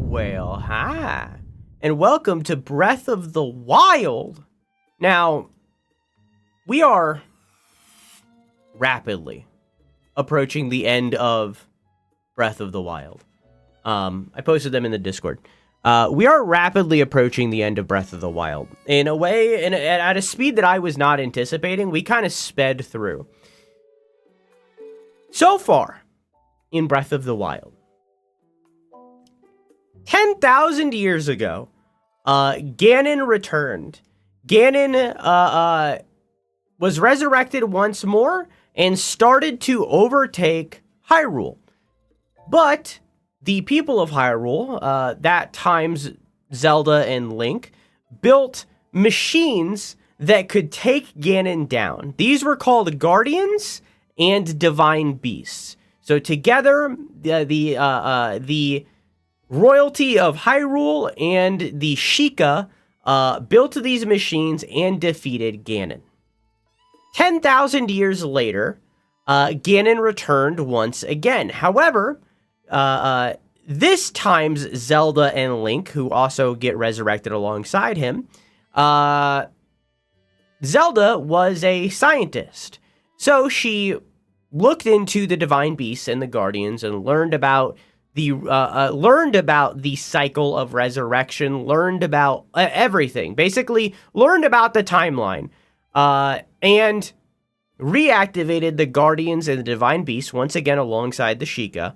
Well, hi, and welcome to Breath of the Wild. Now, we are rapidly approaching the end of Breath of the Wild. I posted them in the Discord. We are rapidly approaching the end of Breath of the Wild. In a way, at a speed that I was not anticipating, we kind of sped through. So far, in Breath of the Wild, 10,000 years ago, Ganon returned. Ganon was resurrected once more and started to overtake Hyrule. But the people of Hyrule, that times Zelda and Link, built machines that could take Ganon down. These were called Guardians and Divine Beasts. So together, the royalty of Hyrule and the Sheikah built these machines and defeated Ganon. 10,000 years later, Ganon returned once again. However, this time's Zelda and Link, who also get resurrected alongside him, Zelda was a scientist. So she looked into the Divine Beasts and the Guardians and learned about the cycle of resurrection, learned about everything, basically learned about the timeline, and reactivated the Guardians and the Divine Beasts once again alongside the Sheikah,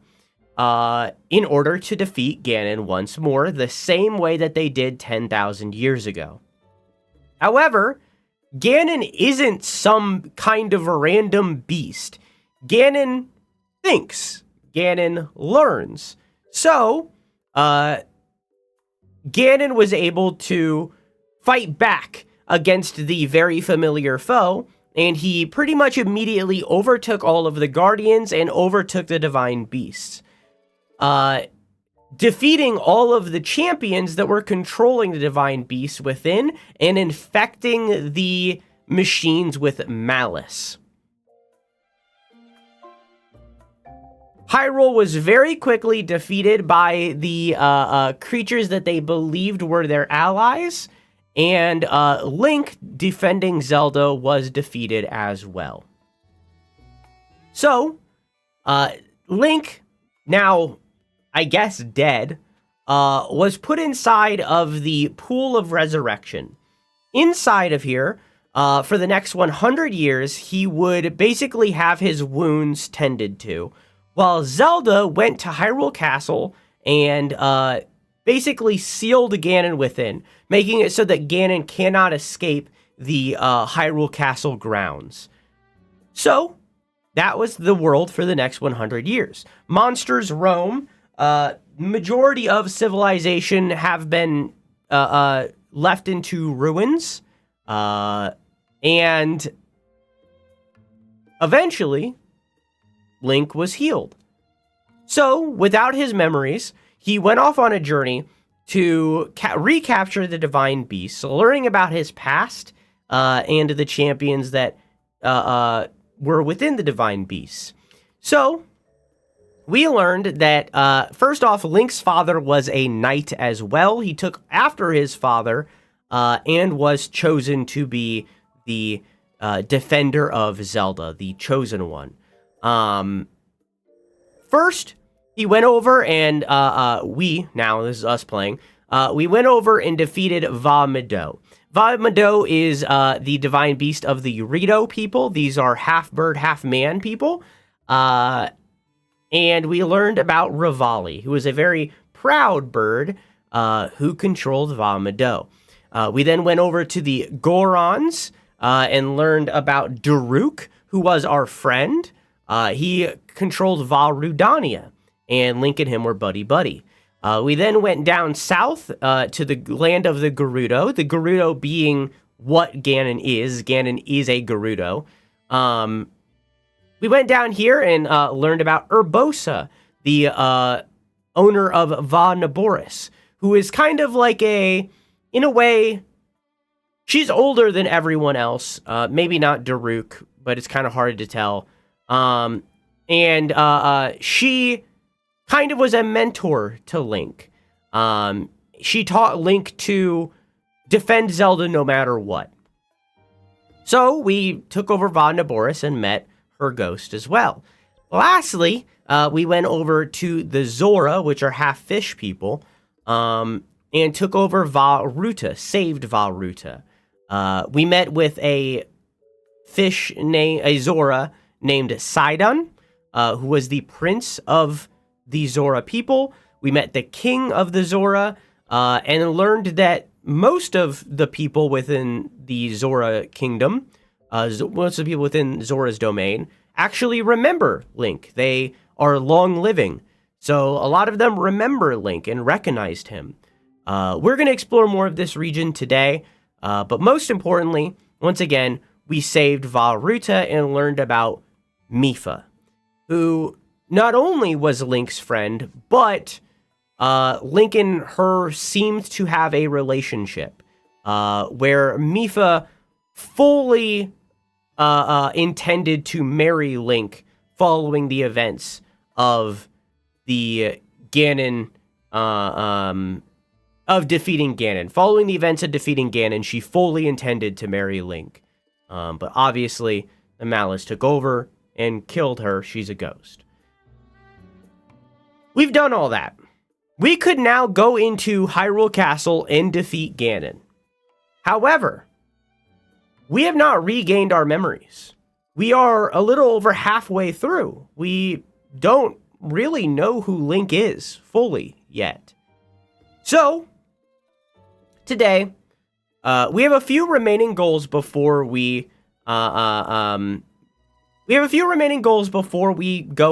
in order to defeat Ganon once more, the same way that they did 10,000 years ago. However, Ganon isn't some kind of a random beast. Ganon thinks. Ganon learns. So, Ganon was able to fight back against the very familiar foe, and he pretty much immediately overtook all of the Guardians and overtook the Divine Beasts, defeating all of the champions that were controlling the Divine Beasts within and infecting the machines with malice. Hyrule was very quickly defeated by the creatures that they believed were their allies, and Link, defending Zelda, was defeated as well. So, Link, now, I guess dead, was put inside of the Pool of Resurrection. Inside of here, for the next 100 years, he would basically have his wounds tended to, while Zelda went to Hyrule Castle and basically sealed Ganon within, making it so that Ganon cannot escape the Hyrule Castle grounds. So, that was the world for the next 100 years. Monsters roam. Majority of civilization have been left into ruins. And eventually, Link was healed. So, without his memories, he went off on a journey to recapture the Divine Beasts, learning about his past and the champions that were within the Divine Beasts. So, we learned that, first off, Link's father was a knight as well. He took after his father and was chosen to be the defender of Zelda, the chosen one. First, he went over and, this is us playing, we went over and defeated Va Mido. Va Mido is, the divine beast of the Rito people. These are half-bird, half-man people. And we learned about Revali, who was a very proud bird, who controlled Va Mido. We then went over to the Gorons, and learned about Daruk, who was our friend. He controlled Val Rudania, and Link and him were buddy-buddy. We then went down south to the land of the Gerudo, the Gerudo being what Ganon is. Ganon is a Gerudo. We went down here and learned about Urbosa, the owner of Va Naboris, who is kind of like in a way, she's older than everyone else. Maybe not Daruk, but it's kind of hard to tell. And she kind of was a mentor to Link. She taught Link to defend Zelda no matter what. So we took over Va Naboris and met her ghost as well. Lastly, we went over to the Zora, which are half fish people, and took over Va Ruta, saved Va Ruta. We met with a Zora named Sidon, who was the prince of the Zora people. We met the king of the Zora, and learned that most of the people within the Zora kingdom, most of the people within Zora's domain, actually remember Link. They are long living. So a lot of them remember Link and recognized him. We're going to explore more of this region today, but most importantly, once again, we saved Va Ruta and learned about Mipha, who not only was Link's friend, but Link and her seemed to have a relationship where Mipha fully intended to marry Link following the events of the Ganon, of defeating Ganon. Following the events of defeating Ganon, she fully intended to marry Link. But obviously, the malice took over and killed her. She's a ghost. We've done all that. We could now go into Hyrule Castle and defeat Ganon. However, we have not regained our memories. We are a little over halfway through. We don't really know who Link is fully yet. So, today, we have a few remaining goals before we go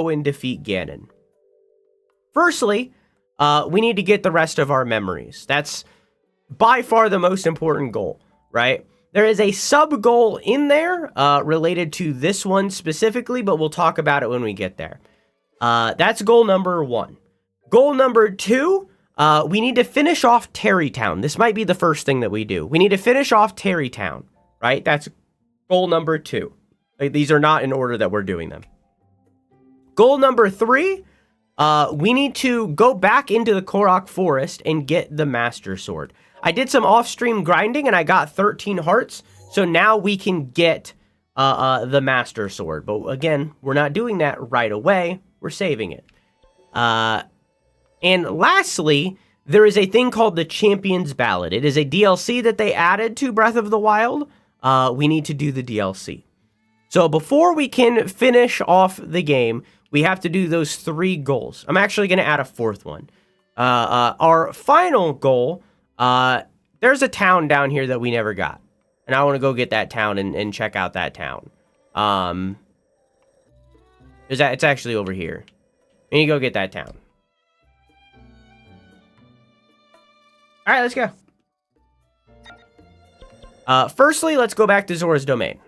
and defeat Ganon. Firstly, we need to get the rest of our memories. That's by far the most important goal, right? There is a sub-goal in there related to this one specifically, but we'll talk about it when we get there. That's goal number 1. Goal number 2, we need to finish off Terrytown. This might be the first thing that we do. We need to finish off Terrytown, right? That's goal number 2. These are not in order that we're doing them. Goal number 3, we need to go back into the Korok Forest and get the Master Sword. I did some off-stream grinding and I got 13 hearts, so now we can get the Master Sword. But again, we're not doing that right away. We're saving it. And lastly, there is a thing called the Champion's Ballad. It is a DLC that they added to Breath of the Wild. We need to do the DLC. So before we can finish off the game, we have to do those 3 goals. I'm actually going to add a 4th one. Our final goal, there's a town down here that we never got. And I want to go get that town and check out that town. It's actually over here. We need to go get that town. All right, let's go. Firstly, let's go back to Zora's domain.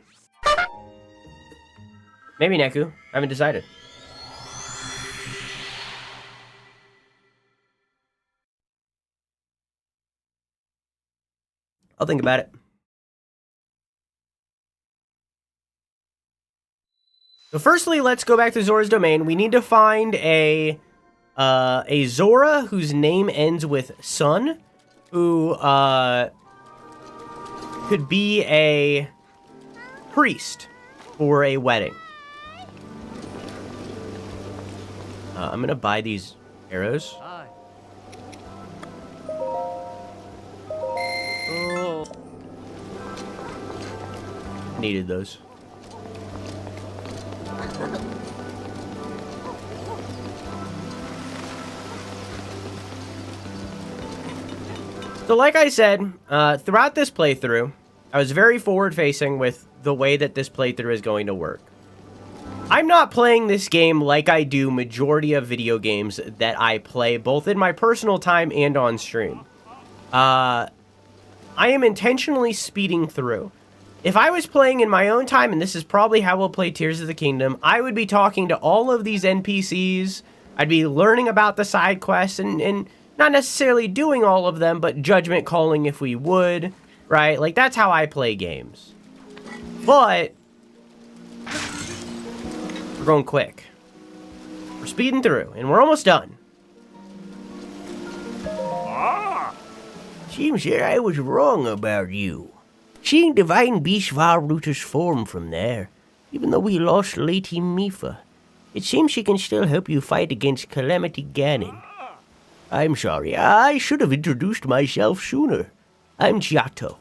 Maybe Neku. I haven't decided. I'll think about it. So firstly, let's go back to Zora's domain. We need to find a Zora whose name ends with Sunn, who could be a priest for a wedding. I'm gonna buy these arrows. Oh. Needed those. So like I said, throughout this playthrough, I was very forward-facing with the way that this playthrough is going to work. I'm not playing this game like I do majority of video games that I play, both in my personal time and on stream. I am intentionally speeding through. If I was playing in my own time, and this is probably how we'll play Tears of the Kingdom, I would be talking to all of these NPCs, I'd be learning about the side quests, and not necessarily doing all of them, but judgment calling if we would, right? Like, that's how I play games. But we're going quick. We're speeding through, and we're almost done. Seems that I was wrong about you. Seeing Divine Beast Varuta's form from there, even though we lost Lady Mifa. It seems she can still help you fight against Calamity Ganon. I'm sorry, I should have introduced myself sooner. I'm Giotto.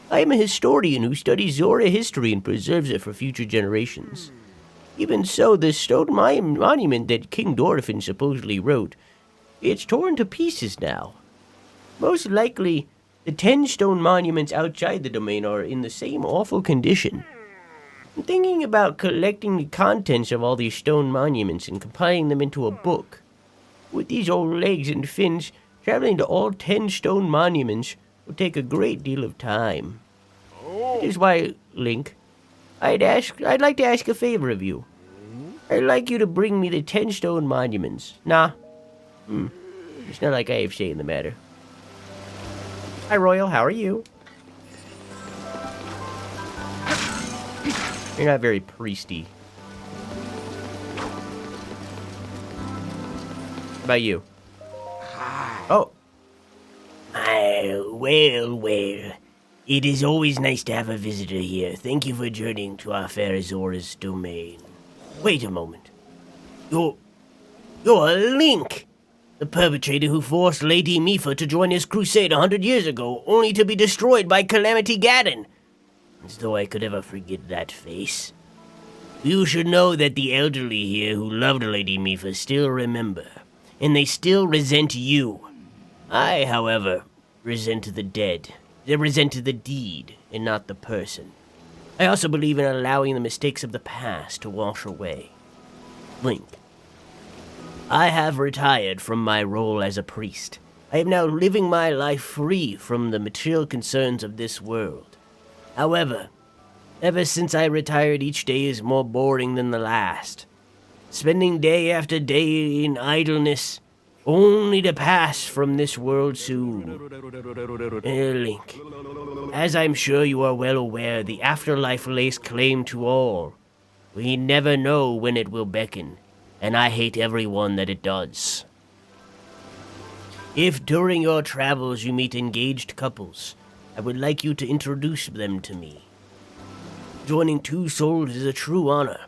I am a historian who studies Zora history and preserves it for future generations. Even so, the stone monument that King Dorphin supposedly wrote, it's torn to pieces now. Most likely, the 10 stone monuments outside the domain are in the same awful condition. I'm thinking about collecting the contents of all these stone monuments and compiling them into a book. With these old legs and fins, traveling to all 10 stone monuments will take a great deal of time. That is why, Link, I'd like to ask a favor of you. I'd like you to bring me the 10 stone monuments. Nah. It's not like I have say in the matter. Hi, Royal. How are you? You're not very priesty. How about you? Oh. Well. It is always nice to have a visitor here. Thank you for journeying to our fair Zora's domain. Wait a moment. You're Link! The perpetrator who forced Lady Mifa to join his crusade 100 years ago, only to be destroyed by Calamity Ganon. As though I could ever forget that face. You should know that the elderly here who loved Lady Mifa still remember, and they still resent you. I, however, resent the dead. They resent the deed, and not the person. I also believe in allowing the mistakes of the past to wash away. Link. I have retired from my role as a priest. I am now living my life free from the material concerns of this world. However, ever since I retired, each day is more boring than the last. Spending day after day in idleness, only to pass from this world soon. Link, as I'm sure you are well aware, the afterlife lays claim to all. We never know when it will beckon, and I hate everyone that it does. If during your travels you meet engaged couples, I would like you to introduce them to me. Joining two souls is a true honor,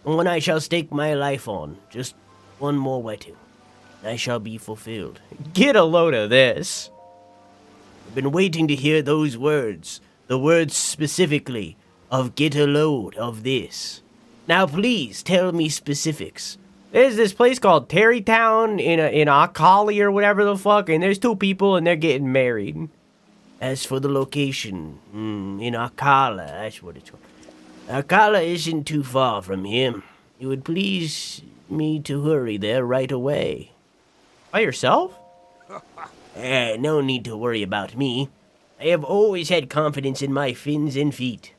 and one I shall stake my life on. Just one more wedding. I shall be fulfilled. Get a load of this. I've been waiting to hear those words. The words specifically of get a load of this. Now please tell me specifics. There's this place called Terrytown in Akali or whatever the fuck, and there's two people and they're getting married. As for the location, in Akala, that's what it's called. Akala isn't too far from here. You would please me to hurry there right away. By yourself? No need to worry about me. I have always had confidence in my fins and feet.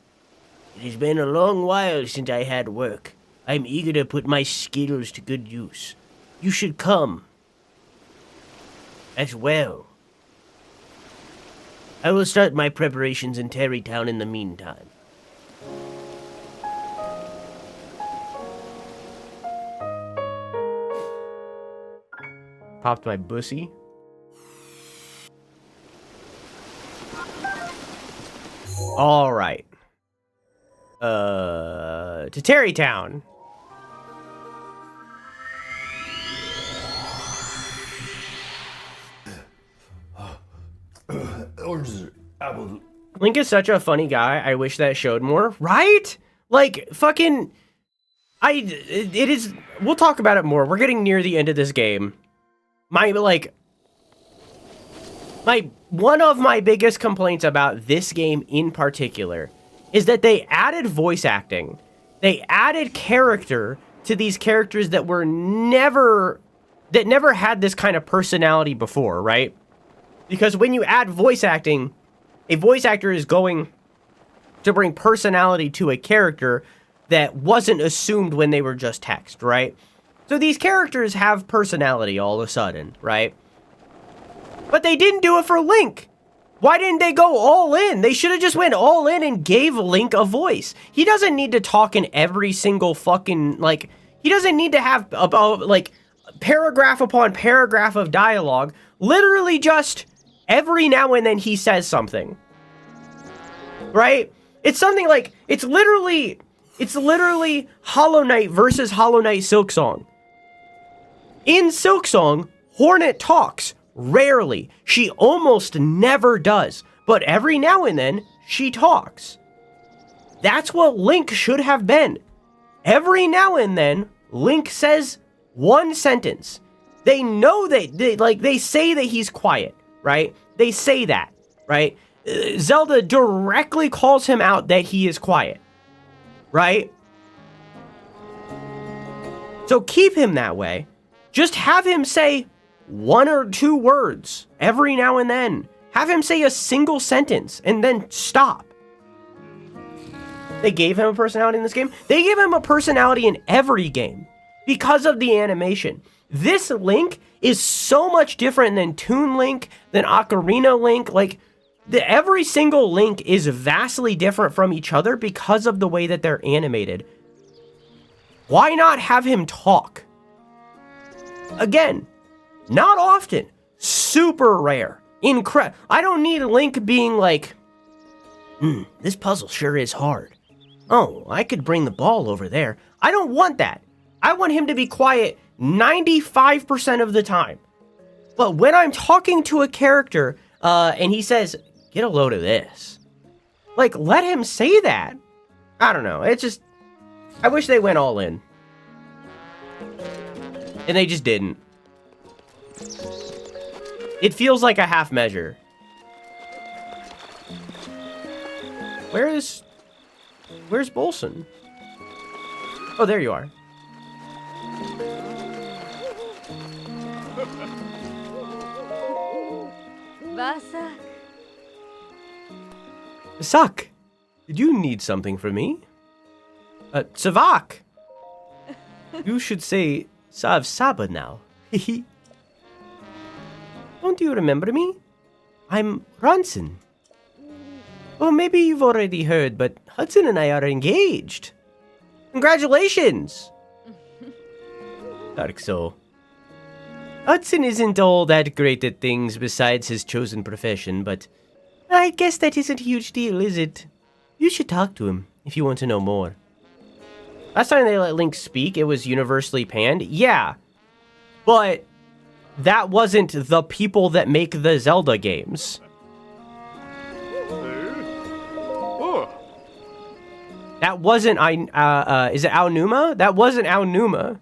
It has been a long while since I had work. I'm eager to put my skills to good use. You should come as well. I will start my preparations in Terrytown in the meantime. Popped my bussy. All right. To Terrytown. Link is such a funny guy. I wish that showed more, right? Like, fucking... it is... We'll talk about it more. We're getting near the end of this game. One of my biggest complaints about this game in particular is that they added voice acting. They added character to these characters that never had this kind of personality before, right? Because when you add voice acting, a voice actor is going to bring personality to a character that wasn't assumed when they were just text, right? So these characters have personality all of a sudden, right? But they didn't do it for Link. Why didn't they go all in? They should have just went all in and gave Link a voice. He doesn't need to talk in every single fucking, like, he doesn't need to have about, like, paragraph upon paragraph of dialogue. Literally just every now and then he says something. Right? It's something like, it's literally Hollow Knight versus Hollow Knight Silksong. In Silksong, Hornet talks. Rarely. She almost never does. But every now and then, she talks. That's what Link should have been. Every now and then, Link says one sentence. They know they say that he's quiet, right? They say that, right? Zelda directly calls him out that he is quiet, right? So keep him that way. Just have him say 1 or 2 words every now and then. Have him say a single sentence and then stop. They gave him a personality in this game. They gave him a personality in every game because of the animation. This Link is so much different than Toon Link, than Ocarina Link. Like, every single Link is vastly different from each other because of the way that they're animated. Why not have him talk? Again, not often. Super rare. Incredible. I don't need Link being like, this puzzle sure is hard. Oh, I could bring the ball over there. I don't want that. I want him to be quiet 95% of the time. But when I'm talking to a character, and he says, get a load of this. Like, let him say that. I don't know. It's just, I wish they went all in. And they just didn't. It feels like a half measure. Where's Bolson? Oh, there you are. Sak, did you need something from me? Savak! You should say Sav Saba now. Don't you remember me? I'm Ronson. Well, maybe you've already heard, but Hudson and I are engaged. Congratulations! Dark Soul. Hudson isn't all that great at things besides his chosen profession, but I guess that isn't a huge deal, is it? You should talk to him if you want to know more. Last time they let Link speak, it was universally panned. Yeah, but that wasn't the people that make the Zelda games. That wasn't, is it Aonuma? That wasn't Aonuma.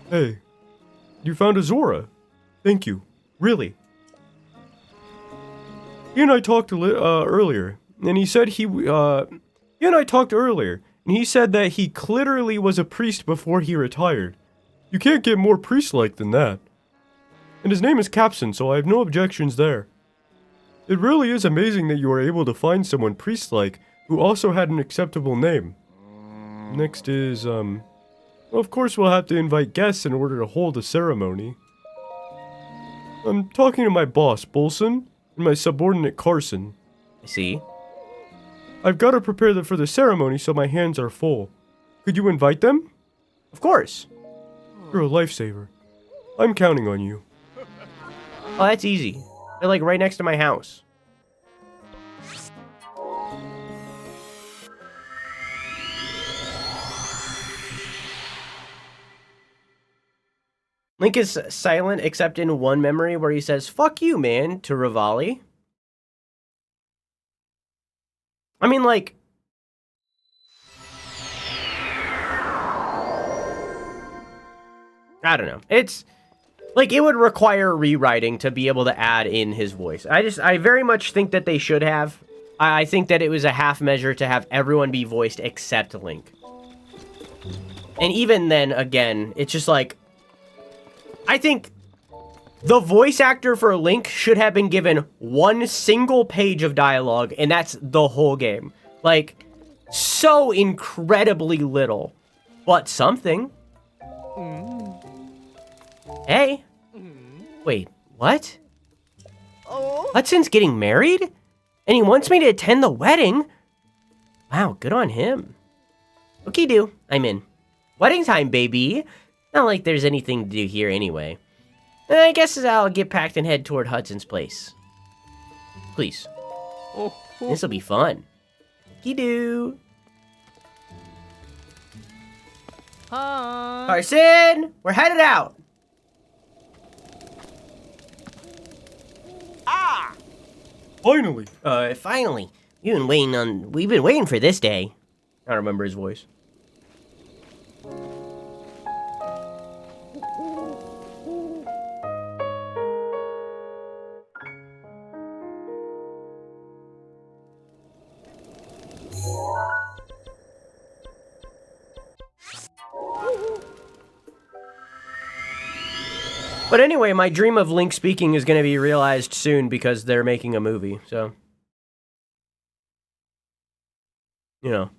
Hey, you found a Zora. Thank you. Really. He and I talked earlier, and he said he said that he literally was a priest before he retired. You can't get more priest-like than that. And his name is Capson, so I have no objections there. It really is amazing that you were able to find someone priest-like who also had an acceptable name. Next is, well, of course we'll have to invite guests in order to hold a ceremony. I'm talking to my boss, Bolson, and my subordinate, Carson. I see. I've got to prepare for the ceremony, so my hands are full. Could you invite them? Of course. You're a lifesaver. I'm counting on you. Oh, that's easy. They're like right next to my house. Link is silent except in one memory where he says, "Fuck you, man," to Rivali. I mean, like, I don't know. It's like, it would require rewriting to be able to add in his voice. I very much think that they should have. I think that it was a half measure to have everyone be voiced except Link. And even then, again, it's just like, I think the voice actor for Link should have been given one single page of dialogue, and that's the whole game. Like, so incredibly little, but something. Hey. Wait, what? Hudson's getting married? And he wants me to attend the wedding? Wow, good on him. Okay, I'm in. Wedding time, baby. Not like there's anything to do here anyway. And I guess I'll get packed and head toward Hudson's place. Please. This'll be fun. Skidoo. Carson, we're headed out. Finally. Finally. We've been waiting for this day. I don't remember his voice. But anyway, my dream of Link speaking is going to be realized soon because they're making a movie, so. You know.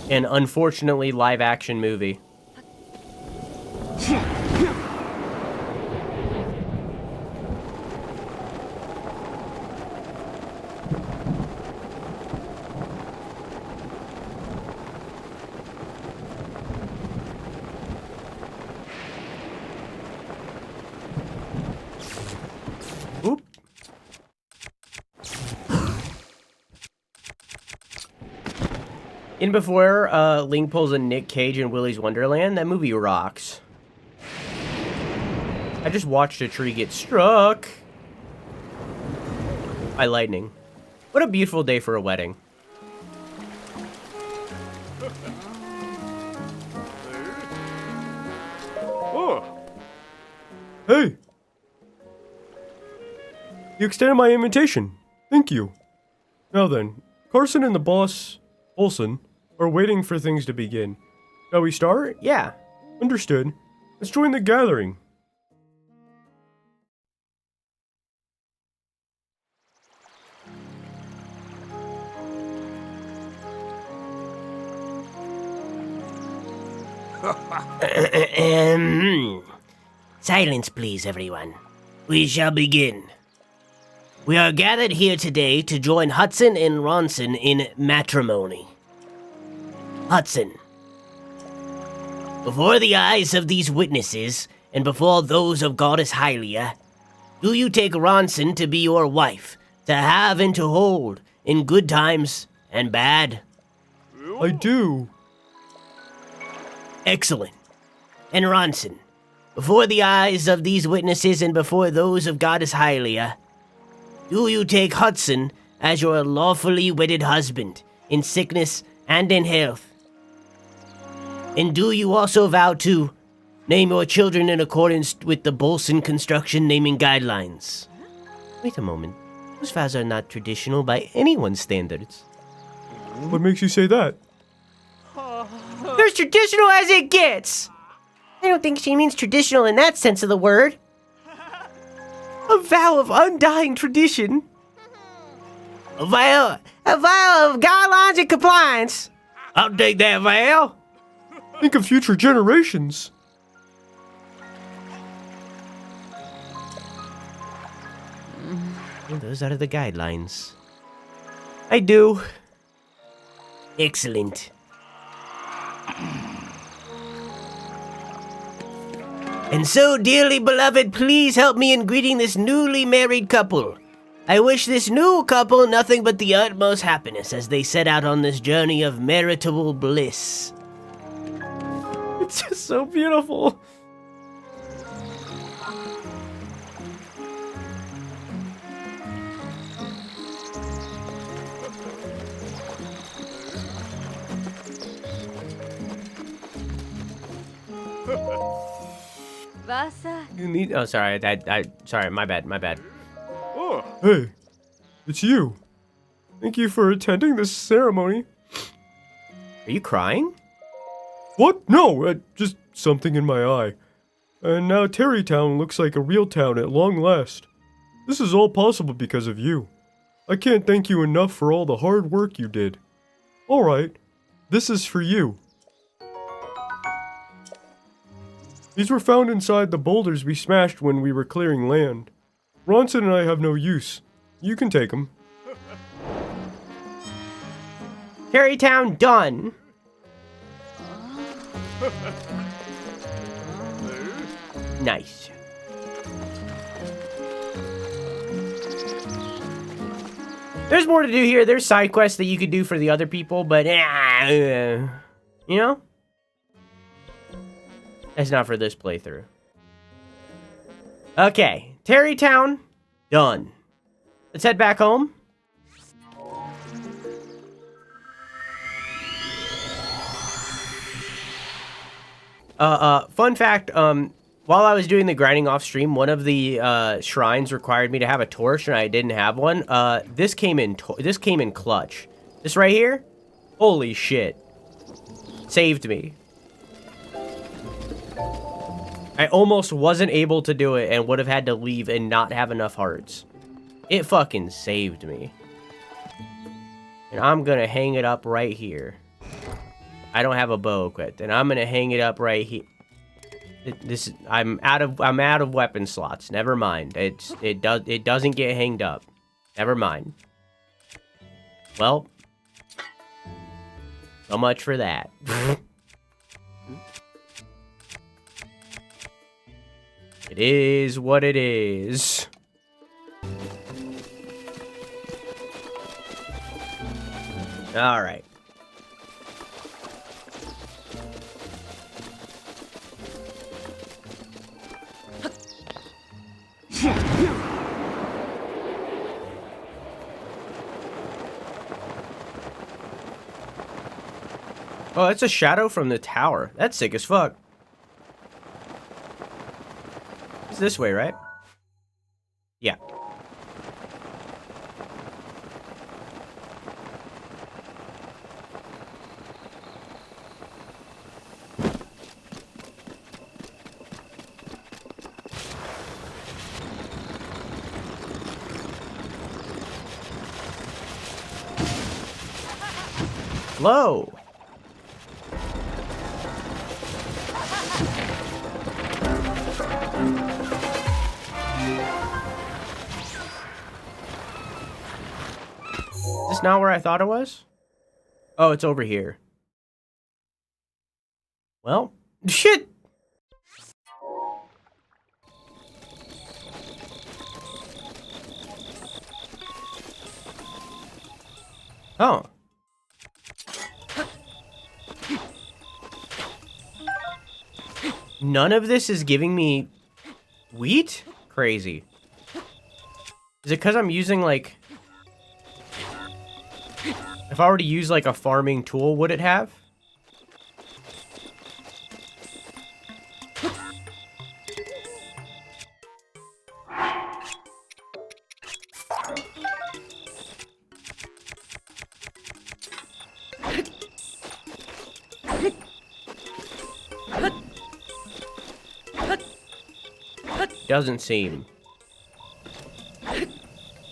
An unfortunately live-action movie. Oop. In before Link pulls a Nick Cage in Willy's Wonderland, that movie rocks. I just watched a tree get struck by lightning. What a beautiful day for a wedding. Hey! You extended my invitation. Thank you. Now then, Carson and the boss, Olson, are waiting for things to begin. Shall we start? Yeah. Understood. Let's join the gathering. Silence, please, everyone. We shall begin. We are gathered here today to join Hudson and Ronson in matrimony. Hudson, before the eyes of these witnesses, and before those of Goddess Hylia, do you take Ronson to be your wife, to have and to hold, in good times and bad? I do. Excellent. And Ronson, before the eyes of these witnesses and before those of Goddess Hylia, do you take Hudson as your lawfully wedded husband, in sickness and in health? And do you also vow to name your children in accordance with the Bolson construction naming guidelines? Wait a moment. Those vows are not traditional by anyone's standards. What makes you say that? They're as traditional as it gets! I don't think she means traditional in that sense of the word. A vow of undying tradition. A vow of guidelines and compliance. I'll take that vow. Think of future generations. Well, those are the guidelines. I do. Excellent. And so, dearly beloved, please help me in greeting this newly married couple. I wish this new couple nothing but the utmost happiness as they set out on this journey of maritable bliss. It's just so beautiful. You need. Oh, sorry. Sorry. My bad. Hey, it's you. Thank you for attending this ceremony. Are you crying? What? No, just something in my eye. And now Terrytown looks like a real town at long last. This is all possible because of you. I can't thank you enough for all the hard work you did. Alright, this is for you. These were found inside the boulders we smashed when we were clearing land. Ronson and I have no use. You can take them. Terrytown done. Nice. There's more to do here. There's side quests that you could do for the other people, but you know? That's not for this playthrough. Okay, Terrytown, done. Let's head back home. Fun fact, while I was doing the grinding off stream, one of the shrines required me to have a torch, and I didn't have one. This came in clutch. This right here, holy shit, saved me. I almost wasn't able to do it and would have had to leave and not have enough hearts. It fucking saved me. And I'm gonna hang it up right here. I don't have a bow equipped, and I'm gonna hang it up right here. I'm out of weapon slots. Never mind. It doesn't get hanged up. Never mind. Well, so much for that. It is what it is. All right. Oh, that's a shadow from the tower. That's sick as fuck. It's this way, right? Yeah. Low. Is this not where I thought it was? Oh, it's over here. Well, shit. Oh. None of this is giving me wheat? Crazy. Is it because I'm using, like... If I were to use, like, a farming tool, would it have? Doesn't seem.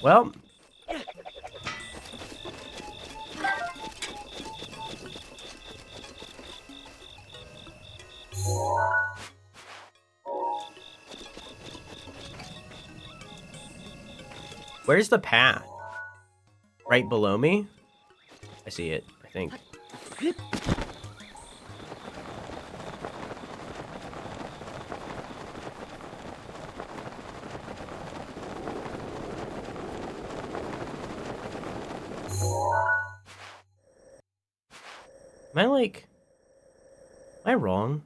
Well. Where's the path? Right below me? I see it, I think. Am I like... Am I wrong?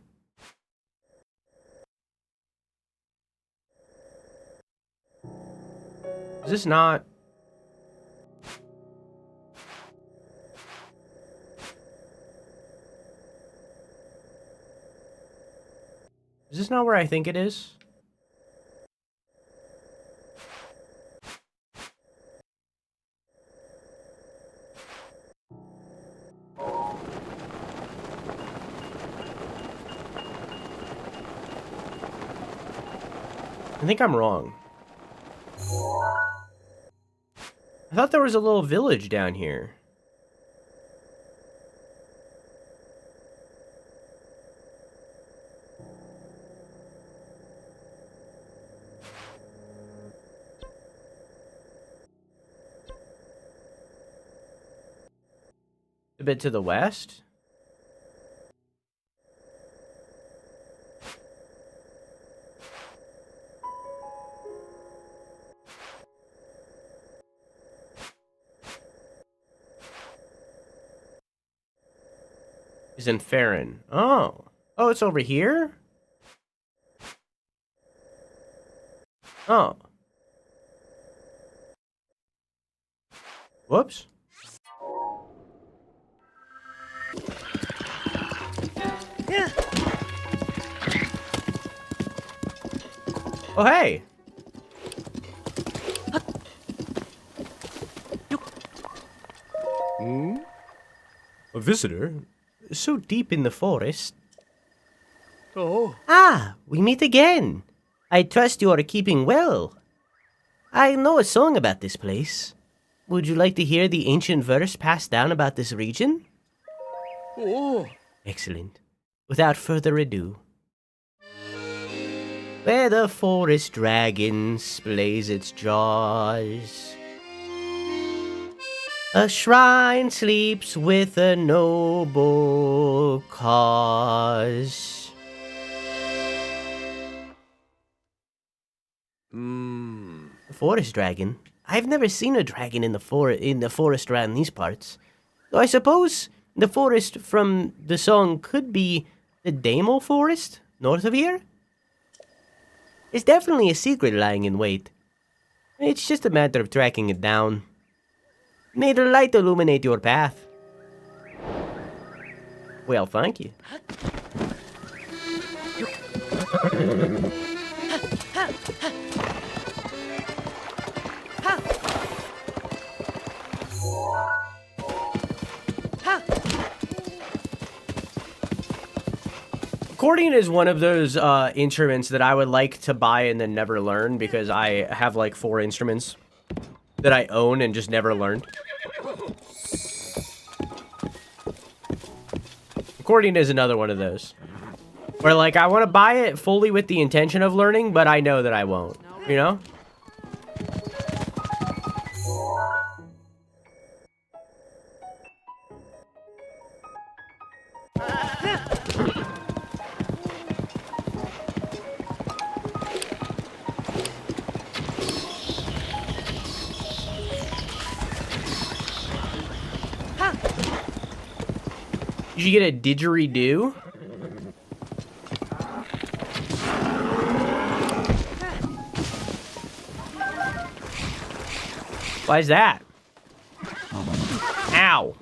Is this not... Is this not where I think it is? I think I'm wrong. I thought there was a little village down here. bit to the west. Is in Farron. Oh. Oh, it's over here? Oh. Whoops. Oh, hey. A visitor? So deep in the forest. Oh. Ah, we meet again. I trust you are keeping well. I know a song about this place. Would you like to hear the ancient verse passed down about this region? Oh. Excellent. Without further ado. Where the forest dragon displays its jaws, a shrine sleeps with a noble cause. The forest dragon? I've never seen a dragon in the forest around these parts. Though I suppose the forest from the song could be the Damo Forest, north of here? There's definitely a secret lying in wait. It's just a matter of tracking it down. May the light illuminate your path. Well, thank you. Accordion is one of those instruments that I would like to buy and then never learn, because I have like 4 instruments that I own and just never learned. Accordion is another one of those where like I want to buy it fully with the intention of learning, but I know that I won't, you know? Did you get a didgeridoo? Why is that? Ow.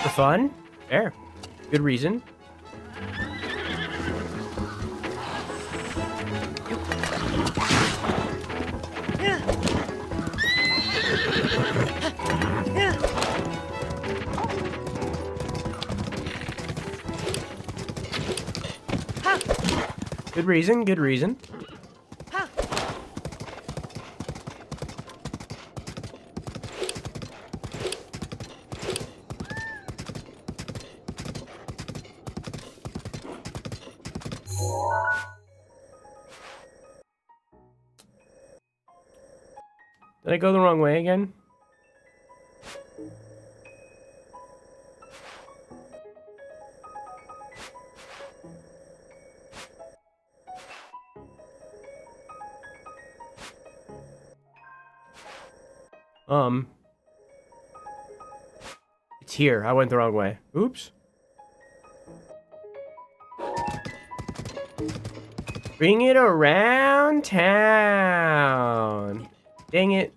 For fun? Fair. Good reason. Good reason, good reason. Did I go the wrong way again? It's here. I went the wrong way. Oops. Bring it around town. Dang it.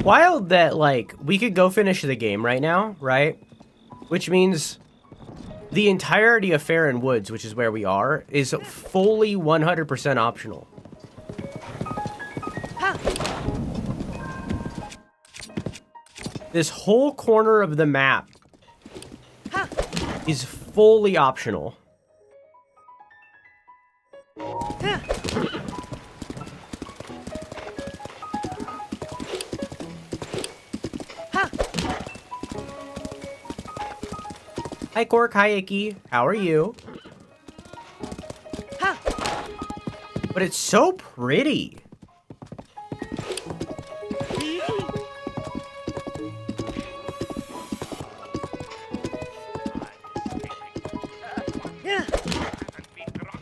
Wild that, like, we could go finish the game right now, right? Which means The entirety of Farron Woods, which is where we are, is fully 100% optional. This whole corner of the map is fully optional. Hi, Cork. Hi, Icky. How are you? But it's so pretty.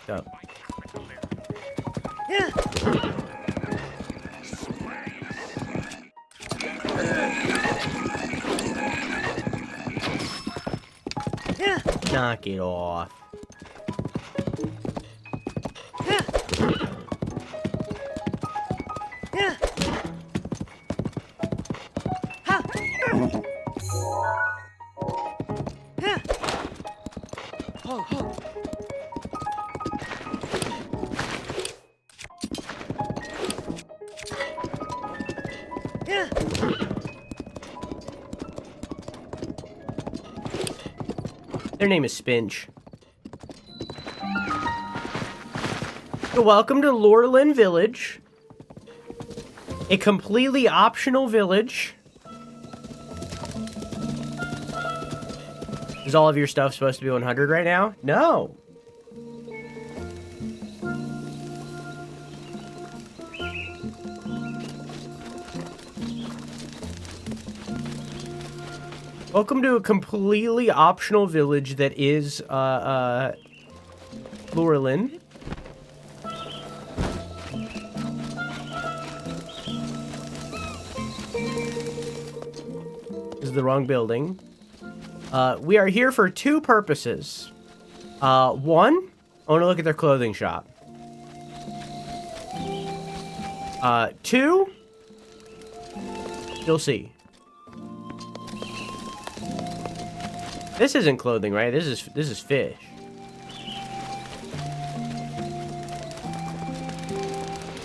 So. Knock it off. Their name is Spinch. So welcome to Lorelyn Village. A completely optional village. Is all of your stuff supposed to be 100 right now? No. Welcome to a completely optional village that is, Lorelyn. This is the wrong building. We are here for two purposes. One, I want to look at their clothing shop. Two, you'll see. This isn't clothing, right? This is fish.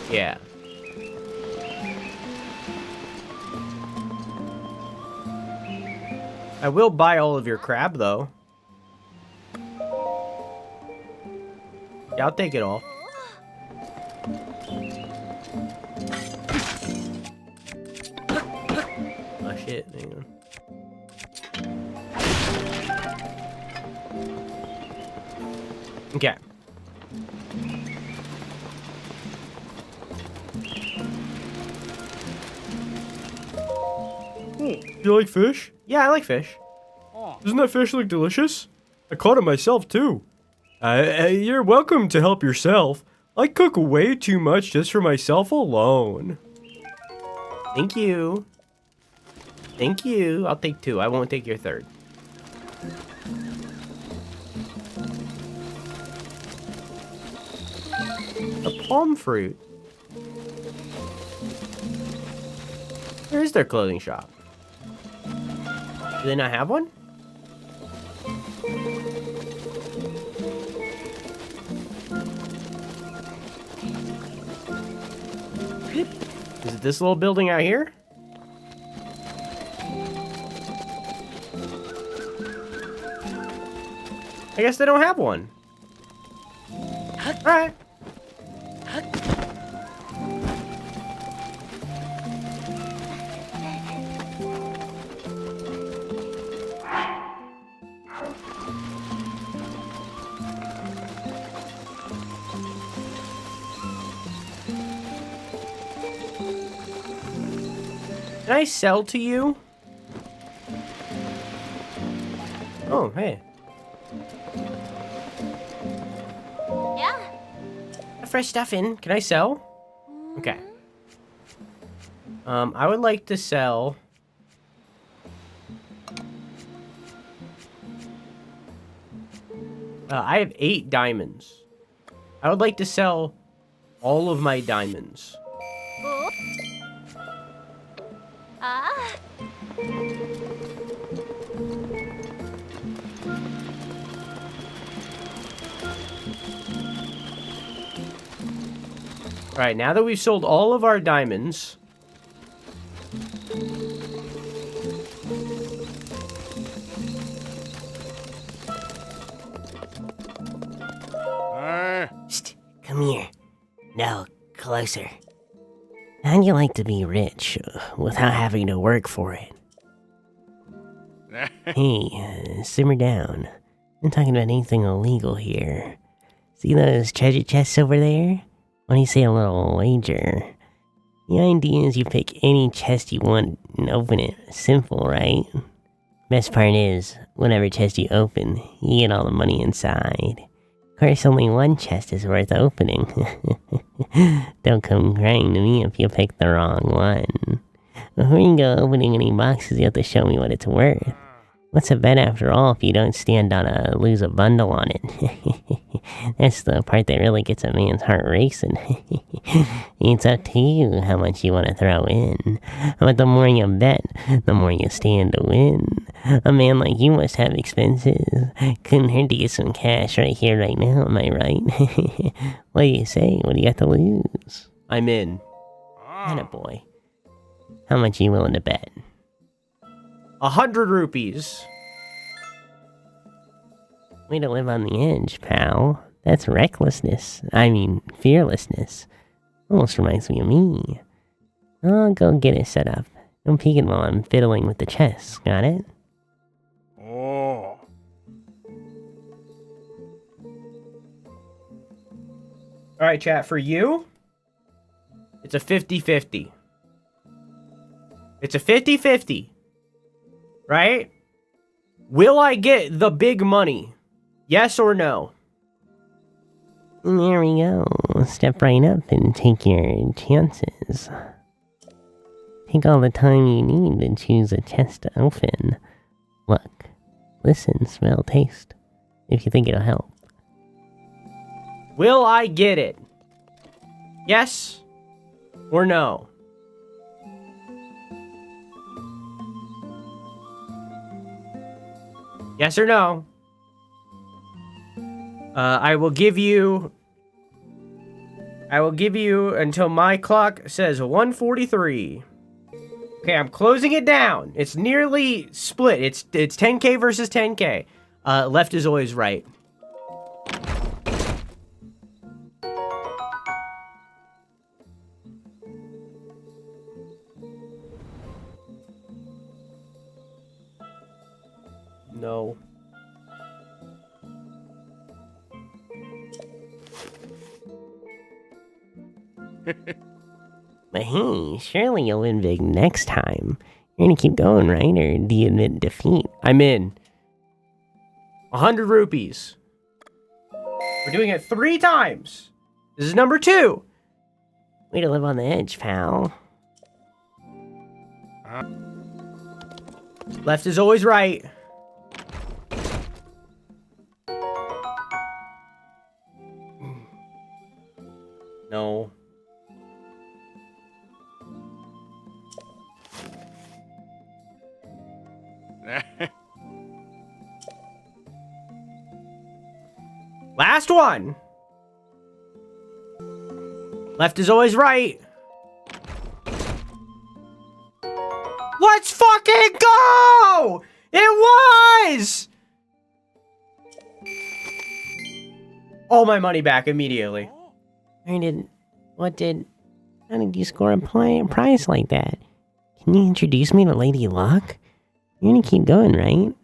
Yeah. I will buy all of your crab, though. Yeah, I'll take it all. Oh, shit. Hang on. Okay. You like fish? Yeah, I like fish. Doesn't that fish look delicious? I caught it myself, too. You're welcome to help yourself. I cook way too much just for myself alone. Thank you. Thank you. I'll take two. I won't take your third. A palm fruit. Where is their clothing shop? Do they not have one? Is it this little building out here? I guess they don't have one. Alright. Can I sell to you? Oh, hey. Yeah. Fresh stuff in. Can I sell? Okay. I would like to sell... I have 8 diamonds. I would like to sell all of my diamonds. Oh. Ah. All right, now that we've sold all of our diamonds. Shh, come here. No, closer. How'd you like to be rich without having to work for it? Hey, simmer down. I'm talking about anything illegal here. See those treasure chests over there? Why don't you say a little wager? The idea is you pick any chest you want and open it. Simple, right? Best part is, whatever chest you open, you get all the money inside. Of course, only one chest is worth opening. Don't come crying to me if you pick the wrong one. Before you go opening any boxes, you have to show me what it's worth. What's a bet after all if you don't stand on lose a bundle on it? That's the part that really gets a man's heart racing. It's up to you how much you want to throw in. But the more you bet, the more you stand to win. A man like you must have expenses. Couldn't hurt to get some cash right here, right now, am I right? What do you say? What do you got to lose? I'm in. Attaboy. How much are you willing to bet? 100 rupees. Way to live on the edge, pal. That's recklessness. I mean, fearlessness. Almost reminds me of me. I'll go get it set up. Don't peek it while I'm fiddling with the chess. Got it? Oh. All right, chat, for you, it's a 50-50. It's a 50-50. Right? Will I get the big money? Yes or no? There we go. Step right up and take your chances. Take all the time you need to choose a chest to open. Look, listen, smell, taste. If you think it'll help. Will I get it? Yes or no? Yes or no? I will give you until my clock says 1:43. Okay, I'm closing it down. It's nearly split. It's 10K versus 10K. Left is always right. No. But hey, surely you'll win big next time. You're gonna keep going, right? Or do you admit defeat? I'm in. 100 rupees. We're doing it 3 times. This is number 2. Way to live on the edge, pal. Left is always right. No. Last one. Left is always right. Let's fucking go! It was! All my money back immediately. How did you score a prize like that? Can you introduce me to Lady Luck? You're gonna keep going, right?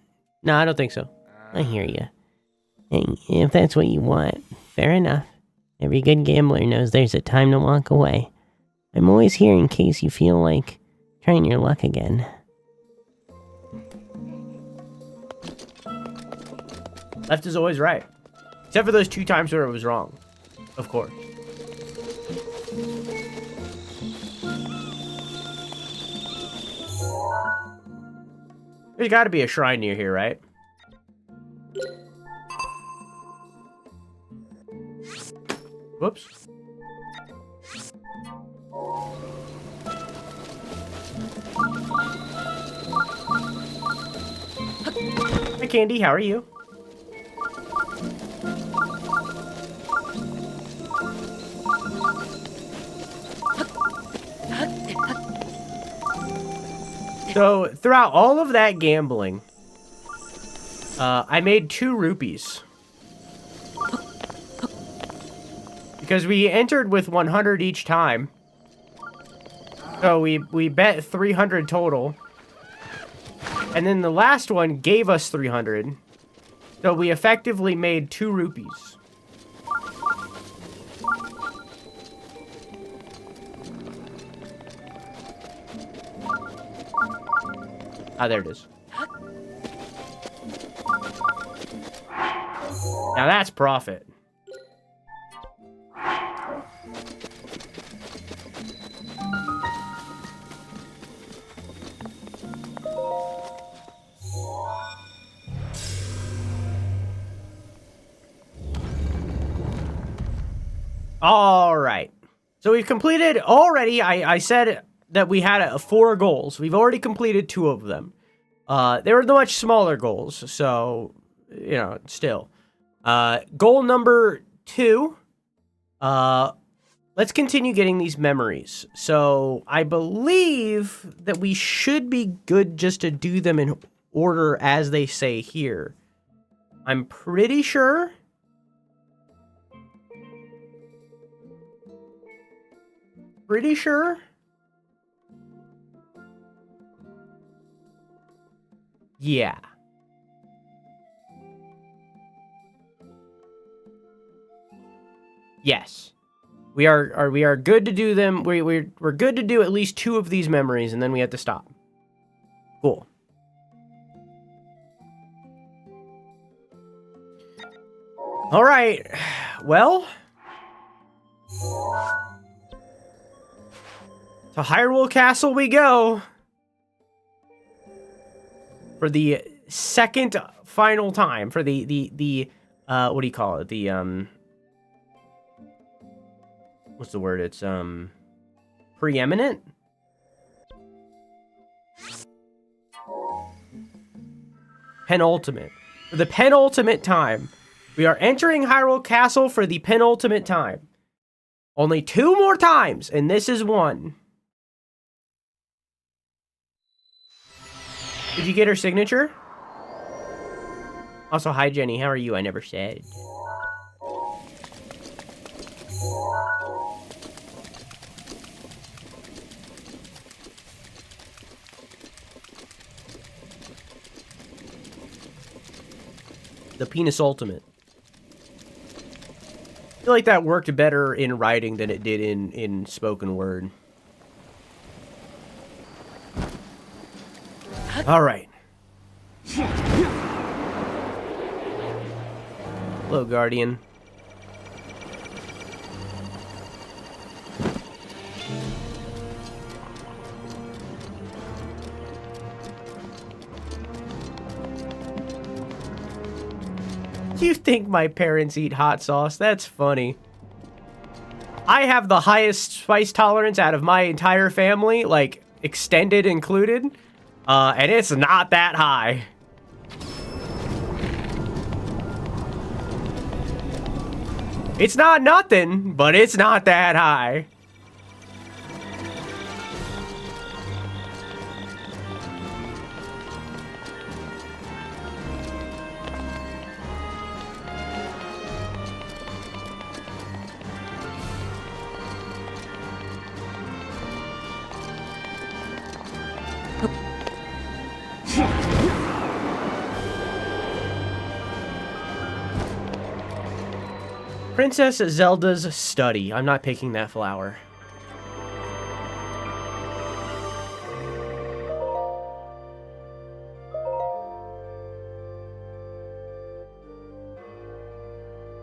No, I don't think so. I hear you. Hey, if that's what you want, fair enough. Every good gambler knows there's a time to walk away. I'm always here in case you feel like trying your luck again. Left is always right. Except for those 2 times where it was wrong. Of course. There's got to be a shrine near here, right? Whoops. Hi, Candy. How are you? So throughout all of that gambling, I made 2 rupees. Because we entered with 100 each time. So we bet 300 total. And then the last one gave us 300. So we effectively made 2 rupees. Ah, there it is. Now that's profit. All right. So we've completed already. I said that we had 4 goals. We've already completed 2 of them. They were the much smaller goals. So, you know, still. Goal number 2. Let's continue getting these memories. So I believe that we should be good just to do them in order as they say here. I'm pretty sure. Pretty sure. Yeah. Yes. We are good to do them. We're good to do at least 2 of these memories, and then we have to stop. Cool. All right. Well, to Hyrule Castle we go. For the second final time. For the what do you call it? The, what's the word? It's, preeminent? Penultimate. For the penultimate time. We are entering Hyrule Castle for the penultimate time. Only 2 more times, and this is 1. Did you get her signature? Also, hi Jenny, how are you? I never said. The penis ultimate. I feel like that worked better in writing than it did in spoken word. All right. Hello, Guardian. You think my parents eat hot sauce? That's funny. I have the highest spice tolerance out of my entire family, like, extended included. And it's not that high. It's not nothing, but it's not that high. Princess Zelda's study. I'm not picking that flower.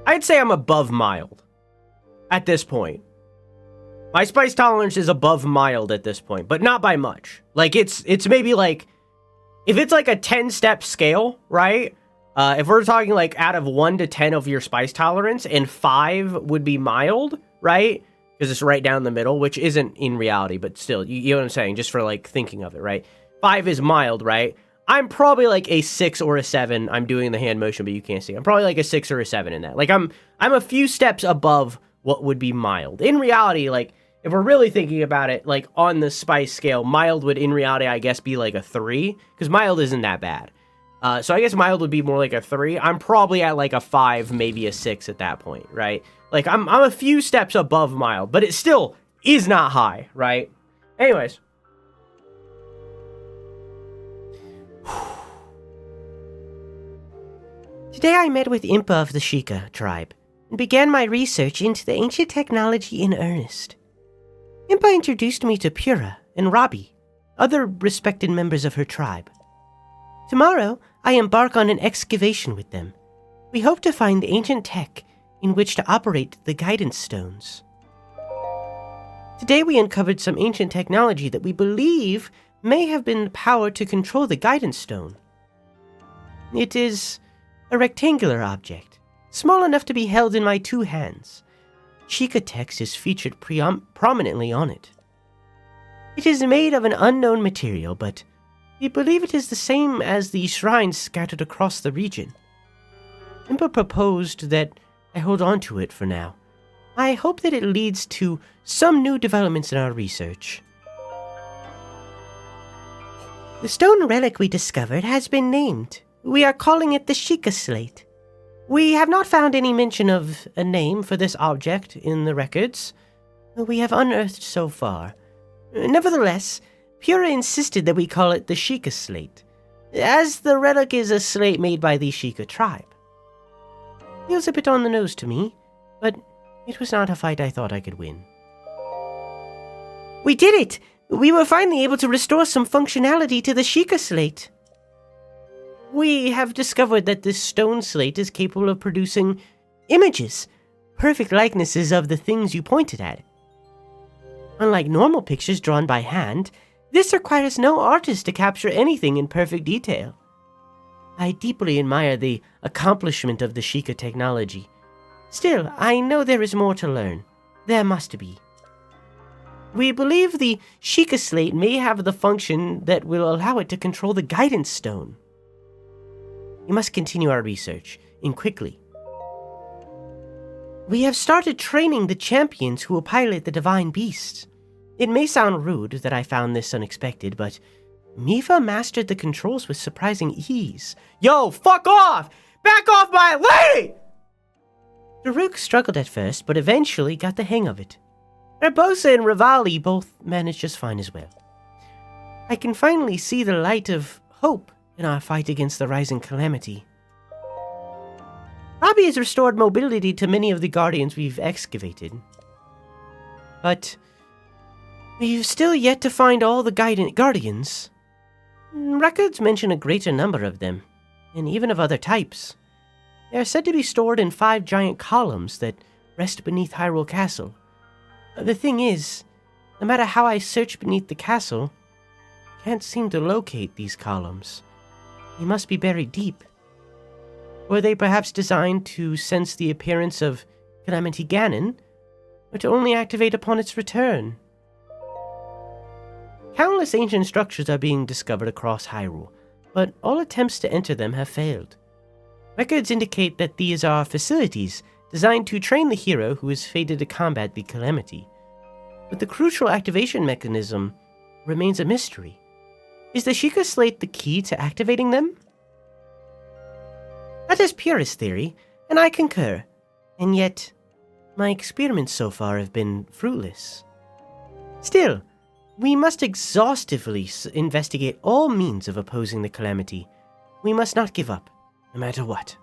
I'd say I'm above mild at this point. My spice tolerance is above mild at this point, but not by much. Like, it's maybe like, if it's like a 10-step scale, right? If we're talking like out of 1 to 10 of your spice tolerance, and 5 would be mild, right? Because it's right down the middle, which isn't in reality, but still, you know what I'm saying? Just for like thinking of it, right? 5 is mild, right? I'm probably like a 6 or a 7. I'm doing the hand motion, but you can't see. I'm probably like a 6 or a 7 in that. Like I'm a few steps above what would be mild. In reality, like if we're really thinking about it, like on the spice scale, mild would in reality, I guess, be like a 3, because mild isn't that bad. So I guess mild would be more like a 3. I'm probably at like a 5, maybe a 6 at that point, right? Like I'm a few steps above mild, but it still is not high, right? Anyways. Today I met with Impa of the Sheikah tribe and began my research into the ancient technology in earnest. Impa introduced me to Pura and Robbie, other respected members of her tribe. Tomorrow, I embark on an excavation with them. We hope to find the ancient tech in which to operate the guidance stones. Today we uncovered some ancient technology that we believe may have been the power to control the guidance stone. It is a rectangular object, small enough to be held in my 2 hands. Sheikah text is featured prominently on it. It is made of an unknown material, but we believe it is the same as the shrines scattered across the region. Impa proposed that I hold on to it for now. I hope that it leads to some new developments in our research. The stone relic we discovered has been named. We are calling it the Sheikah Slate. We have not found any mention of a name for this object in the records we have unearthed so far. Nevertheless, Pura insisted that we call it the Sheikah Slate, as the relic is a slate made by the Sheikah tribe. Feels a bit on the nose to me, but it was not a fight I thought I could win. We did it! We were finally able to restore some functionality to the Sheikah Slate. We have discovered that this stone slate is capable of producing images, perfect likenesses of the things you pointed at. Unlike normal pictures drawn by hand, this requires no artist to capture anything in perfect detail. I deeply admire the accomplishment of the Sheikah technology. Still, I know there is more to learn. There must be. We believe the Sheikah Slate may have the function that will allow it to control the guidance stone. We must continue our research, and quickly. We have started training the champions who will pilot the divine beasts. It may sound rude that I found this unexpected, but Mifa mastered the controls with surprising ease. Yo, fuck off! Back off my lady! Daruk struggled at first, but eventually got the hang of it. Urbosa and Rivali both managed just fine as well. I can finally see the light of hope in our fight against the rising calamity. Robbie has restored mobility to many of the guardians we've excavated. But we've still yet to find all the guardians. Records mention a greater number of them, and even of other types. They are said to be stored in 5 giant columns that rest beneath Hyrule Castle. The thing is, no matter how I search beneath the castle, I can't seem to locate these columns. They must be buried deep. Were they perhaps designed to sense the appearance of Calamity Ganon, or to only activate upon its return? Countless ancient structures are being discovered across Hyrule, but all attempts to enter them have failed. Records indicate that these are facilities designed to train the hero who is fated to combat the calamity. But the crucial activation mechanism remains a mystery. Is the Sheikah Slate the key to activating them? That is Pura's theory, and I concur. And yet, my experiments so far have been fruitless. Still, we must exhaustively investigate all means of opposing the calamity. We must not give up, no matter what.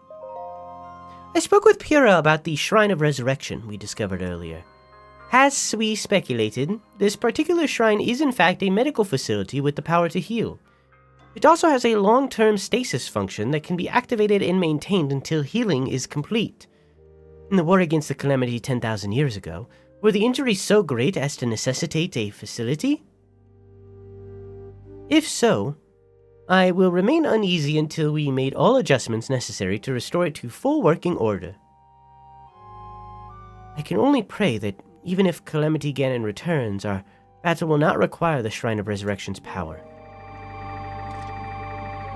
I spoke with Pura about the Shrine of Resurrection we discovered earlier. As we speculated, this particular shrine is in fact a medical facility with the power to heal. It also has a long-term stasis function that can be activated and maintained until healing is complete. In the war against the calamity 10,000 years ago, were the injuries so great as to necessitate a facility? If so, I will remain uneasy until we made all adjustments necessary to restore it to full working order. I can only pray that even if Calamity Ganon returns, our battle will not require the Shrine of Resurrection's power.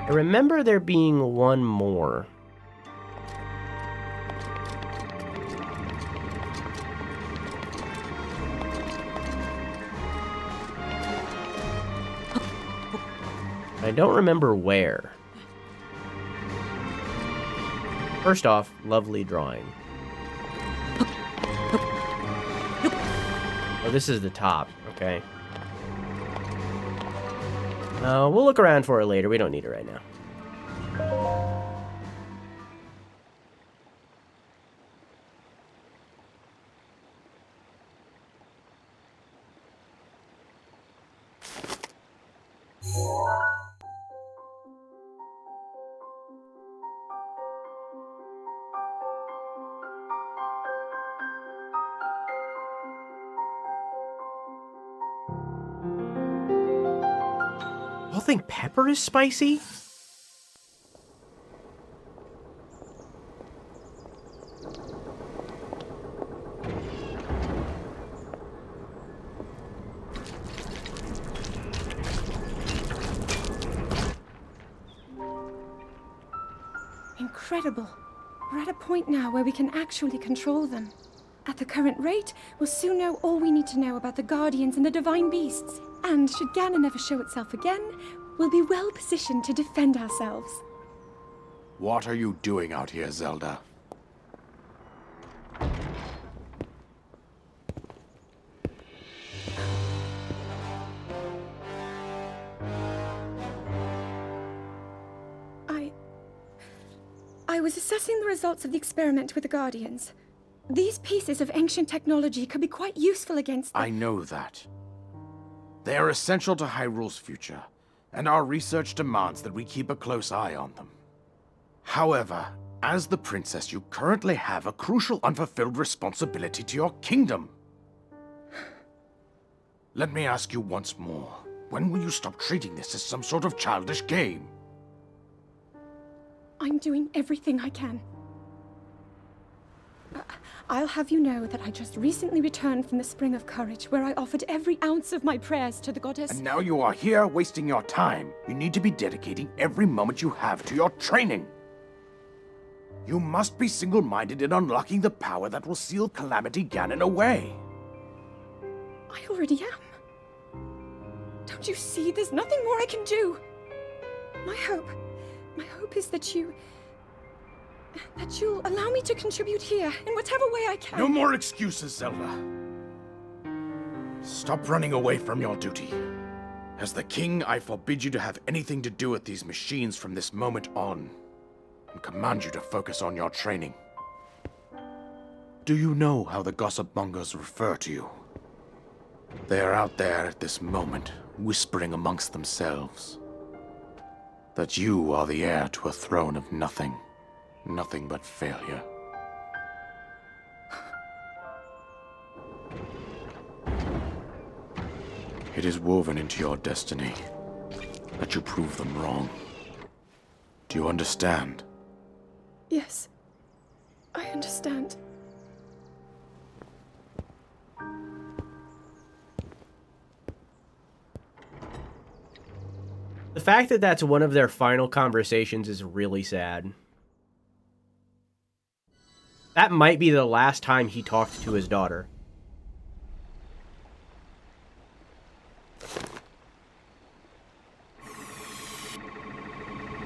I remember there being one more. I don't remember where. First off, lovely drawing. Oh, this is the top. Okay. We'll look around for it later. We don't need it right now. Y'all think pepper is spicy? Incredible. We're at a point now where we can actually control them. At the current rate, we'll soon know all we need to know about the Guardians and the Divine Beasts. And should Ganon ever show itself again, we'll be well positioned to defend ourselves. What are you doing out here, Zelda? I was assessing the results of the experiment with the Guardians. These pieces of ancient technology could be quite useful against the— I know that. They are essential to Hyrule's future, and our research demands that we keep a close eye on them. However, as the princess, you currently have a crucial unfulfilled responsibility to your kingdom. Let me ask you once more, when will you stop treating this as some sort of childish game? I'm doing everything I can. I'll have you know that I just recently returned from the Spring of Courage, where I offered every ounce of my prayers to the goddess. And now you are here wasting your time. You need to be dedicating every moment you have to your training. You must be single-minded in unlocking the power that will seal Calamity Ganon away. I already am. Don't you see? There's nothing more I can do. My hope is that you'll allow me to contribute here in whatever way I can. No more excuses, Zelda. Stop running away from your duty. As the king, I forbid you to have anything to do with these machines from this moment on, and command you to focus on your training. Do you know how the gossip mongers refer to you? They are out there at this moment, whispering amongst themselves that you are the heir to a throne of nothing. Nothing but failure. It is woven into your destiny that you prove them wrong. Do you understand? Yes, I understand. The fact that that's one of their final conversations is really sad. That might be the last time he talked to his daughter.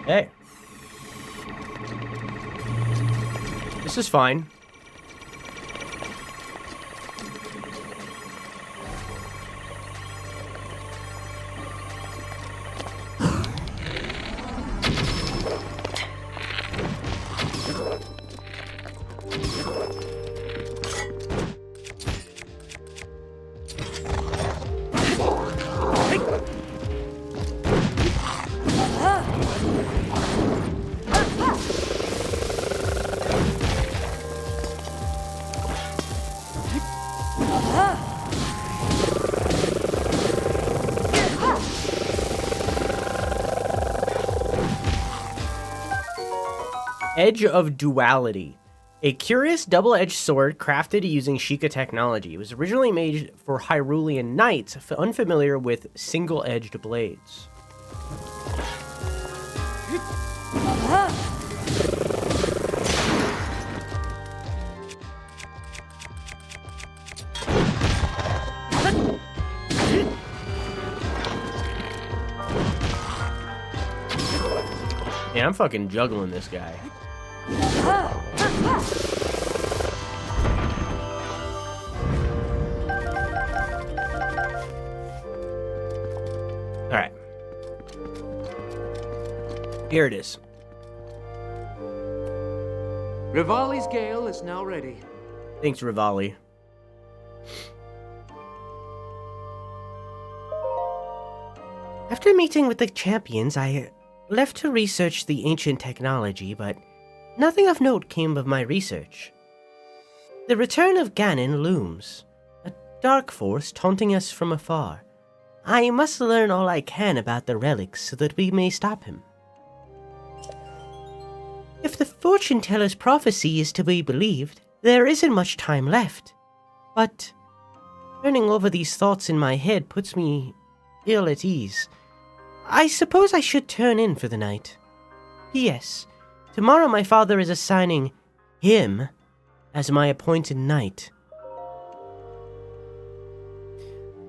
Hey. This is fine. Edge of Duality. A curious double-edged sword crafted using Sheikah technology. It was originally made for Hyrulean knights unfamiliar with single-edged blades. Yeah, I'm fucking juggling this guy. Alright. Here it is. Rivali's gale is now ready. Thanks, Rivali. After meeting with the champions, I left to research the ancient technology, but nothing of note came of my research. The return of Ganon looms, a dark force taunting us from afar. I must learn all I can about the relics so that we may stop him. If the fortune teller's prophecy is to be believed, there isn't much time left. But turning over these thoughts in my head puts me ill at ease. I suppose I should turn in for the night. P.S. Tomorrow my father is assigning him as my appointed knight.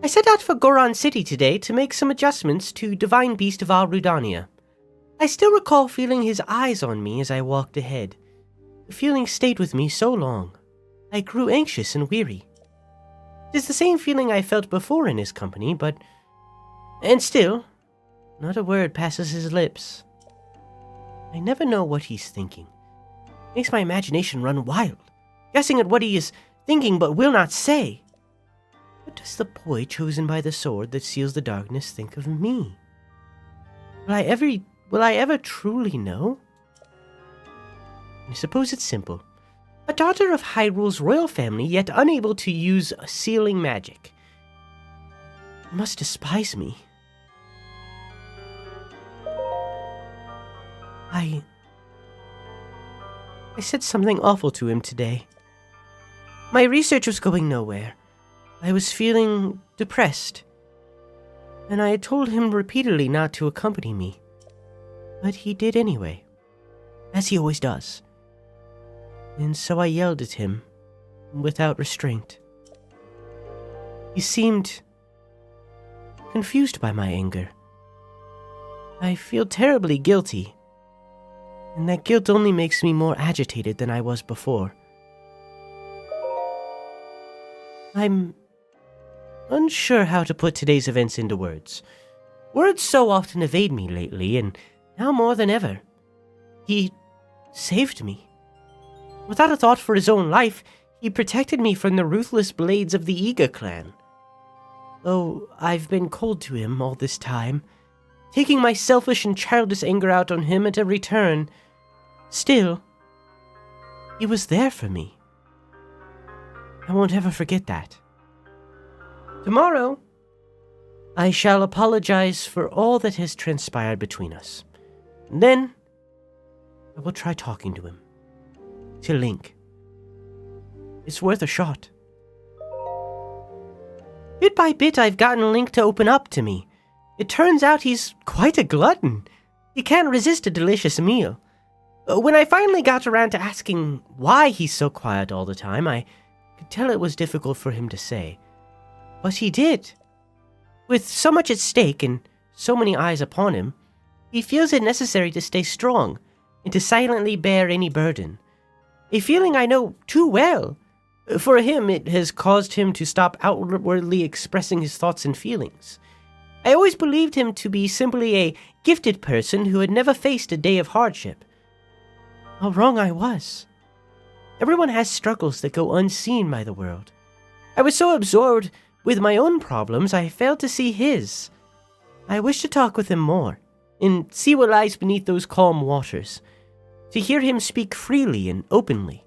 I set out for Goron City today to make some adjustments to Divine Beast of Al Rudania. I still recall feeling his eyes on me as I walked ahead. The feeling stayed with me so long. I grew anxious and weary. It is the same feeling I felt before in his company, but... And still, not a word passes his lips. I never know what he's thinking. It makes my imagination run wild, guessing at what he is thinking but will not say. What does the boy chosen by the sword that seals the darkness think of me? Will I ever truly know? I suppose it's simple. A daughter of Hyrule's royal family, yet unable to use sealing magic. He must despise me. I said something awful to him today. My research was going nowhere. I was feeling depressed, and I had told him repeatedly not to accompany me. But he did anyway, as he always does. And so I yelled at him, without restraint. He seemed confused by my anger. I feel terribly guilty, and that guilt only makes me more agitated than I was before. I'm unsure how to put today's events into words. Words so often evade me lately, and now more than ever. He saved me. Without a thought for his own life, he protected me from the ruthless blades of the Iga clan. Though I've been cold to him all this time, taking my selfish and childish anger out on him at every turn, still, he was there for me. I won't ever forget that. Tomorrow, I shall apologize for all that has transpired between us. And then, I will try talking to him. To Link. It's worth a shot. Bit by bit, I've gotten Link to open up to me. It turns out he's quite a glutton. He can't resist a delicious meal. When I finally got around to asking why he's so quiet all the time, I could tell it was difficult for him to say. But he did. With so much at stake and so many eyes upon him, he feels it necessary to stay strong and to silently bear any burden. A feeling I know too well. For him, it has caused him to stop outwardly expressing his thoughts and feelings. I always believed him to be simply a gifted person who had never faced a day of hardship. How wrong I was. Everyone has struggles that go unseen by the world. I was so absorbed with my own problems, I failed to see his. I wish to talk with him more, and see what lies beneath those calm waters, to hear him speak freely and openly.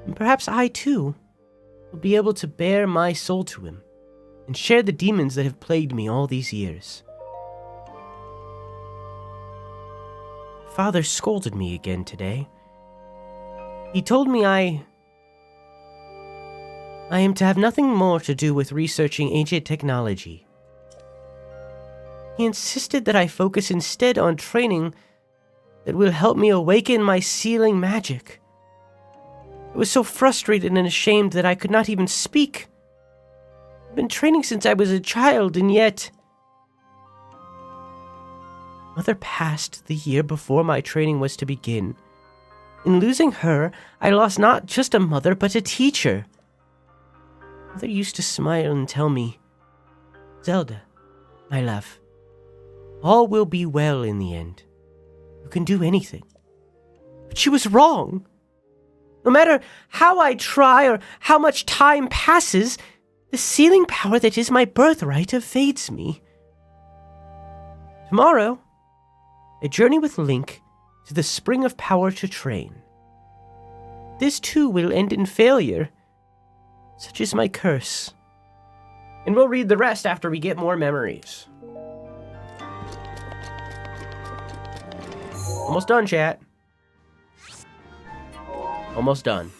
And perhaps I, too, will be able to bare my soul to him, and share the demons that have plagued me all these years. Father scolded me again today. He told me I am to have nothing more to do with researching ancient technology. He insisted that I focus instead on training that will help me awaken my sealing magic. I was so frustrated and ashamed that I could not even speak. I've been training since I was a child, and yet... Mother passed the year before my training was to begin. In losing her, I lost not just a mother, but a teacher. Mother used to smile and tell me, Zelda, my love, all will be well in the end. You can do anything. But she was wrong. No matter how I try or how much time passes, the sealing power that is my birthright evades me. Tomorrow, I journey with Link to the Spring of Power to train. This too will end in failure. Such is my curse. And we'll read the rest after we get more memories. Almost done, chat. Almost done.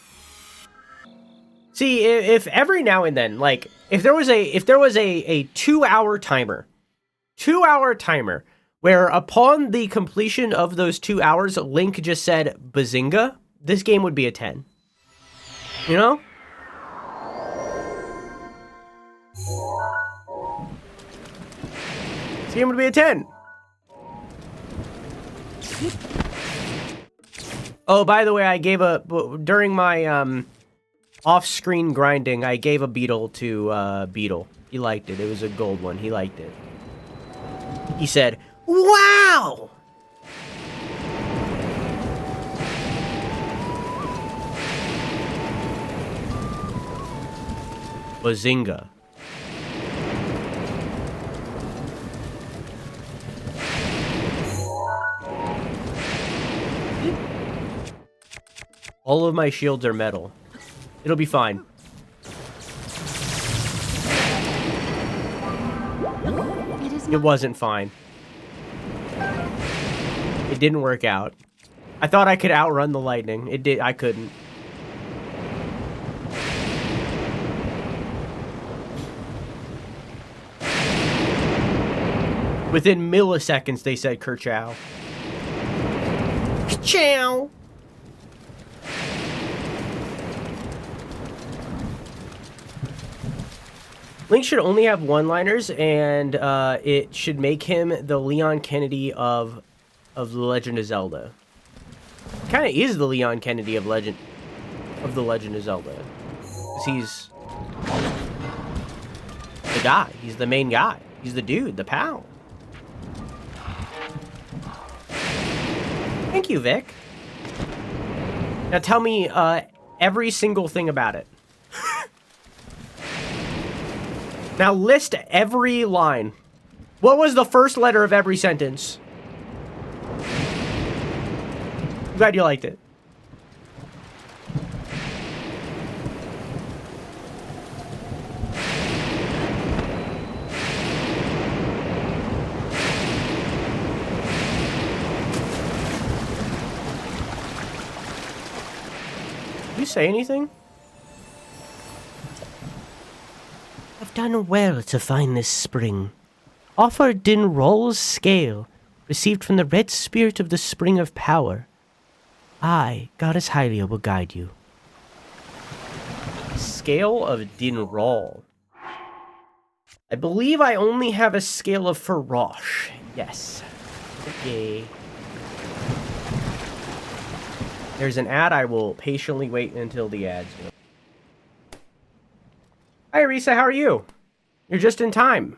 See, if every now and then, like, if there was a 2-hour timer, 2-hour timer, where upon the completion of those 2 hours, Link just said Bazinga, this game would be a 10. You know? This game would be a 10. Oh, by the way, I gave during my off-screen grinding, I gave a beetle to Beetle. He liked it. It was a gold one. He liked it. He said, "Wow!" Bazinga. All of my shields are metal. It'll be fine. It wasn't fine. It didn't work out. I thought I could outrun the lightning. I couldn't. Within milliseconds, they said Kerchow. Kerchow! Link should only have one-liners, and it should make him the Leon Kennedy of The Legend of Zelda. Kind of is the Leon Kennedy of The Legend of Zelda. 'Cause he's the guy. He's the main guy. He's the dude, the pal. Thank you, Vic. Now tell me every single thing about it. Now list every line. What was the first letter of every sentence? I'm glad you liked it. Did you say anything? I've done well to find this spring. Offer Din Roll's scale, received from the red spirit of the Spring of Power. I, Goddess Hylia, will guide you. Scale of Dinral. I believe I only have a scale of Farosh. Yes. Okay. There's an ad. I will patiently wait until the ad's done. Hi, Arisa. How are you? You're just in time.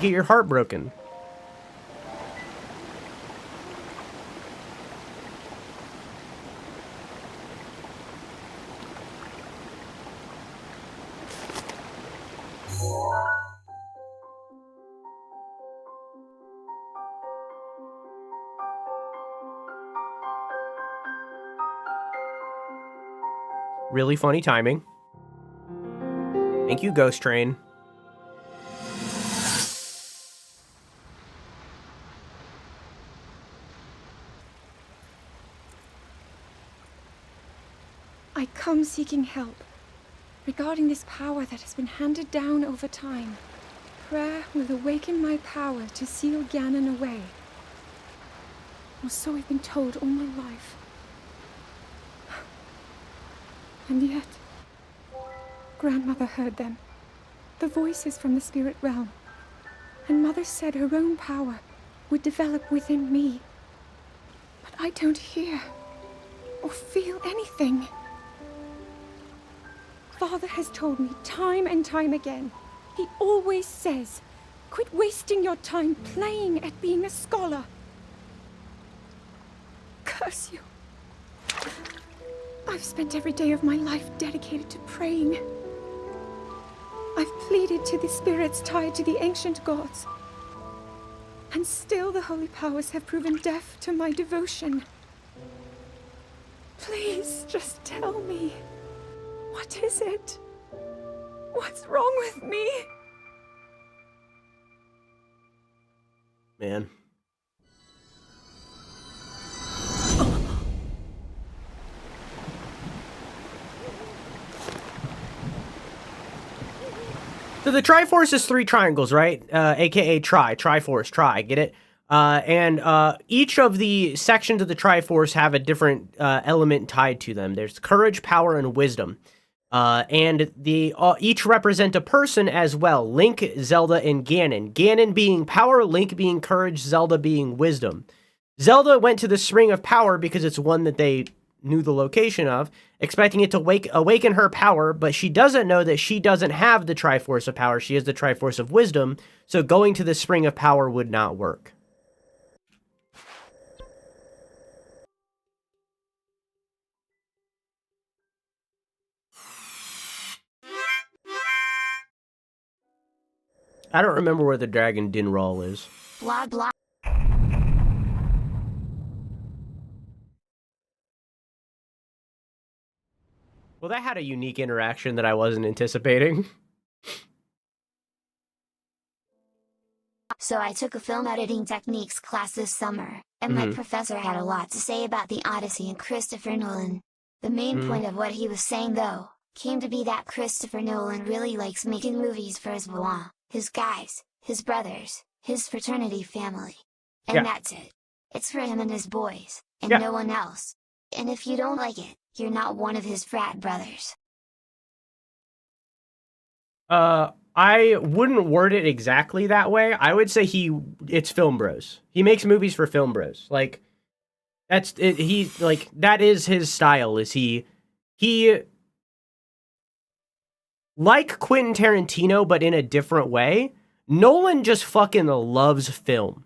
Get your heart broken. Really funny timing. Thank you, Ghost Train. I come seeking help regarding this power that has been handed down over time. Prayer will awaken my power to seal Ganon away. Or so I've been told all my life. And yet, Grandmother heard them. The voices from the spirit realm. And Mother said her own power would develop within me. But I don't hear or feel anything. Father has told me time and time again. He always says, quit wasting your time playing at being a scholar. Curse you. I've spent every day of my life dedicated to praying. I've pleaded to the spirits tied to the ancient gods. And still the holy powers have proven deaf to my devotion. Please, just tell me. What is it? What's wrong with me? Man. So the Triforce is 3 triangles, right? AKA Triforce, get it? And each of the sections of the Triforce have a different element tied to them. There's courage, power, and wisdom. And each represent a person as well. Link, Zelda, and Ganon. Ganon being power, Link being courage, Zelda being wisdom. Zelda went to the Spring of Power because it's one that they knew the location of, expecting it to awaken her power, but she doesn't know that she doesn't have the Triforce of Power. She has the Triforce of Wisdom, so going to the Spring of Power would not work. I don't remember where the Dragon Dinral is. Blah blah. Well, that had a unique interaction that I wasn't anticipating. So I took a film editing techniques class this summer, and my professor had a lot to say about the Odyssey and Christopher Nolan. The main point of what he was saying though, came to be that Christopher Nolan really likes making movies for his bois, his guys, his brothers, his fraternity family. And that's it. It's for him and his boys, and no one else. And if you don't like it, you're not one of his frat brothers. I wouldn't word it exactly that way. I would say it's film bros. He makes movies for film bros. Like, that's it. That is his style. Is he like Quentin Tarantino, but in a different way. Nolan just fucking loves film.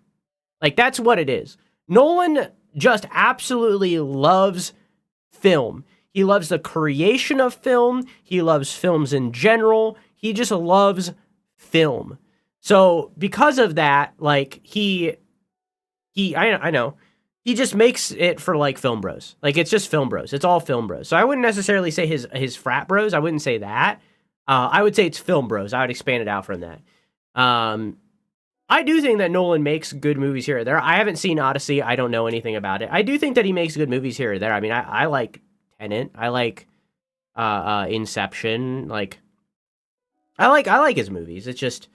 Like, that's what it is. Nolan just absolutely loves film. He loves the creation of film. He loves films in general. He just loves film. So because of that, like I know. He just makes it for like film bros. Like, it's just film bros. It's all film bros. So I wouldn't necessarily say his frat bros. I wouldn't say that. I would say it's film bros. I would expand it out from that. I do think that Nolan makes good movies here or there. I haven't seen Odyssey. I don't know anything about it. I do think that he makes good movies here or there. I mean, I like Tenet. I like Inception. Like, I like his movies. It's just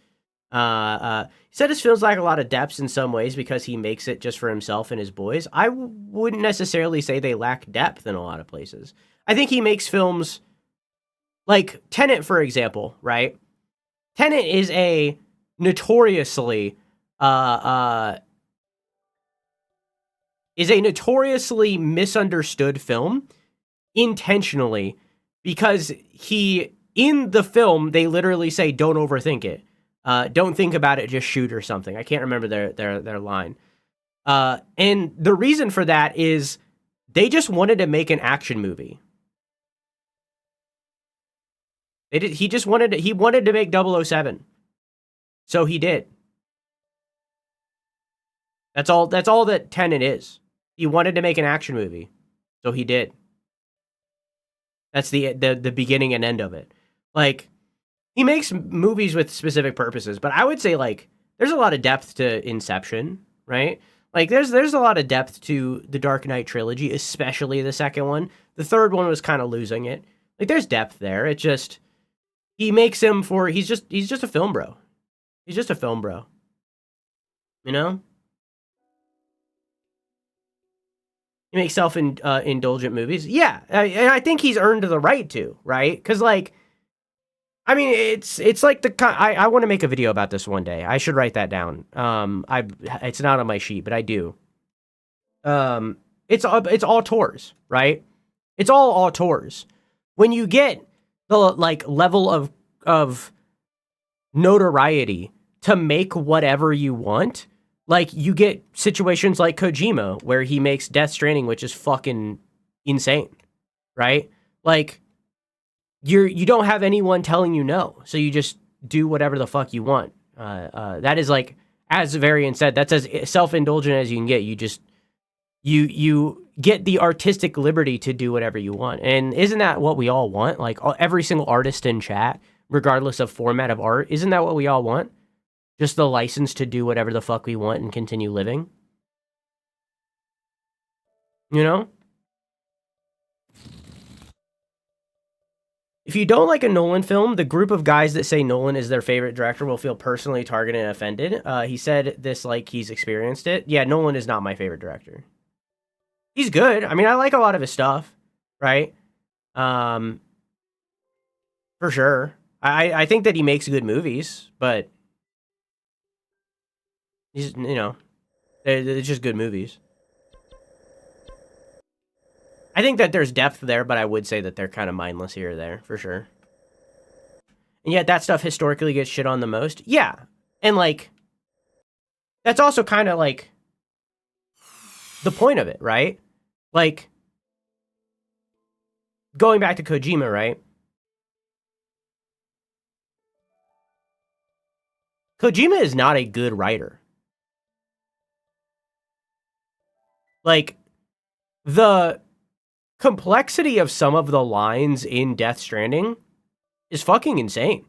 he said his films lack a lot of depths in some ways because he makes it just for himself and his boys. I wouldn't necessarily say they lack depth in a lot of places. I think he makes films like Tenet, for example, right? Tenet is a notoriously misunderstood film intentionally, because in the film they literally say don't overthink it, don't think about it, just shoot or something. I can't remember their line, and the reason for that is they just wanted to make an action movie. He wanted to make 007. So he did. That's all that Tenet is. He wanted to make an action movie. So he did. That's the beginning and end of it. Like, he makes movies with specific purposes, but I would say, like, there's a lot of depth to Inception, right? Like, there's a lot of depth to the Dark Knight trilogy, especially the second one. The third one was kind of losing it. Like, there's depth there. It just, he makes him for, he's just a film bro. He's just a film bro. You know? He makes self-indulgent movies. Yeah, and I think he's earned the right to, right? Because, like, I mean, it's like I want to make a video about this one day. I should write that down. It's not on my sheet, but I do. It's all tours, right? It's all auteurs. When you get the like level of notoriety to make whatever you want, like you get situations like Kojima where he makes Death Stranding, which is fucking insane, right? Like you don't have anyone telling you no, so you just do whatever the fuck you want. That is like, as Varian said, that's as self-indulgent as you can get. You just you get the artistic liberty to do whatever you want. And isn't that what we all want? Like every single artist in chat, regardless of format of art, isn't that what we all want? Just the license to do whatever the fuck we want and continue living. You know? If you don't like a Nolan film, the group of guys that say Nolan is their favorite director will feel personally targeted and offended. He said this like he's experienced it. Yeah, Nolan is not my favorite director. He's good. I mean, I like a lot of his stuff, right? For sure. I think that he makes good movies, but he's, you know, it's just good movies. I think that there's depth there, but I would say that they're kind of mindless here or there, for sure. And yet that stuff historically gets shit on the most. Yeah. And like, that's also kind of like the point of it, right? Like, going back to Kojima, right? Kojima is not a good writer. Like, the complexity of some of the lines in Death Stranding is fucking insane.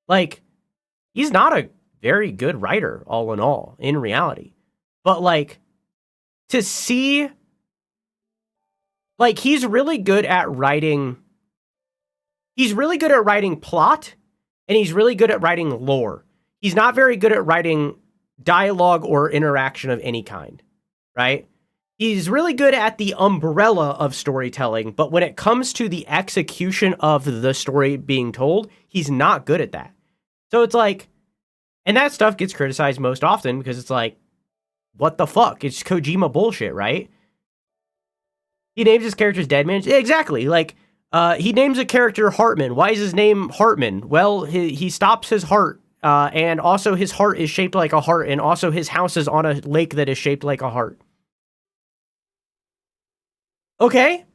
Like, he's not a very good writer, all in all, in reality. But, like, to see... Like, he's really good at writing... He's really good at writing plot, and he's really good at writing lore. He's not very good at writing dialogue or interaction of any kind, right? He's really good at the umbrella of storytelling, but when it comes to the execution of the story being told, he's not good at that. So it's like, and that stuff gets criticized most often because it's like, what the fuck? It's Kojima bullshit, right? He names his characters Deadman. Yeah, exactly. Like, he names a character Hartman. Why is his name Hartman? Well, he stops his heart, and also his heart is shaped like a heart, and also his house is on a lake that is shaped like a heart. Okay?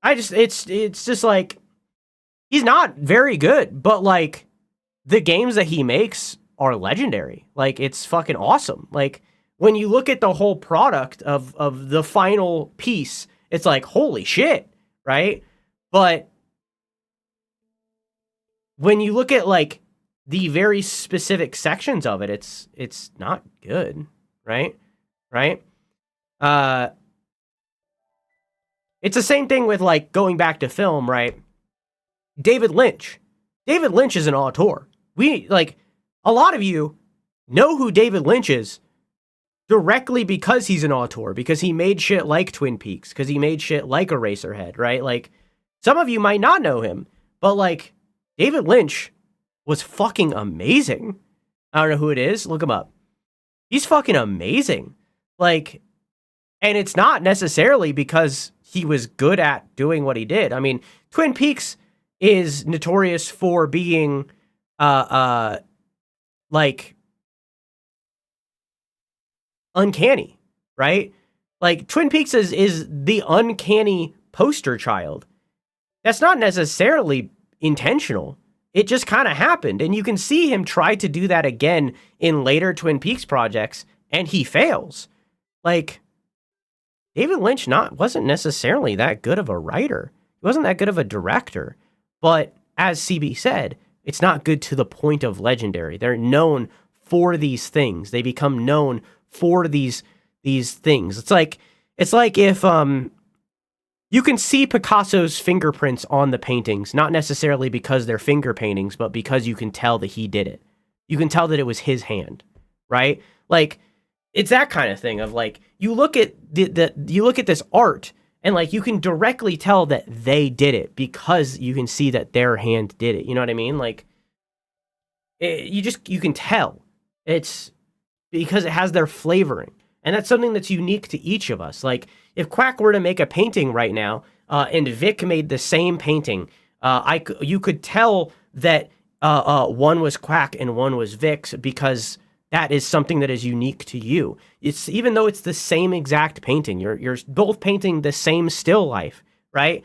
It's just like, he's not very good, but like, the games that he makes are legendary. Like, it's fucking awesome. Like, when you look at the whole product of the final piece, it's like, holy shit, right? But when you look at like the very specific sections of it, it's not good, right? Right? It's the same thing with like going back to film, right? David Lynch. David Lynch is an auteur. We like, a lot of you know who David Lynch is directly because he's an auteur, because he made shit like Twin Peaks, because he made shit like Eraserhead, right? Like, some of you might not know him, but like, David Lynch was fucking amazing. I don't know who it is. Look him up. He's fucking amazing. Like, and it's not necessarily because he was good at doing what he did. I mean, Twin Peaks is notorious for being, like, uncanny, right? Like, Twin Peaks is the uncanny poster child. That's not necessarily intentional. It just kind of happened. And you can see him try to do that again in later Twin Peaks projects, and he fails. Like, David Lynch wasn't necessarily that good of a writer. He wasn't that good of a director. But as CB said, it's not good to the point of legendary. They're known for these things. They become known for these things. It's like if you can see Picasso's fingerprints on the paintings, not necessarily because they're finger paintings, but because you can tell that he did it. You can tell that it was his hand, right? Like, it's that kind of thing of like, you look at you look at this art And like you can directly tell that they did it because you can see that their hand did it. You know what I mean? Like you can tell. It's because it has their flavoring. And that's something that's unique to each of us. Like if Quack were to make a painting right now, and Vic made the same painting, you could tell that one was Quack and one was Vic's because that is something that is unique to you. It's even though it's the same exact painting, you're both painting the same still life, right?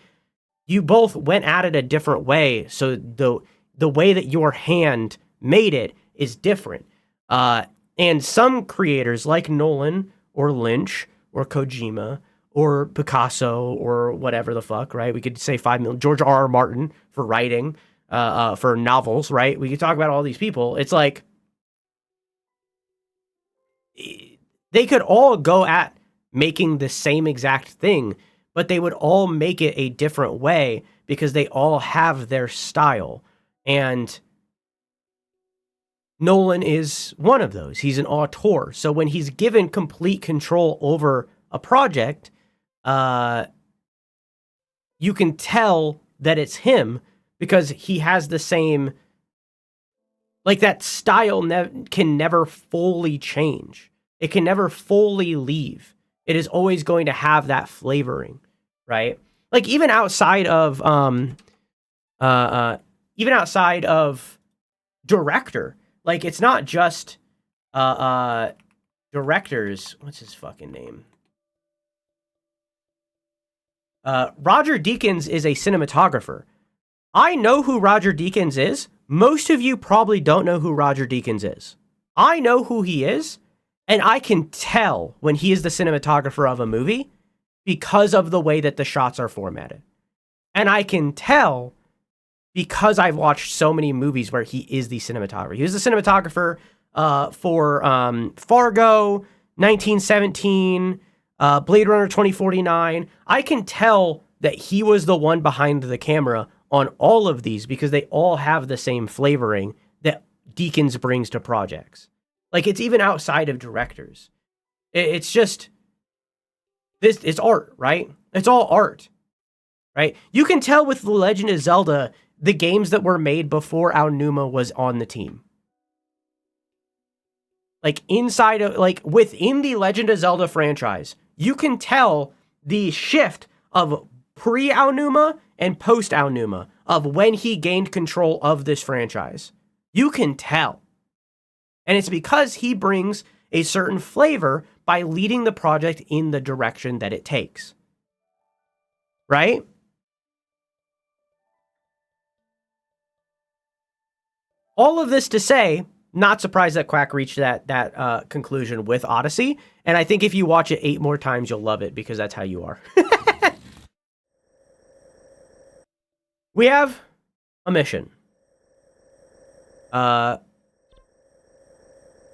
You both went at it a different way, so the way that your hand made it is different. And some creators like Nolan or Lynch or Kojima or Picasso or whatever the fuck, right? We could say 5 million. George R.R. Martin for writing, for novels, right? We could talk about all these people. It's like they could all go at making the same exact thing, but they would all make it a different way because they all have their style. And Nolan is one of those. He's an auteur. So when he's given complete control over a project, you can tell that it's him because he has the same, like that style can never fully change. It can never fully leave. It is always going to have that flavoring, right? Like even outside of director, like it's not just directors. What's his fucking name? Roger Deakins is a cinematographer. I know who Roger Deakins is. Most of you probably don't know who Roger Deakins is. I know who he is, and I can tell when he is the cinematographer of a movie because of the way that the shots are formatted. And I can tell because I've watched so many movies where he is the cinematographer. He was the cinematographer for Fargo, 1917, Blade Runner 2049. I can tell that he was the one behind the camera on all of these because they all have the same flavoring that Deakins brings to projects. Like it's even outside of directors. It's just this. It's art, right? It's all art, right? You can tell with The Legend of Zelda, the games that were made before Aonuma was on the team. Like inside of, like within the Legend of Zelda franchise, you can tell the shift of pre-Aonuma and post-Aonuma of when he gained control of this franchise. You can tell. And it's because he brings a certain flavor by leading the project in the direction that it takes. Right? All of this to say, not surprised that Quack reached that conclusion with Odyssey. And I think if you watch it 8 more times, you'll love it because that's how you are. We have a mission.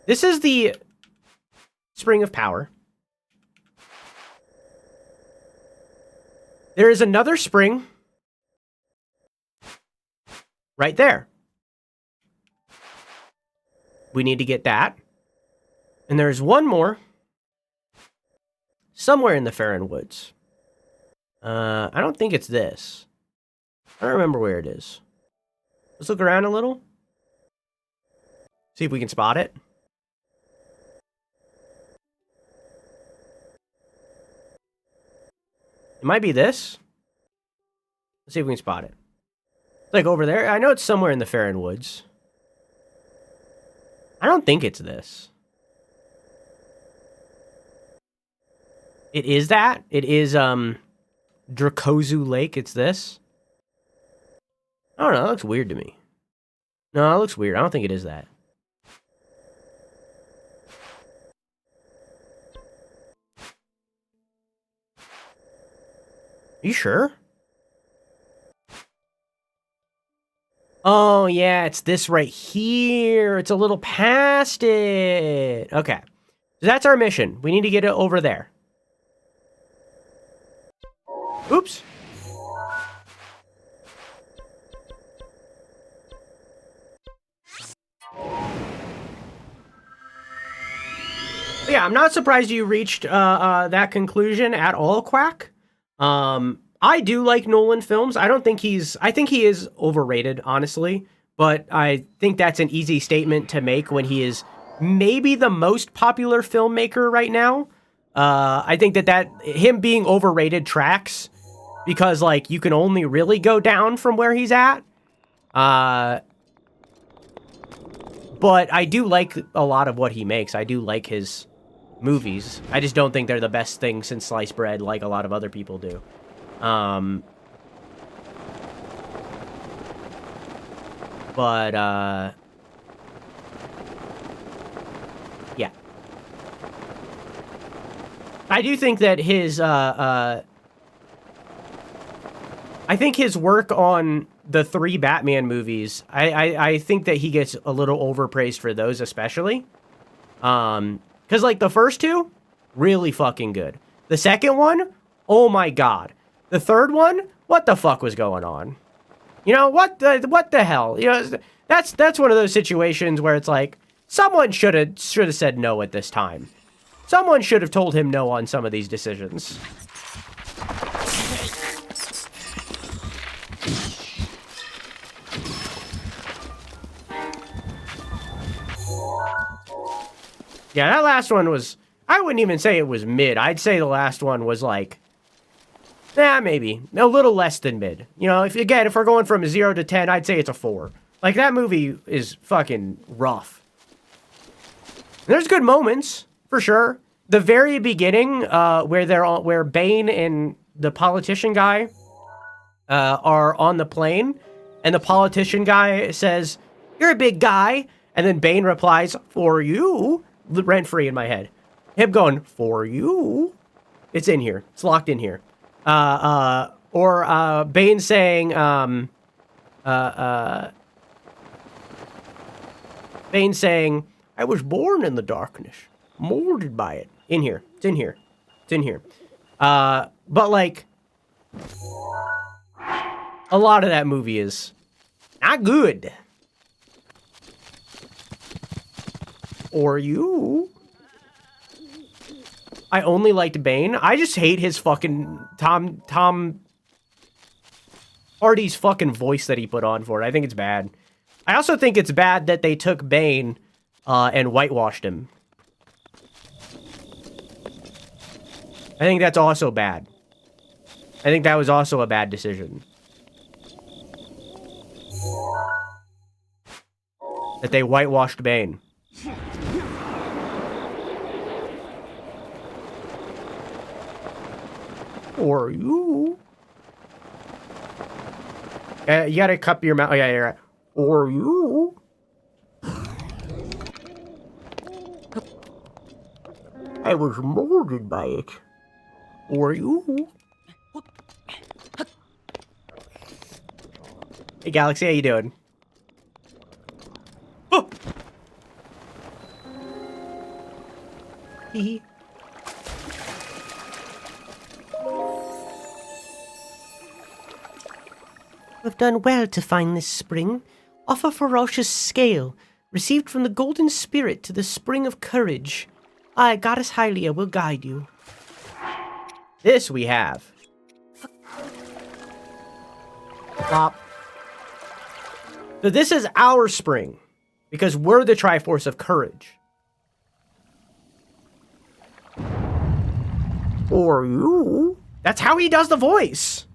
This is the Spring of Power. There is another spring right there. We need to get that. And there's one more somewhere in the Farron Woods. I don't think it's this. I don't remember where it is. Let's look around a little. See if we can spot it. It might be this. Let's see if we can spot it. It's like over there. I know it's somewhere in the Farron Woods. I don't think it's this. It is that. It is Dracozu Lake. It's this. I don't know. That looks weird to me. No, it looks weird. I don't think it is that. Are you sure? Oh, yeah, it's this right here. It's a little past it. Okay. So that's our mission. We need to get it over there. Oops. Yeah, I'm not surprised you reached that conclusion at all, Quack. I do like Nolan films. I think he is overrated, honestly, but I think that's an easy statement to make when he is maybe the most popular filmmaker right now. I think that him being overrated tracks because like you can only really go down from where he's at. But I do like a lot of what he makes. I do like his movies. I just don't think they're the best thing since sliced bread like a lot of other people do. Yeah. I do think that his, I think his work on the 3 Batman movies, I think that he gets a little overpraised for those especially. Because, like, the first 2, really fucking good. The second one, oh my god. The third one, what the fuck was going on? You know, what the hell? You know, that's one of those situations where it's like, someone should have said no at this time. Someone should have told him no on some of these decisions. Yeah, that last one was, I wouldn't even say it was mid. I'd say the last one was like, maybe. A little less than mid. You know, if we're going from a 0 to 10, I'd say it's a 4. Like, that movie is fucking rough. And there's good moments, for sure. The very beginning, where Bane and the politician guy are on the plane, and the politician guy says, "You're a big guy," and then Bane replies, "For you," rent-free in my head. Him going, "For you?" It's in here. It's locked in here. Or Bane saying, Bane saying, "I was born in the darkness, molded by it." In here. It's in here. It's in here. But, like, a lot of that movie is not good. Or you? I only liked Bane. I just hate his fucking Tom Hardy's fucking voice that he put on for it. I think it's bad. I also think it's bad that they took Bane and whitewashed him. I think that's also bad. I think that was also a bad decision. That they whitewashed Bane. Or you? You gotta cup your mouth. Oh, yeah, you're right. Or you? I was molded by it. Or you? Hey, Galaxy, how you doing? Oh! Hee. Have done well to find this spring. Offer ferocious scale, received from the golden spirit to the spring of courage. I, goddess Hylia, will guide you. This we have. Plop. So this is our spring, because we're the Triforce of Courage. Or you? That's how he does the voice.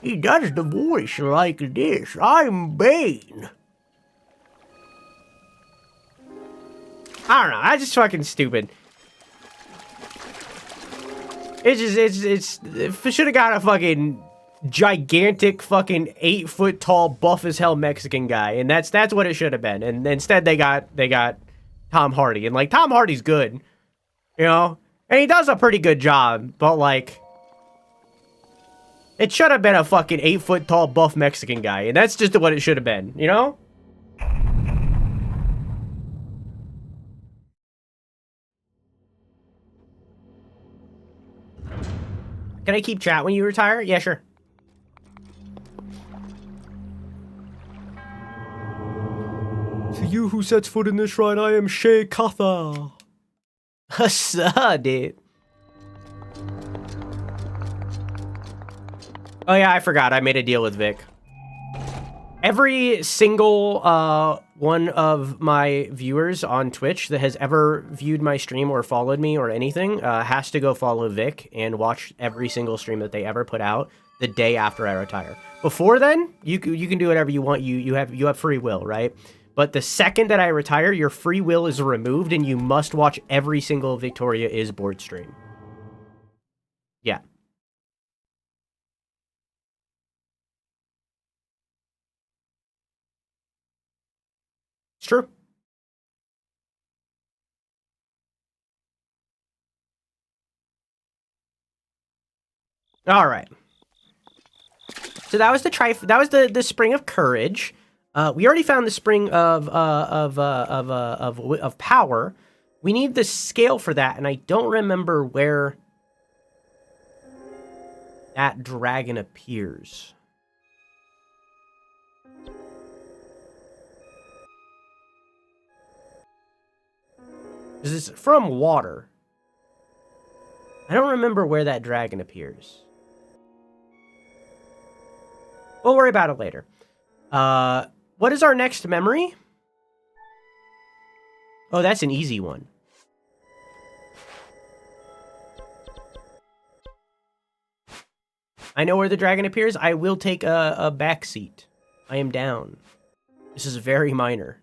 He does the voice like this. I'm Bane. I don't know. I just fucking stupid. It should have got a fucking gigantic fucking 8-foot tall buff as hell Mexican guy, and that's what it should have been. And instead they got Tom Hardy, and like Tom Hardy's good, you know, and he does a pretty good job, but like it should have been a fucking 8-foot tall buff Mexican guy, and that's just what it should have been, you know? Can I keep chat when you retire? Yeah, sure. To you who sets foot in this shrine, I am Shea Katha. Hussa, dude. Oh yeah, I forgot. I made a deal with Vic. Every single one of my viewers on Twitch that has ever viewed my stream or followed me or anything has to go follow Vic and watch every single stream that they ever put out the day after I retire. Before then, you can do whatever you want. You have free will, right? But the second that I retire, your free will is removed and you must watch every single Victoria is board stream. Yeah. It's true. All right. So that was the spring of courage. We already found the spring of power. We need the scale for that, and I don't remember where that dragon appears. This is from water. I don't remember where that dragon appears. We'll worry about it later. What is our next memory? Oh, that's an easy one. I know where the dragon appears. I will take a back seat. I am down. This is very minor.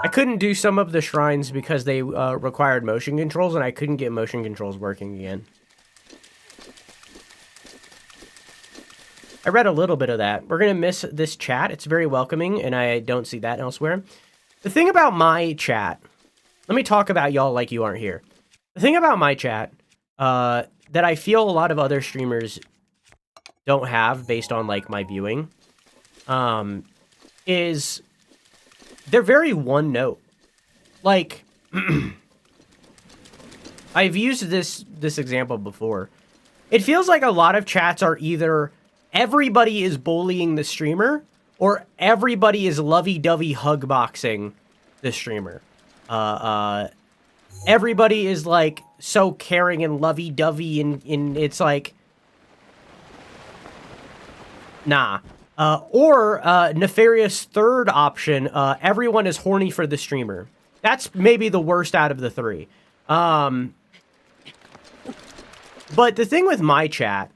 I couldn't do some of the shrines because they required motion controls, and I couldn't get motion controls working again. I read a little bit of that. We're going to miss this chat. It's very welcoming, and I don't see that elsewhere. The thing about my chat, let me talk about y'all like you aren't here. The thing about my chat that I feel a lot of other streamers don't have based on, like, my viewing is they're very one note. Like, I've used this example before. It feels like a lot of chats are either everybody is bullying the streamer or everybody is lovey-dovey hug-boxing the streamer. Everybody is, like, so caring and lovey-dovey, and it's like, nah. Or nefarious third option, everyone is horny for the streamer. That's maybe the worst out of the three. But the thing with my chat,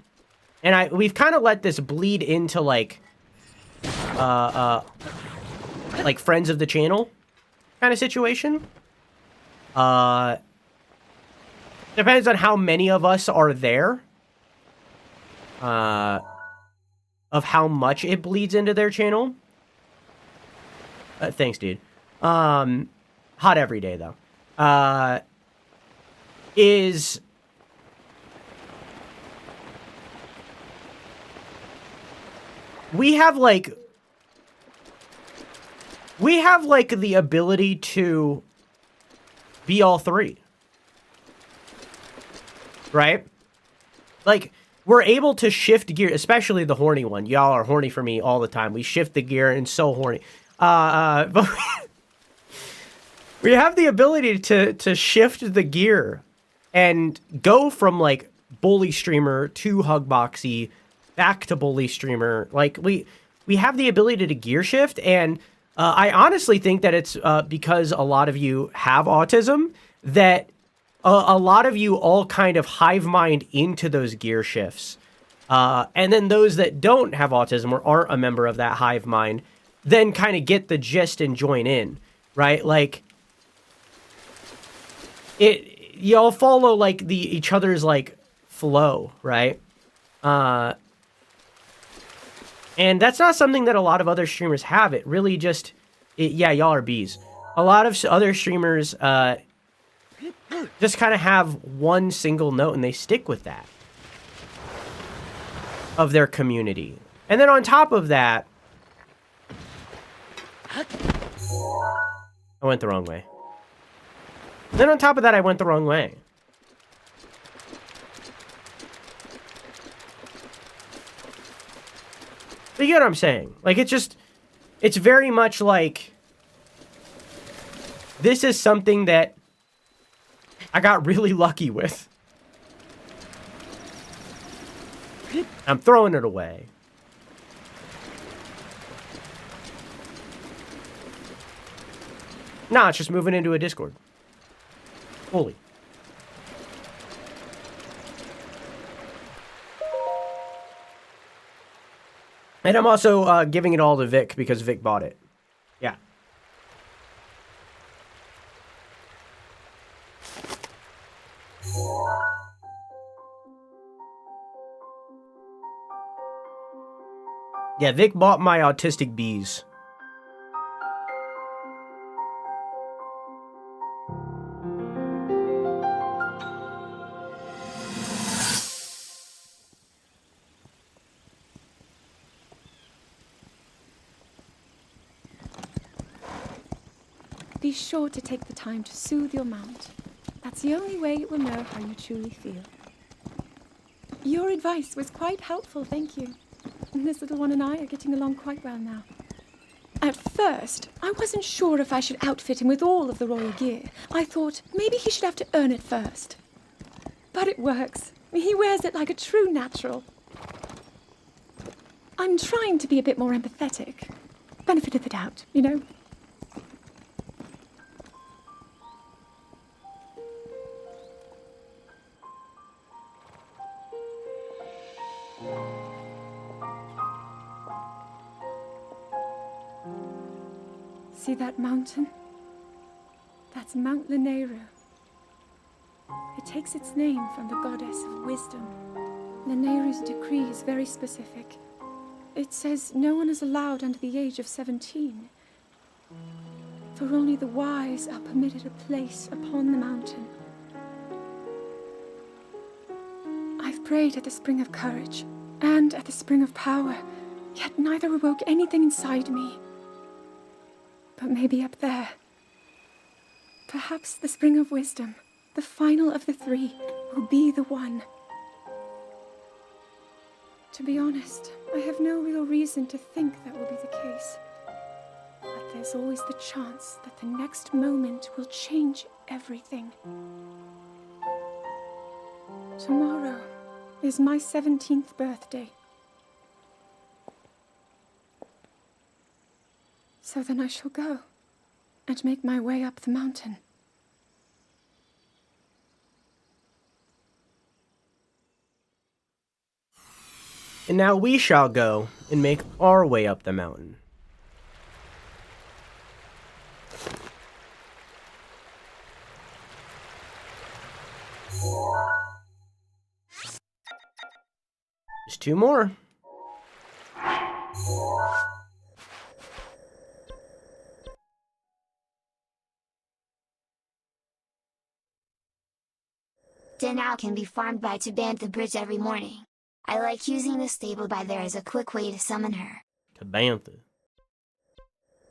and we've kind of let this bleed into like friends of the channel kind of situation. Depends on how many of us are there. Of how much it bleeds into their channel. Thanks, dude. Hot every day, though. We have, like, the ability to be all three. Right? Like, we're able to shift gear, especially the horny one. Y'all are horny for me all the time. We shift the gear and so horny. But we have the ability to shift the gear and go from, like, bully streamer to hugboxy back to bully streamer. Like, we have the ability to gear shift, and I honestly think that it's because a lot of you have autism that a lot of you all kind of hive mind into those gear shifts. And then those that don't have autism or aren't a member of that hive mind then kind of get the gist and join in, right? Like, y'all follow, like, each other's, like, flow, right? And that's not something that a lot of other streamers have. It really just, yeah, y'all are bees. A lot of other streamers, just kind of have one single note and they stick with that of their community. And then on top of that, I went the wrong way. Then on top of that, I went the wrong way. But you get what I'm saying? Like, it's very much like, this is something that I got really lucky with. I'm throwing it away. Nah, it's just moving into a Discord. Fully. And I'm also giving it all to Vic because Vic bought it. Yeah. Yeah, Vic bought my autistic bees. Be sure to take the time to soothe your mount. That's the only way it will know how you truly feel. Your advice was quite helpful, thank you. This little one and I are getting along quite well now. At first, I wasn't sure if I should outfit him with all of the royal gear. I thought maybe he should have to earn it first. But it works. He wears it like a true natural. I'm trying to be a bit more empathetic. Benefit of the doubt, you know? See that mountain? That's Mount Lanayru. It takes its name from the goddess of wisdom. Lanayru's decree is very specific. It says no one is allowed under the age of 17. For only the wise are permitted a place upon the mountain. I've prayed at the Spring of Courage and at the Spring of Power, yet neither awoke anything inside me. But maybe up there. Perhaps the Spring of Wisdom, the final of the three, will be the one. To be honest, I have no real reason to think that will be the case. But there's always the chance that the next moment will change everything. Tomorrow is my 17th birthday. So then I shall go and make my way up the mountain. And now we shall go and make our way up the mountain. Just two more. Denal can be farmed by Tabantha Bridge every morning. I like using the stable by there as a quick way to summon her. Tabantha.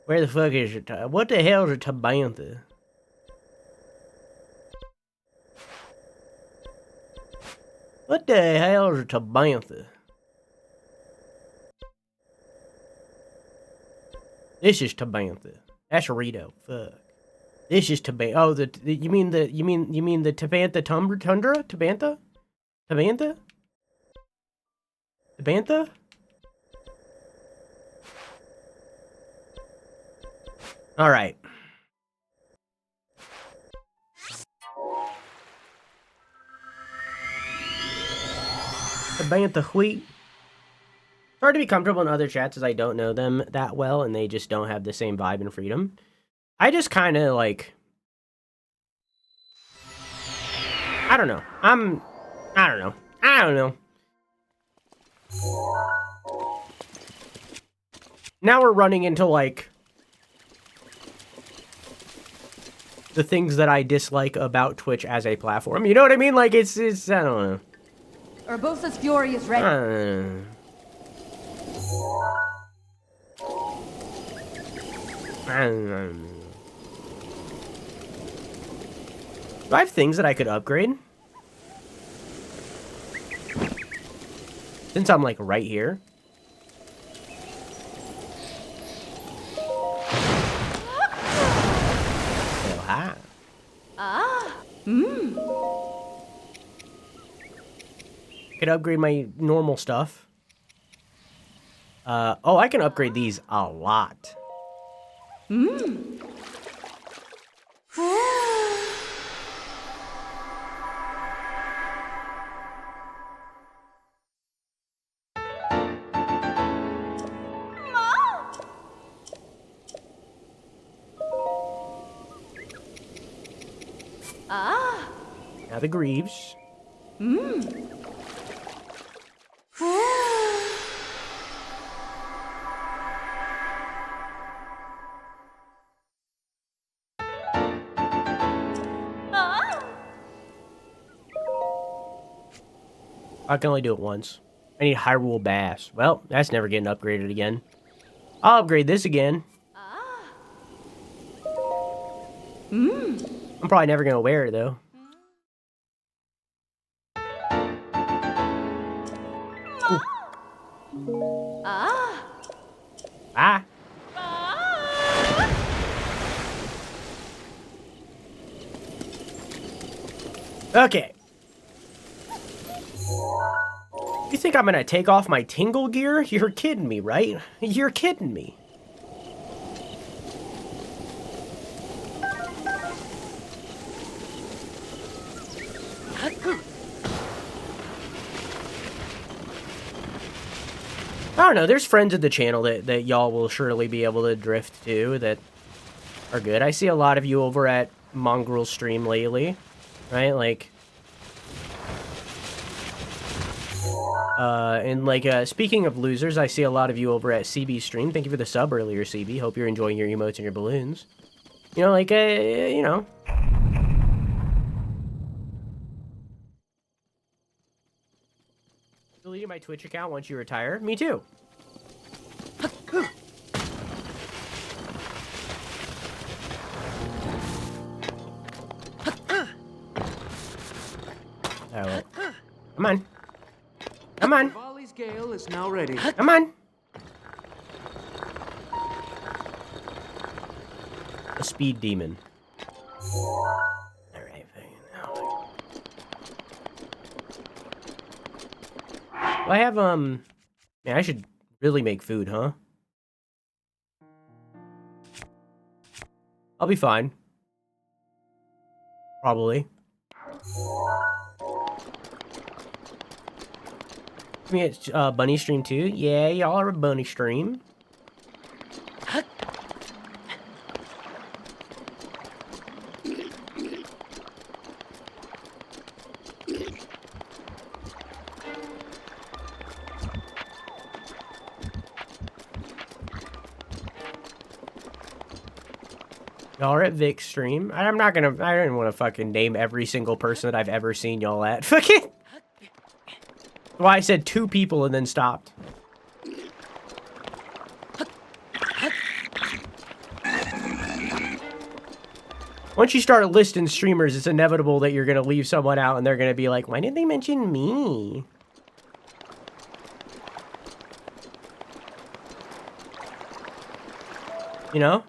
Where the fuck is it? What the hell is a Tabantha? What the hell is a Tabantha? This is Tabantha. That's Rito. Fuck. This is Tabantha. Oh, you mean the Tabantha Tundra? Tabantha? Tabantha? Tabantha? All right. Tabantha wheat. It's hard to be comfortable in other chats as I don't know them that well and they just don't have the same vibe and freedom. I just kind of like, I don't know. I don't know. Now we're running into like the things that I dislike about Twitch as a platform. You know what I mean? Like it's I don't know. Urbosa's fury is ready. Do I have things that I could upgrade? Since I'm like right here. Oh, hi. I could upgrade my normal stuff. Oh, I can upgrade these a lot. Now the Greaves. I can only do it once. I need Hyrule Bass. Well, that's never getting upgraded again. I'll upgrade this again. I'm probably never gonna wear it though. Ah. Okay. You think I'm gonna take off my tingle gear? You're kidding me, right? You're kidding me. I don't know, there's friends of the channel that y'all will surely be able to drift to that are good. I see a lot of you over at Mongrel Stream lately, right? Like, and like, speaking of losers, I see a lot of you over at CB Stream. Thank you for the sub earlier, CB. Hope you're enjoying your emotes and your balloons. You know, like, you know. Deleting my Twitch account once you retire? Me too. Alright. Come on. Come on. Rivali's Gale is now ready. Come on. A speed demon. Alright. Well, I have, man, I should really make food, huh? I'll be fine. Probably. Can we get bunny stream too? Yeah, y'all are a bunny stream. Y'all are at Vic's stream. I'm not gonna, I don't want to fucking name every single person that I've ever seen y'all at. Fucking. Well, I said 2 people and then stopped. Once you start listing streamers, it's inevitable that you're gonna leave someone out and they're gonna be like, why didn't they mention me? You know?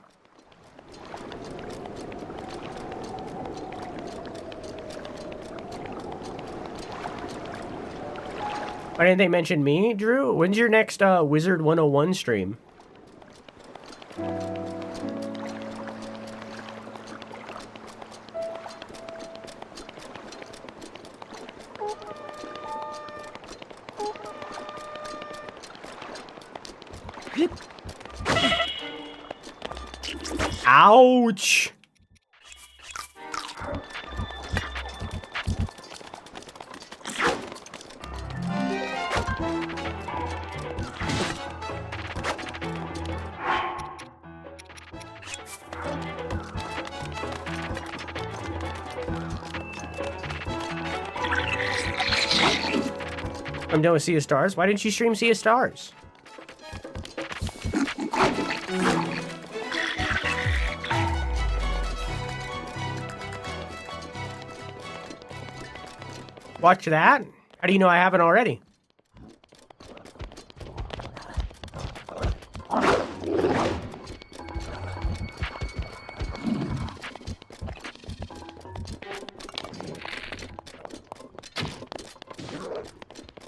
Why didn't they mention me, Drew? When's your next Wizard 101 stream? Ouch! I'm done with Sea of Stars. Why didn't you stream Sea of Stars? Watch that. How do you know I haven't already?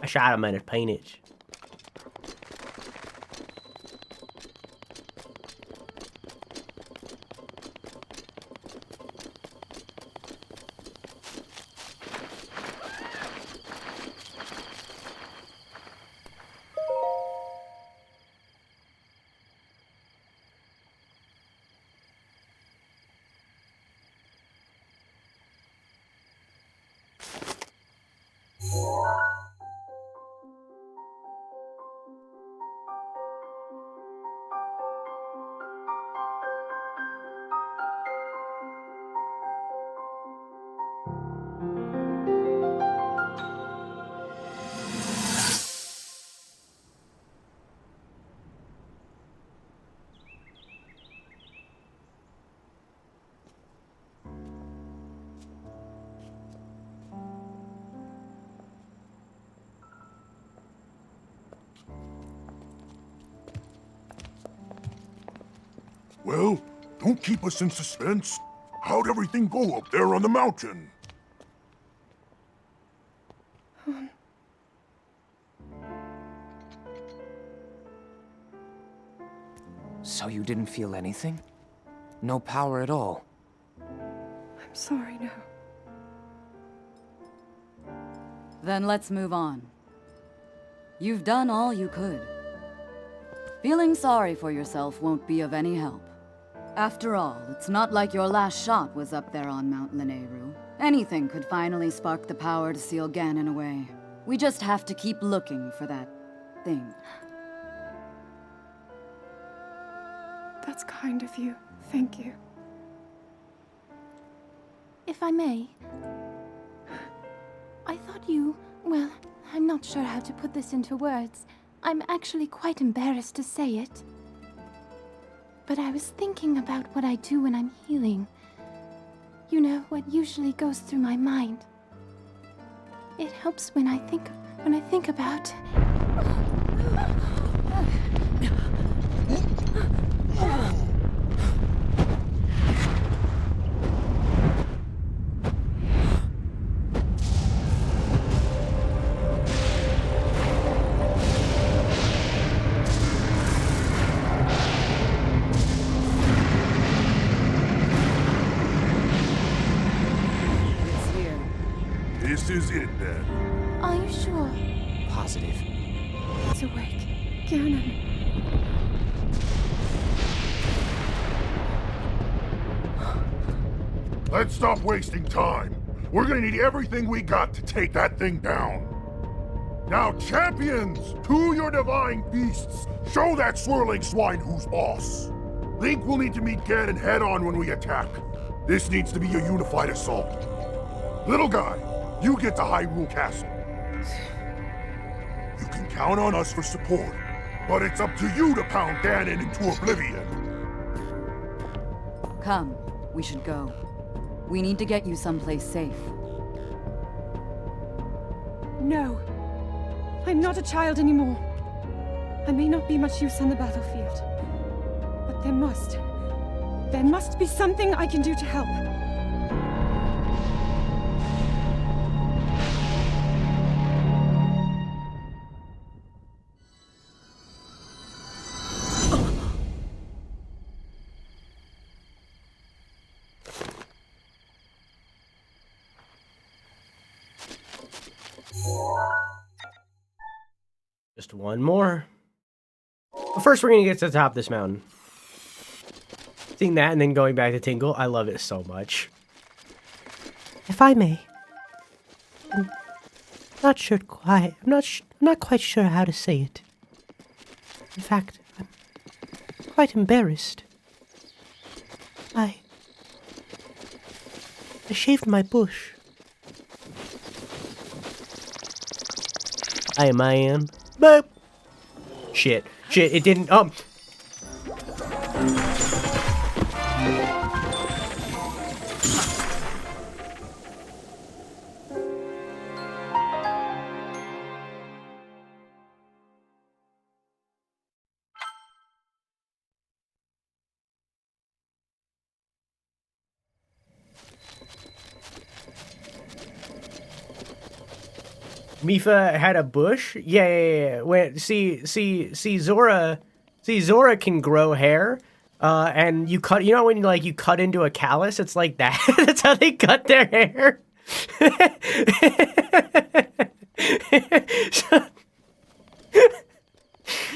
I shot him at his painage. Well, don't keep us in suspense. How'd everything go up there on the mountain? So you didn't feel anything? No power at all? I'm sorry, no. Then let's move on. You've done all you could. Feeling sorry for yourself won't be of any help. After all, it's not like your last shot was up there on Mount Lanayru. Anything could finally spark the power to seal Ganon away. We just have to keep looking for that thing. That's kind of you. Thank you. If I may, I thought you... well, I'm not sure how to put this into words. I'm actually quite embarrassed to say it. But I was thinking about what I do when I'm healing. You know, what usually goes through my mind. It helps when I think about... This is it, then. Are you sure? Positive. It's awake. Ganon. Let's stop wasting time. We're gonna need everything we got to take that thing down. Now, champions, to your divine beasts, show that swirling swine who's boss. Link will need to meet Ganon head-on when we attack. This needs to be a unified assault. Little guy, you get to Hyrule Castle. You can count on us for support, but it's up to you to pound Ganon into oblivion. Come, we should go. We need to get you someplace safe. No. I'm not a child anymore. I may not be much use on the battlefield. But there must be something I can do to help. Just one more. But first, we're going to get to the top of this mountain. Seeing that and then going back to Tingle, I love it so much. If I may, I'm not quite sure how to say it. In fact, I'm quite embarrassed. I shaved my bush. I am. But shit, it didn't. Mifa had a bush? Yeah. When, see, Zora can grow hair. And you cut, you know when you cut into a callus? It's like that. That's how they cut their hair.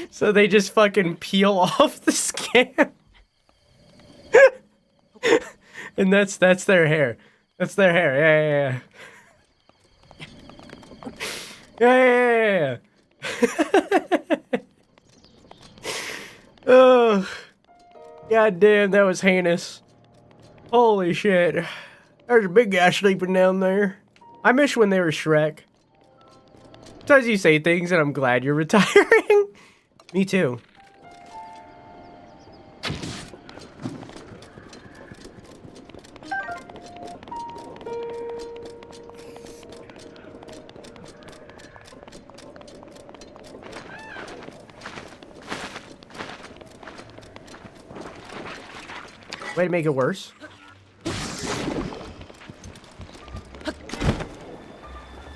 So they just fucking peel off the skin. And that's their hair. That's their hair. Yeah. Oh, god damn, that was heinous. Holy shit. There's a big guy sleeping down there. I miss when they were Shrek. Sometimes you say things and I'm glad you're retiring. Me too. Way to make it worse.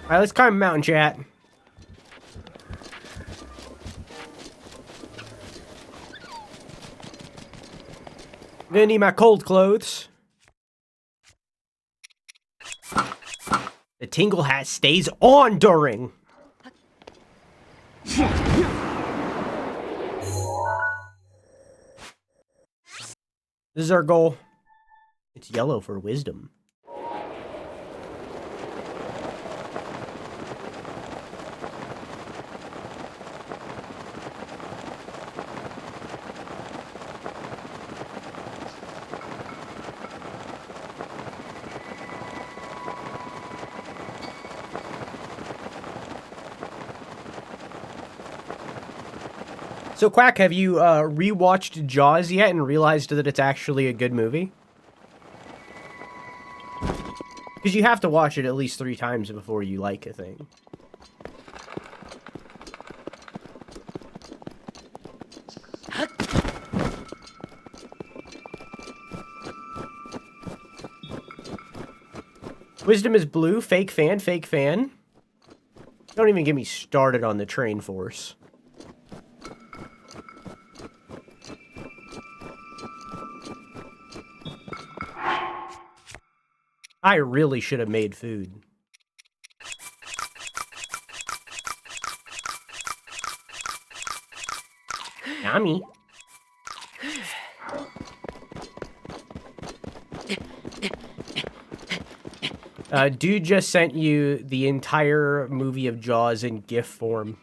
Alright, let's climb a mountain, chat. I'm gonna need my cold clothes. The tingle hat stays on during. This is our goal. It's yellow for wisdom. So, Quack, have you rewatched Jaws yet and realized that it's actually a good movie? Because you have to watch it at least 3 times before you like a thing. Wisdom is blue, fake fan. Don't even get me started on the train force. I really should have made food. Yummy. Dude just sent you the entire movie of Jaws in GIF form.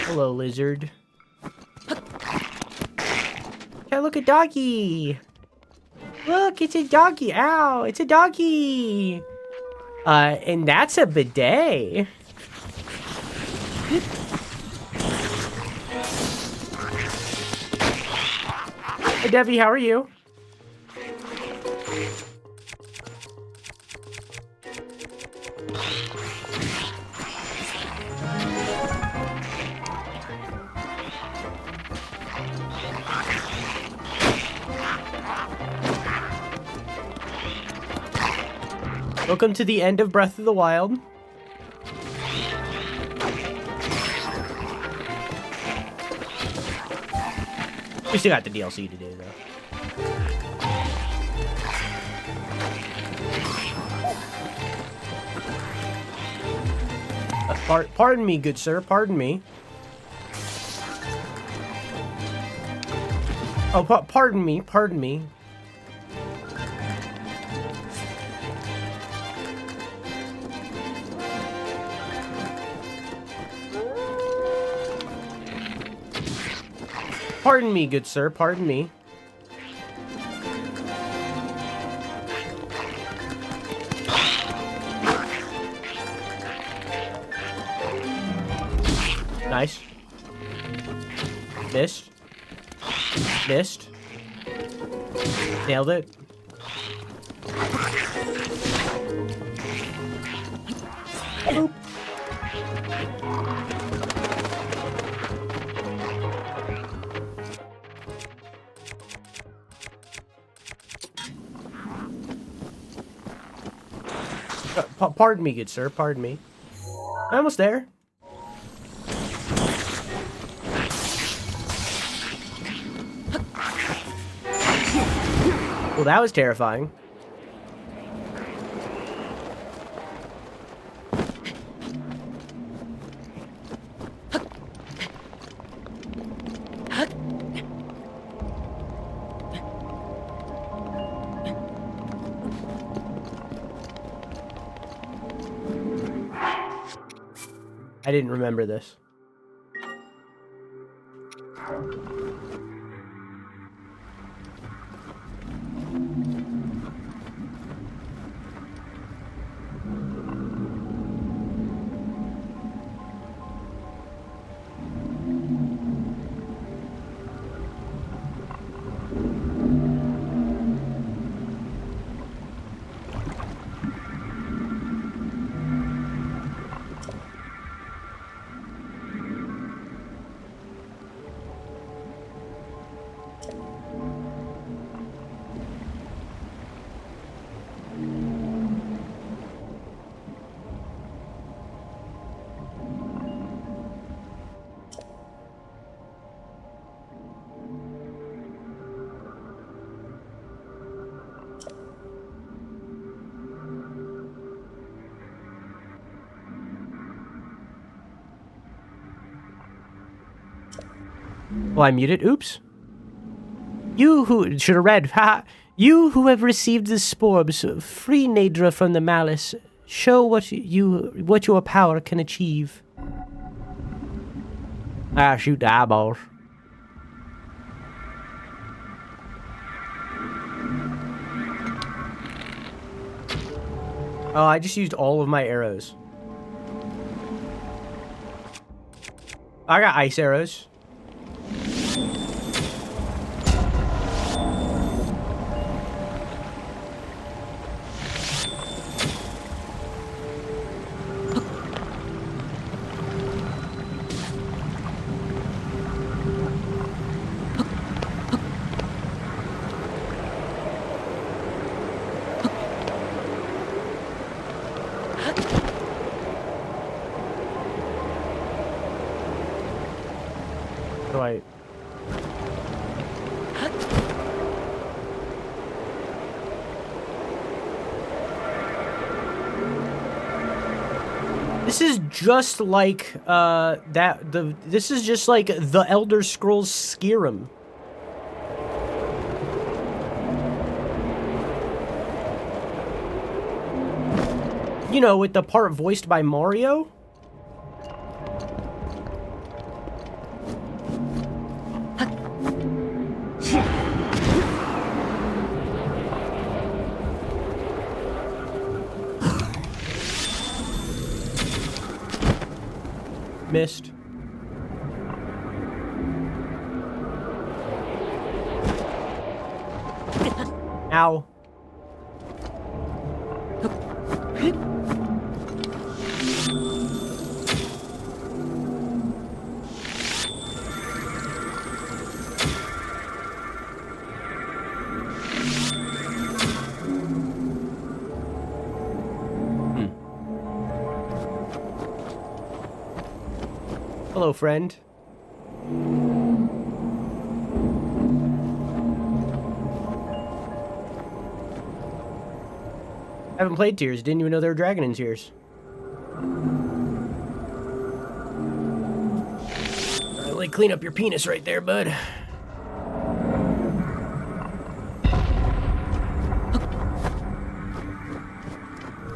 Hello, lizard. Hey, look, a doggy. Look, it's a doggy. Ow, it's a doggy. And that's a bidet. Hey, Debbie, how are you? Welcome to the end of Breath of the Wild. We still got the DLC to do, though. Pardon me, good sir. Pardon me. Oh, pardon me. Pardon me. Pardon me, good sir. Pardon me. Missed. Missed. Nailed it. Boop. Pardon me, good sir. Pardon me. I'm almost there. Well, that was terrifying. I didn't remember this. Oh, I muted. Oops. You who should have read. Haha. You who have received the sporbs, free Nadra from the malice. Show what your power can achieve. Ah, shoot the eyeballs. Oh, I just used all of my arrows. I got ice arrows. Right. This is just like this is just like the Elder Scrolls Skyrim. You know, with the part voiced by Mario. Missed. Ow. Hello, friend. I haven't played Tears. Didn't even know there were dragon in Tears. Like, clean up your penis right there, bud.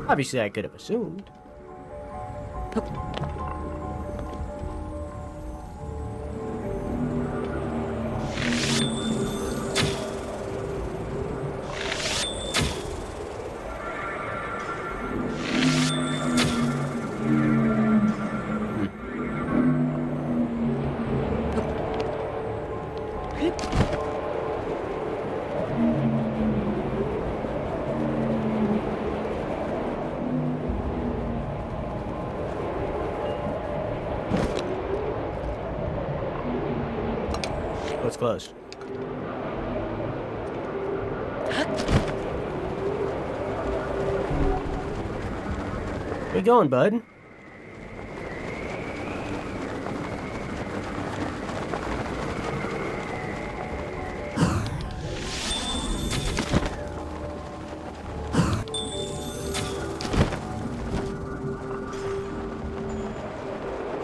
Obviously, I could have assumed. Oh, it's closed. Where you going, bud?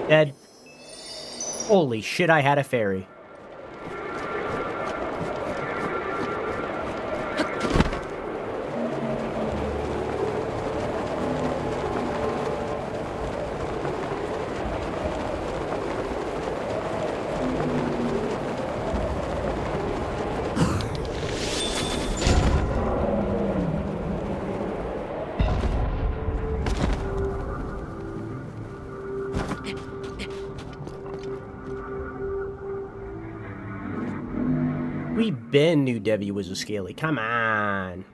Dead. Holy shit, I had a fairy. We been knew Debbie was a scaly. Come on.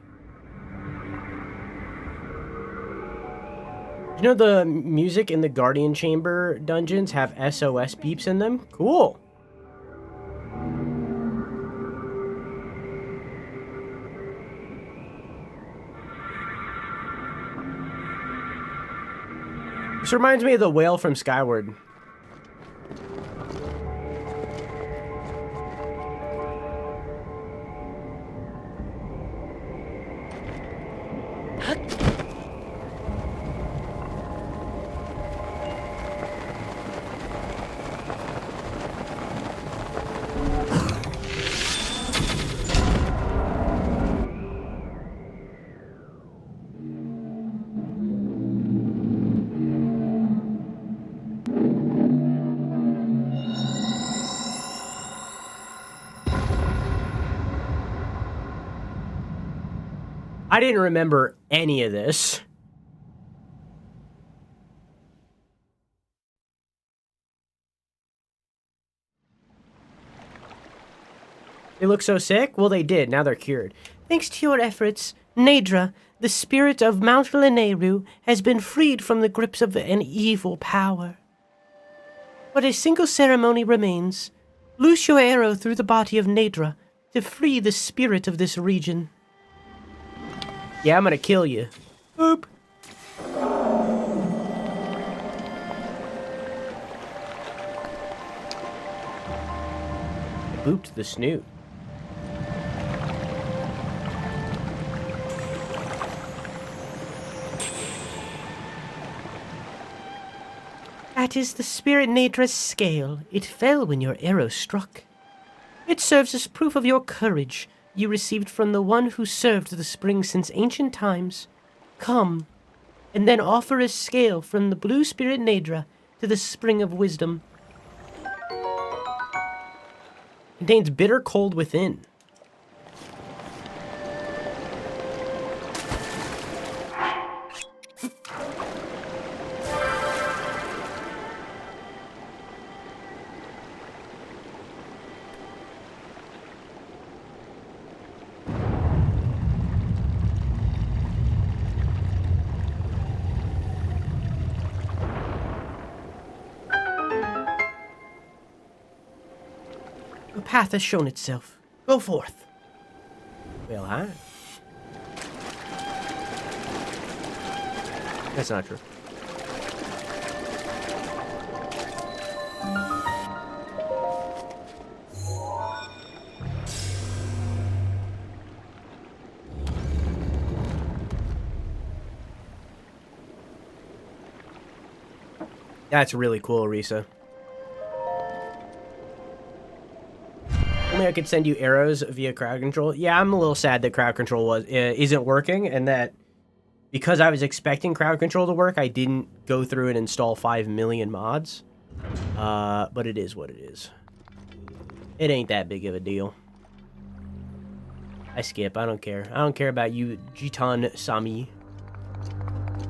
You know the music in the Guardian Chamber dungeons have SOS beeps in them? Cool. This reminds me of the whale from Skyward. I didn't remember any of this. They look so sick? Well, they did. Now they're cured. Thanks to your efforts, Nadra, the spirit of Mount Lanayru, has been freed from the grips of an evil power. But a single ceremony remains. Loose your arrow through the body of Nadra to free the spirit of this region. Yeah, I'm gonna kill you. Boop. Booped the snoot. That is the spirit Nadra's scale. It fell when your arrow struck. It serves as proof of your courage you received from the one who served the spring since ancient times. Come, and then offer a scale from the blue spirit Nadra to the spring of wisdom. Contains bitter cold within. A path has shown itself. Go forth. Well, hi. That's not true. That's really cool, Risa. Only I could send you arrows via crowd control. Yeah, I'm a little sad that crowd control isn't working, and that because I was expecting crowd control to work, I didn't go through and install 5 million mods. But it is what it is. It ain't that big of a deal. I skip. I don't care. I don't care about you, Jitan Sami.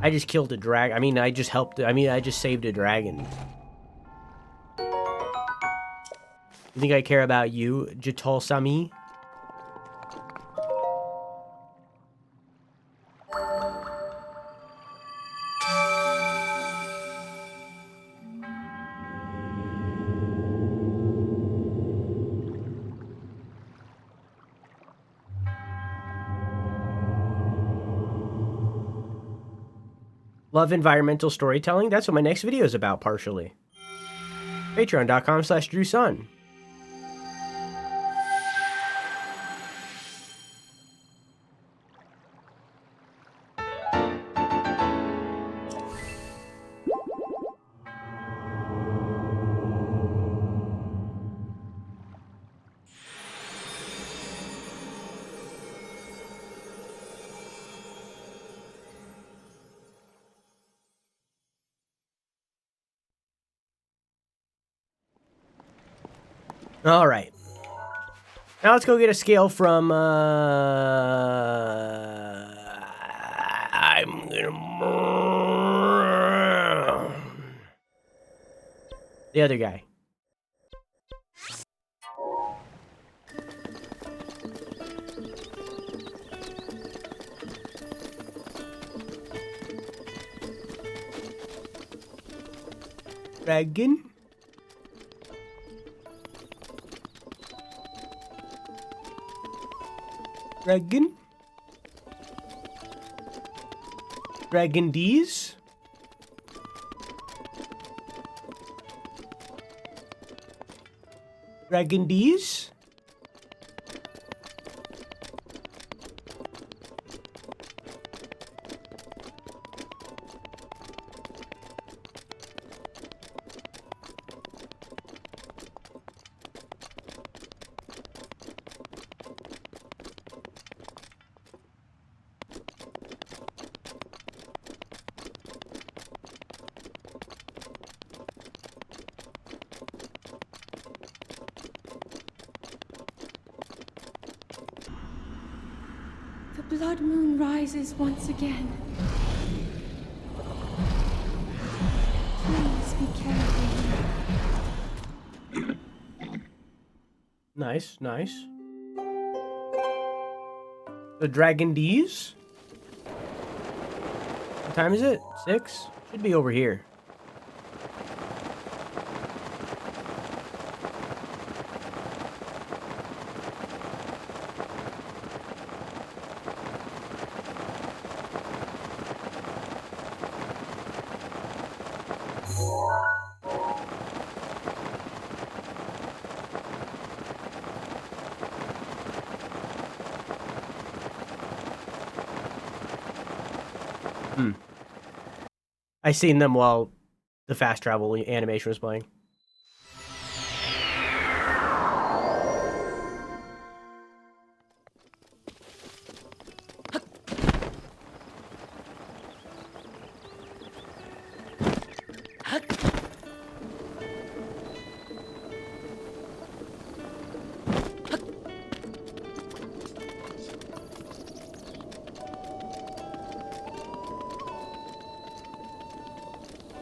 I just killed a dragon. I mean, I just helped. I mean, I just saved a dragon. You think I care about you, Jatal Sami? Love environmental storytelling? That's what my next video is about, partially. Patreon.com/DrewSunn. All right. Now let's go get a scale from, I'm gonna... The other guy. Dragon? Dragon? Dragon D's? Dragon D's? The blood moon rises once again. Please be careful. Nice, nice. The Dragon D's? What time is it? 6? Should be over here. I seen them while the fast travel animation was playing.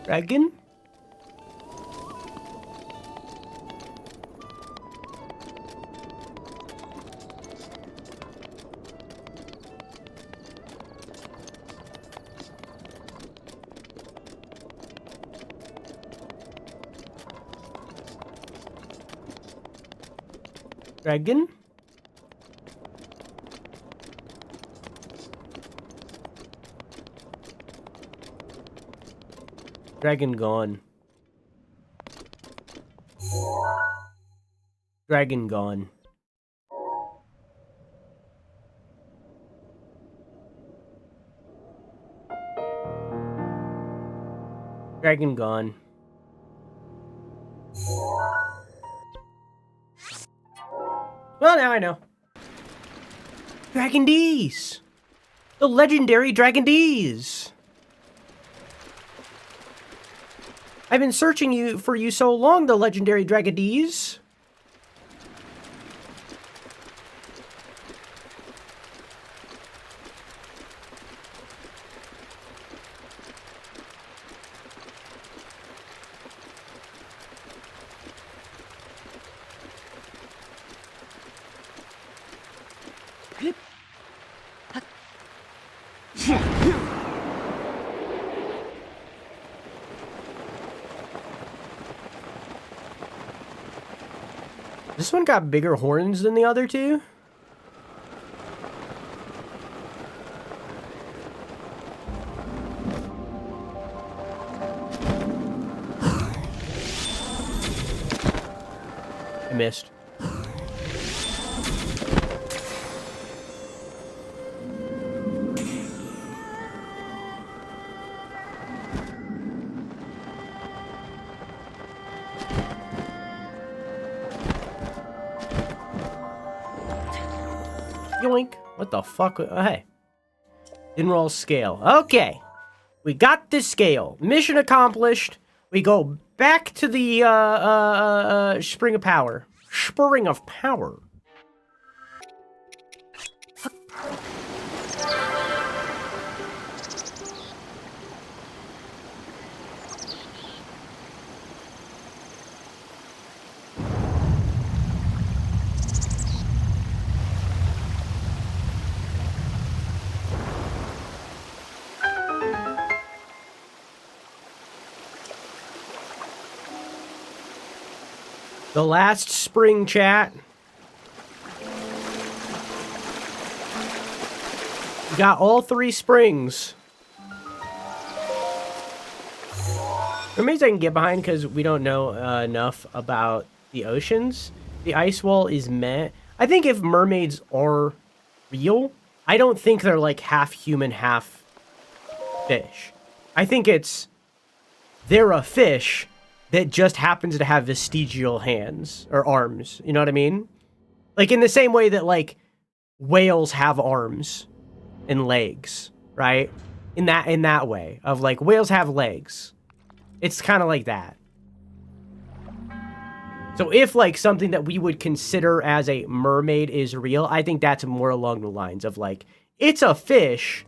Dragon? Dragon? Dragon gone. Dragon gone. Dragon gone. Well, now I know. Dragon D's! The legendary Dragon D's! I've been searching for you so long, the legendary Dragon D's. This one got bigger horns than the other two? I missed. Yoink. What the fuck? Oh, hey. Didn't roll scale. Okay. We got this scale. Mission accomplished. We go back to the Spring of Power. Spring of Power. The last spring, chat. We got all 3 springs. Mermaids I can get behind because we don't know enough about the oceans. The ice wall is meh. I think if mermaids are real, I don't think they're like half human, half fish. I think they're a fish that just happens to have vestigial hands or arms. You know what I mean? Like in the same way that like whales have arms and legs, right? In that way of like whales have legs. It's kind of like that. So if like something that we would consider as a mermaid is real, I think that's more along the lines of like it's a fish,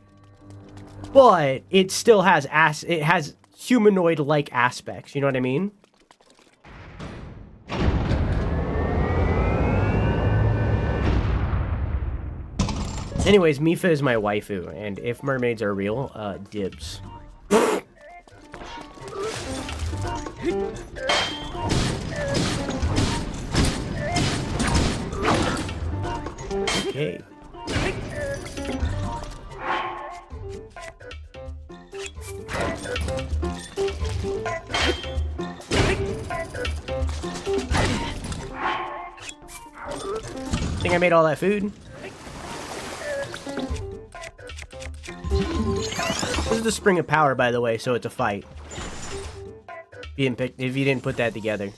but it still has it has humanoid-like aspects. You know what I mean? Anyways, Mifa is my waifu, and if mermaids are real, dibs. Okay. Think I made all that food? This is the Spring of Power, by the way, so it's a fight. If you didn't put that together.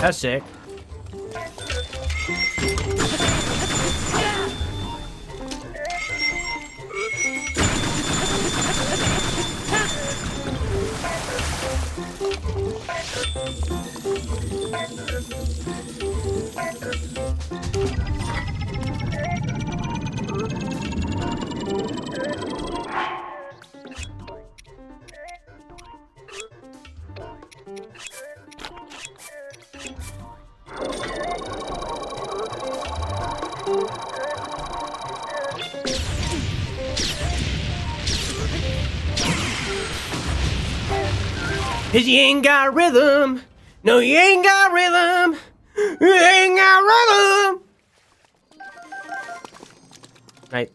That's sick. 'Cause you ain't got rhythm. No, you ain't got rhythm. You ain't got rhythm. Right.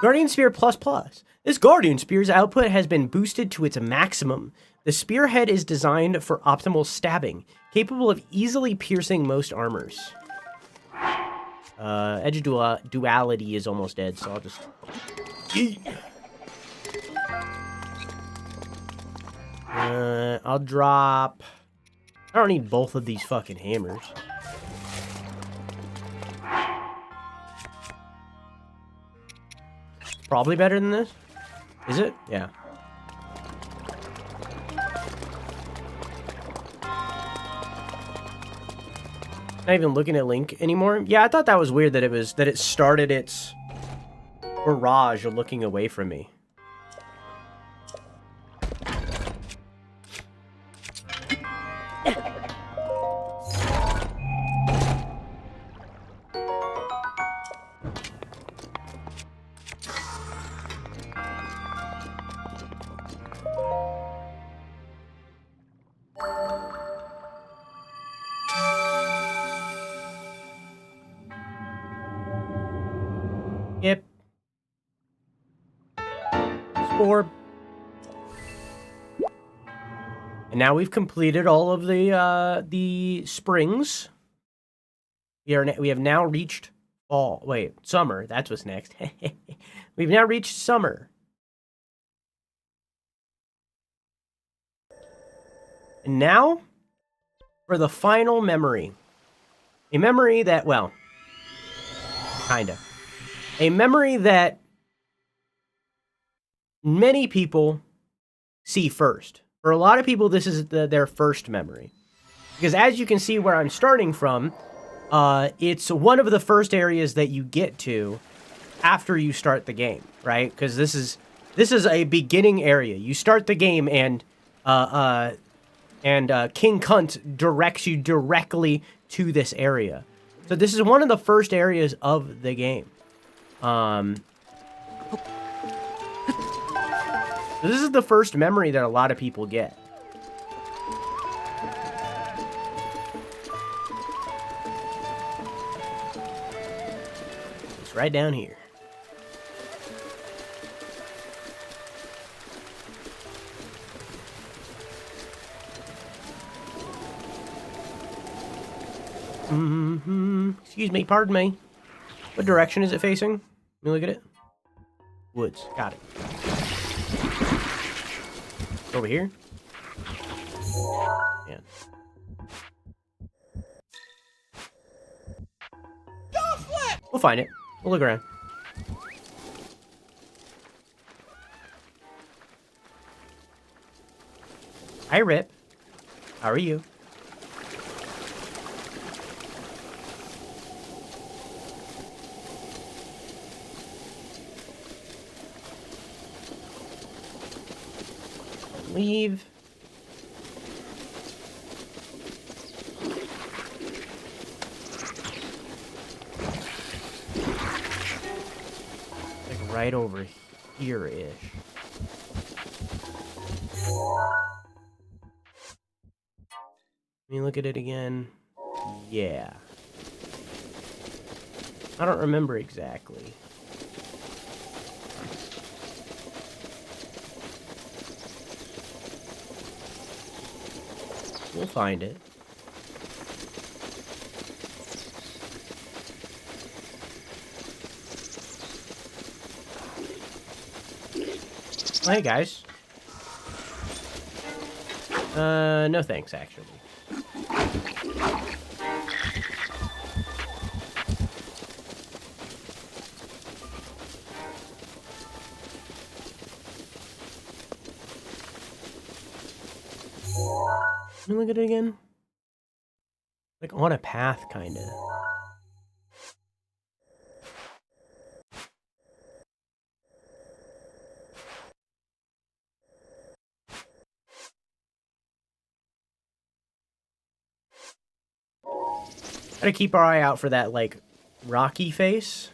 Guardian Spear plus plus. This Guardian Spear's output has been boosted to its maximum. The spearhead is designed for optimal stabbing, capable of easily piercing most armors. Edge duality is almost dead, so I'll just... I'll drop... I don't need both of these fucking hammers. Probably better than this. Is it? Yeah. Not even looking at Link anymore. Yeah, I thought that was weird that it started its barrage of looking away from me. Yep. Spore. And now we've completed all of the springs. We have now reached fall. Wait, summer. That's what's next. We've now reached summer. And now for the final memory. A memory that, well, kinda. A memory that many people see first. For a lot of people, this is their first memory. Because as you can see where I'm starting from, it's one of the first areas that you get to after you start the game, right? Because this is a beginning area. You start the game and King Cunt directs you directly to this area. So this is one of the first areas of the game. So this is the first memory that a lot of people get. It's right down here. Excuse me, pardon me. What direction is it facing? Let me look at it. Woods. Got it. Over here? Yeah. We'll find it. We'll look around. Hi, Rip. How are you? Leave. Like right over here-ish. Let me look at it again. Yeah. I don't remember exactly. We'll find it. Oh, hey, guys. No thanks, actually. Let me look at it again. Like on a path, kinda. Gotta keep our eye out for that, like, rocky face.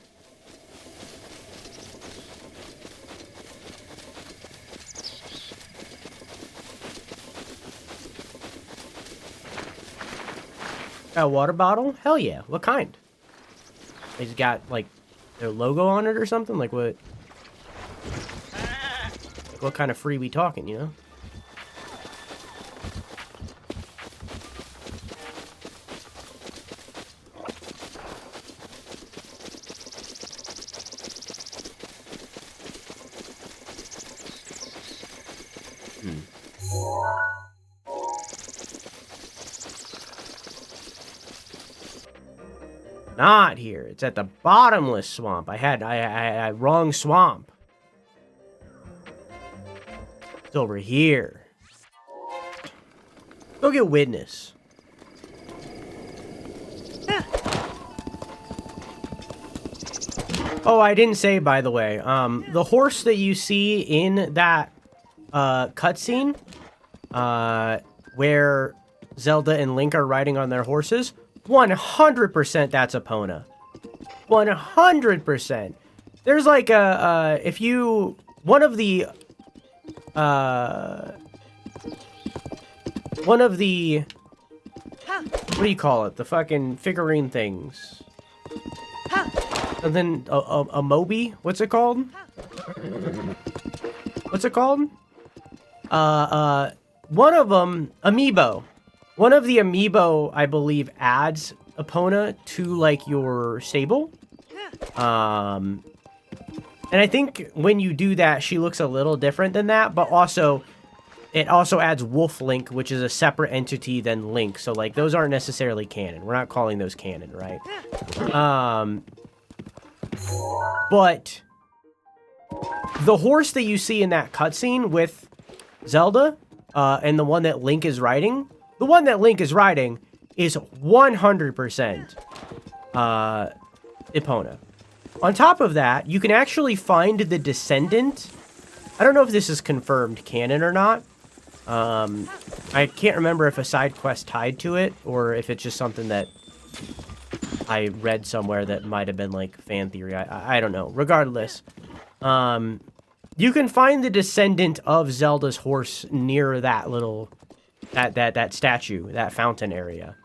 Got a water bottle? Hell yeah. What kind? It's got, like, their logo on it or something? Like, what? Like, what kind of free we talking, you know? Not here. It's at the bottomless swamp. I had wrong swamp. It's over here. Go get witness. Oh, I didn't say, by the way, the horse that you see in that cutscene, where Zelda and Link are riding on their horses, 100% that's Epona. 100%. There's like if you, one of the what do you call it? The fucking figurine things. And then a Moby? What's it called? What's it called? One of them, Amiibo. One of the Amiibo, I believe, adds Epona to, like, your stable. And I think when you do that, she looks a little different than that, but also, it also adds Wolf Link, which is a separate entity than Link. So, like, those aren't necessarily canon. We're not calling those canon, right? But the horse that you see in that cutscene with Zelda, and the one that Link is riding, the one that Link is riding is 100% Epona. On top of that, you can actually find the descendant. I don't know if this is confirmed canon or not. I can't remember if a side quest tied to it or if it's just something that I read somewhere that might have been like fan theory. I don't know. Regardless, you can find the descendant of Zelda's horse near that little that statue, that fountain area.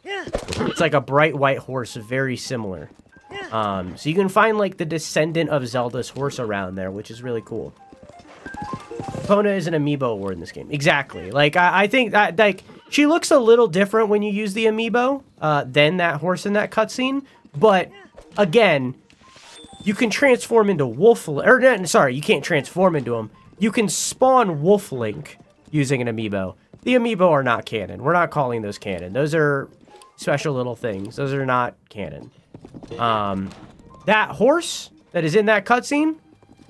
It's like a bright white horse, very similar. So you can find like the descendant of Zelda's horse around there, which is really cool. Epona is an amiibo award in this game. Exactly. Like I think that like she looks a little different when you use the amiibo than that horse in that cutscene. But again, you can transform into Wolf, or sorry, you can't transform into him. You can spawn Wolf Link using an amiibo. The amiibo are not canon. We're not calling those canon. Those are special little things. Those are not canon. That horse that is in that cutscene,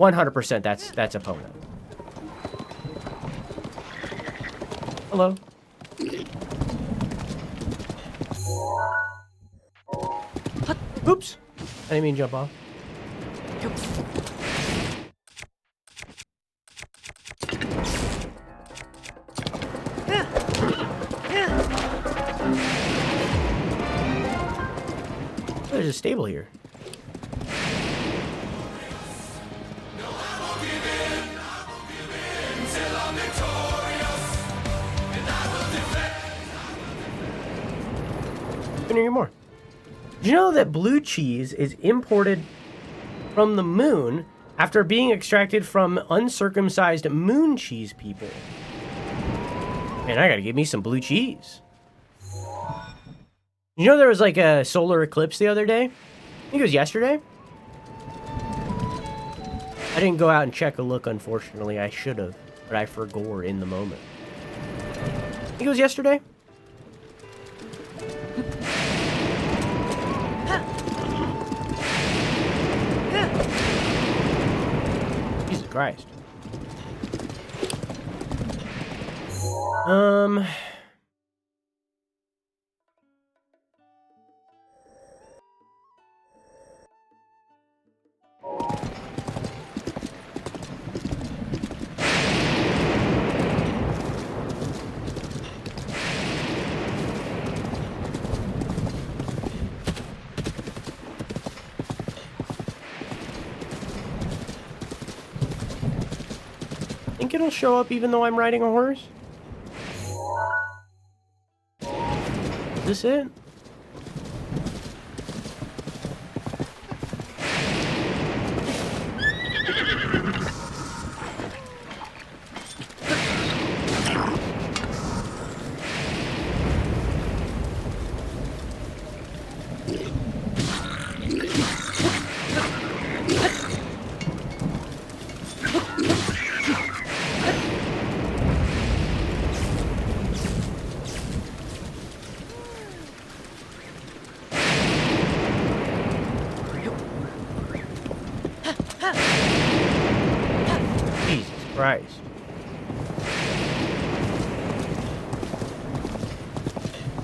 100% that's Epona. Hello. Oops. I didn't mean to jump off. There's a stable here. Couldn't hear more. Did you know that blue cheese is imported from the moon after being extracted from uncircumcised moon cheese people? Man, I gotta get me some blue cheese. You know there was like a solar eclipse the other day? I think it was yesterday. I didn't go out and check a look, unfortunately. I should have, but I forgot in the moment. I think it was yesterday. Jesus Christ. Think it'll show up even though I'm riding a horse? this it? Jesus Christ.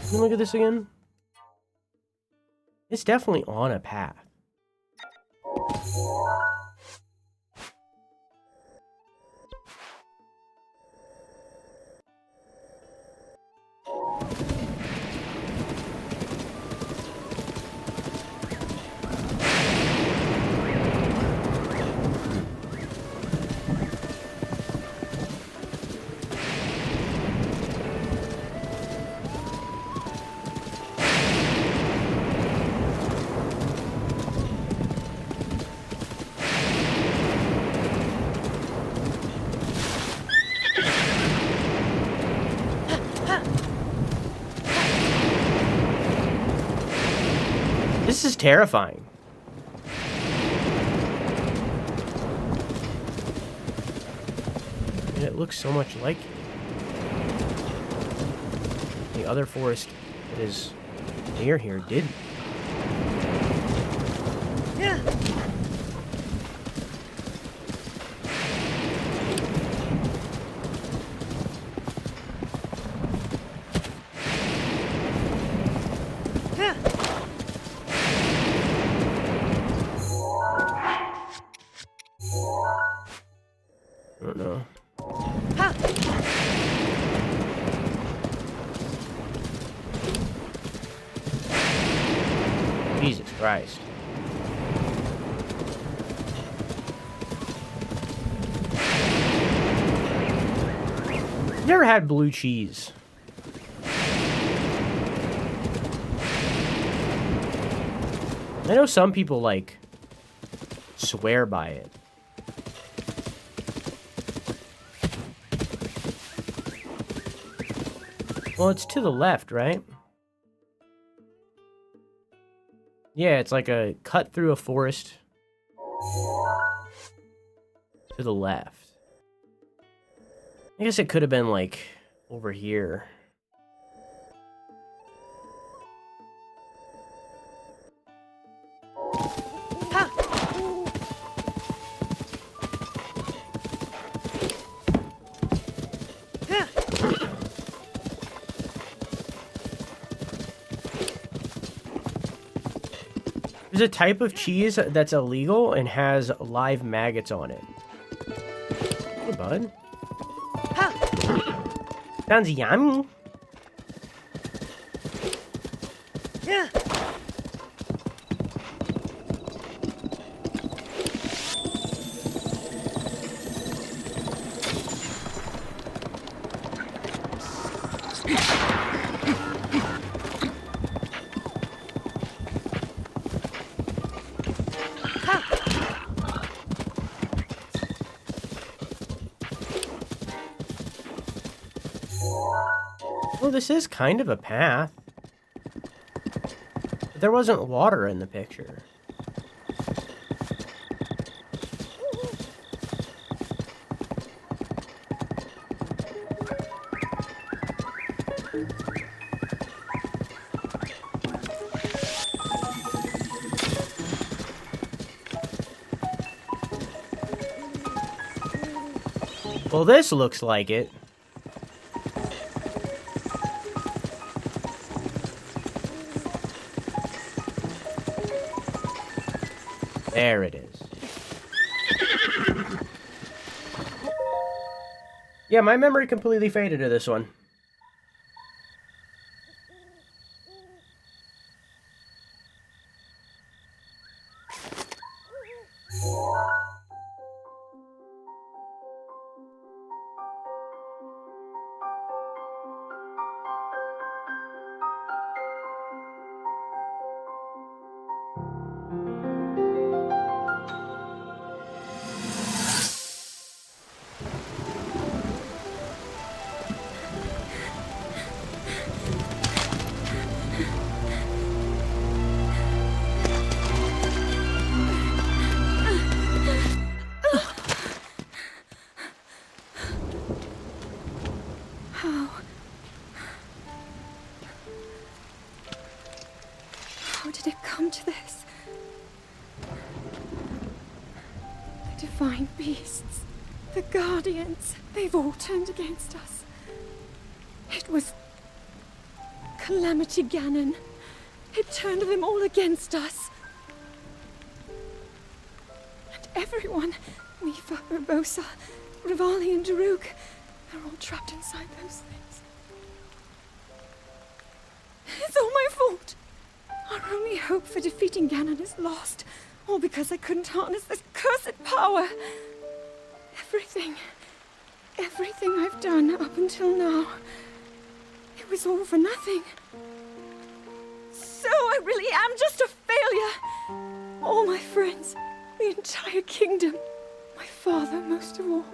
Let me look at this again. It's definitely on a path. This is terrifying. And it looks so much like the other forest that is near here didn't. I don't know. Jesus Christ. Never had blue cheese. I know some people, like, swear by it. Well, it's to the left, right? Yeah, it's like a cut through a forest to the left. I guess it could have been, like, over here. There's a type of cheese that's illegal and has live maggots on it. Hey, bud. Sounds yummy. Yeah. Well, this is kind of a path. But there wasn't water in the picture. Well, this looks like it. There it is. Yeah, my memory completely faded to this one. to this. The divine beasts, the guardians, they've all turned against us. It was Calamity Ganon. It turned them all against us. And everyone, Mifa, Urbosa, Rivali and Daruk, they're all trapped inside those things. It's all my fault. Our only hope for defeating Ganon is lost, all because I couldn't harness this cursed power. Everything I've done up until now, it was all for nothing. So I really am just a failure. All my friends, the entire kingdom, my father most of all.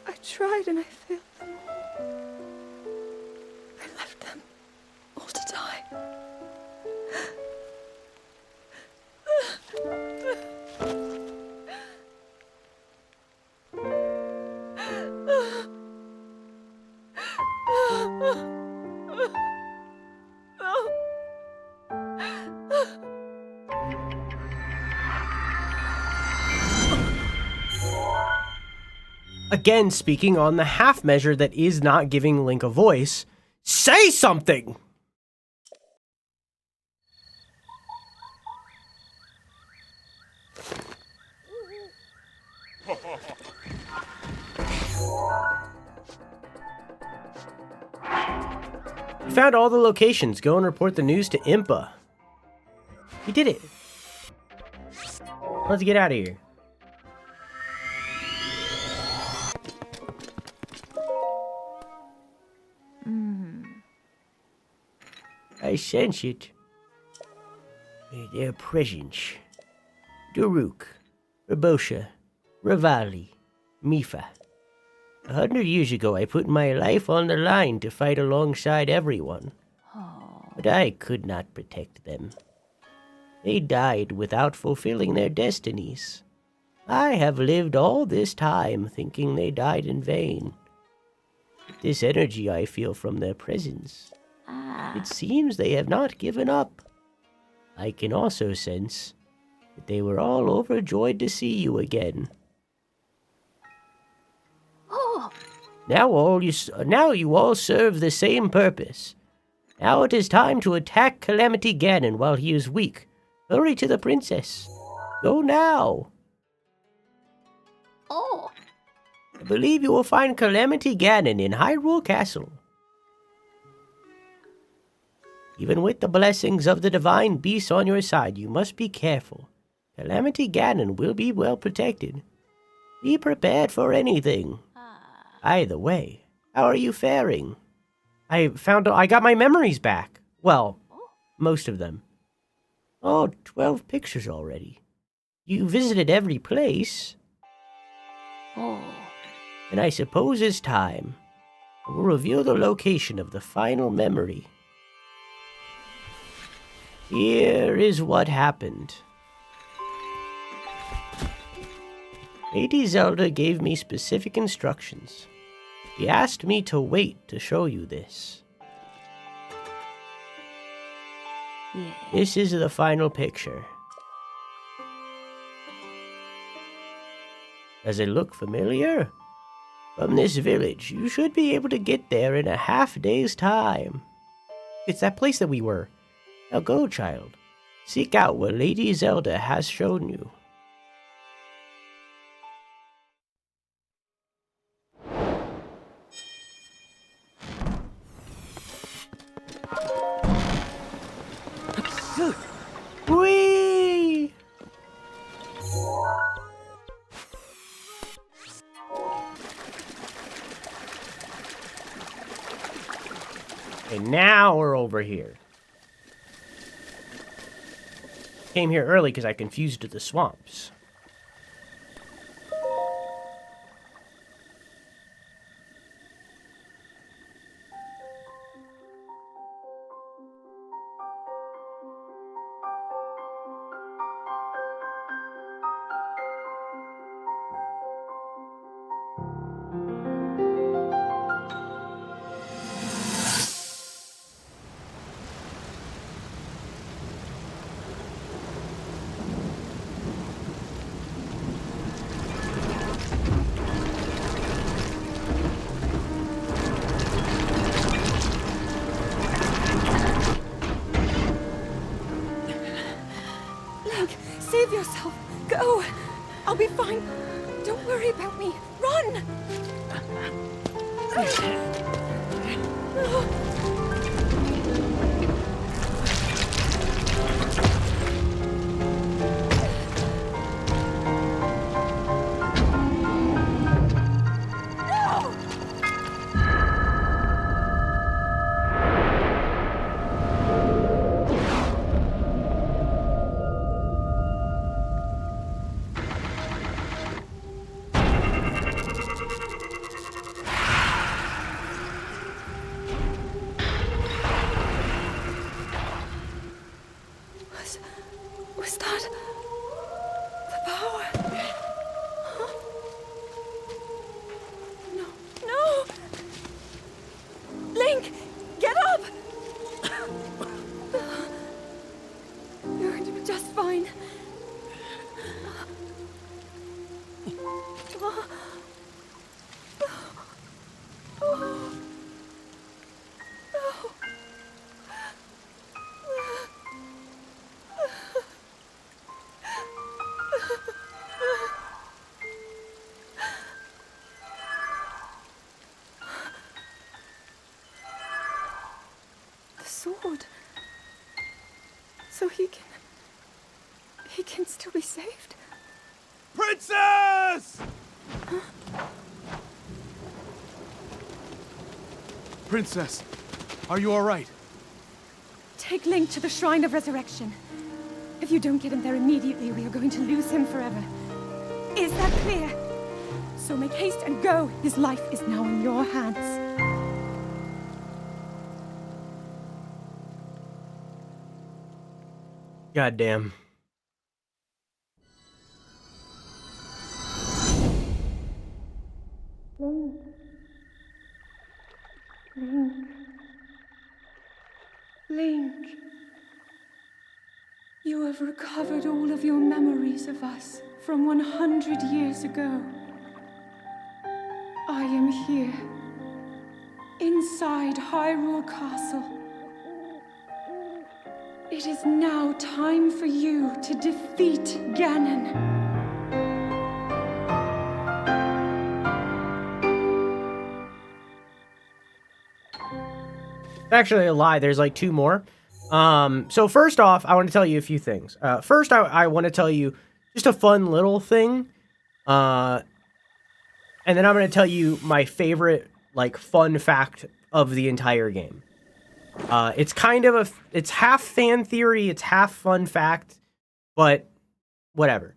I tried and I failed them all. I left them all to die. Again, speaking on the half measure that is not giving Link a voice, say something! We found all the locations. Go and report the news to Impa. We did it. Let's get out of here. I sense it. Their presence. Daruk, Rabosha, Rivali, Mifa. 100 years ago, I put my life on the line to fight alongside everyone. But I could not protect them. They died without fulfilling their destinies. I have lived all this time thinking they died in vain. With this energy I feel from their presence, it seems they have not given up. I can also sense that they were all overjoyed to see you again. Now you all serve the same purpose. Now it is time to attack Calamity Ganon while he is weak. Hurry to the princess. Go now. I believe you will find Calamity Ganon in Hyrule Castle. Even with the blessings of the divine beasts on your side, you must be careful. Calamity Ganon will be well protected. Be prepared for anything. Either way, how are you faring? I got my memories back. Well, most of them. Oh, 12 pictures already. You visited every place. And I suppose it's time. I will reveal the location of the final memory. Here is what happened. Lady Zelda gave me specific instructions. She asked me to wait to show you this. This is the final picture. Does it look familiar? From this village, you should be able to get there in a half-day's time. It's that place that we were. Now go, child. Seek out what Lady Zelda has shown you. Whee! And now we're over here. Came here early because I confused the swamps. Was that the power? Huh? No, no! Link, get up! You're going to be just fine. The sword. So he can still be saved. Princess! Princess, are you all right? Take Link to the Shrine of Resurrection. If you don't get him there immediately, we are going to lose him forever. Is that clear? So make haste and go. His life is now in your hands. Goddamn. Link. Link. Link. You have recovered all of your memories of us from 100 years ago. I am here, inside Hyrule Castle. It is now time for you to defeat Ganon. Actually, a lie. There's like two more. So first off, I want to tell you a few things. First, I want to tell you just a fun little thing. And then I'm going to tell you my favorite, like, fun fact of the entire game. It's kind of it's half fan theory, it's half fun fact, but whatever.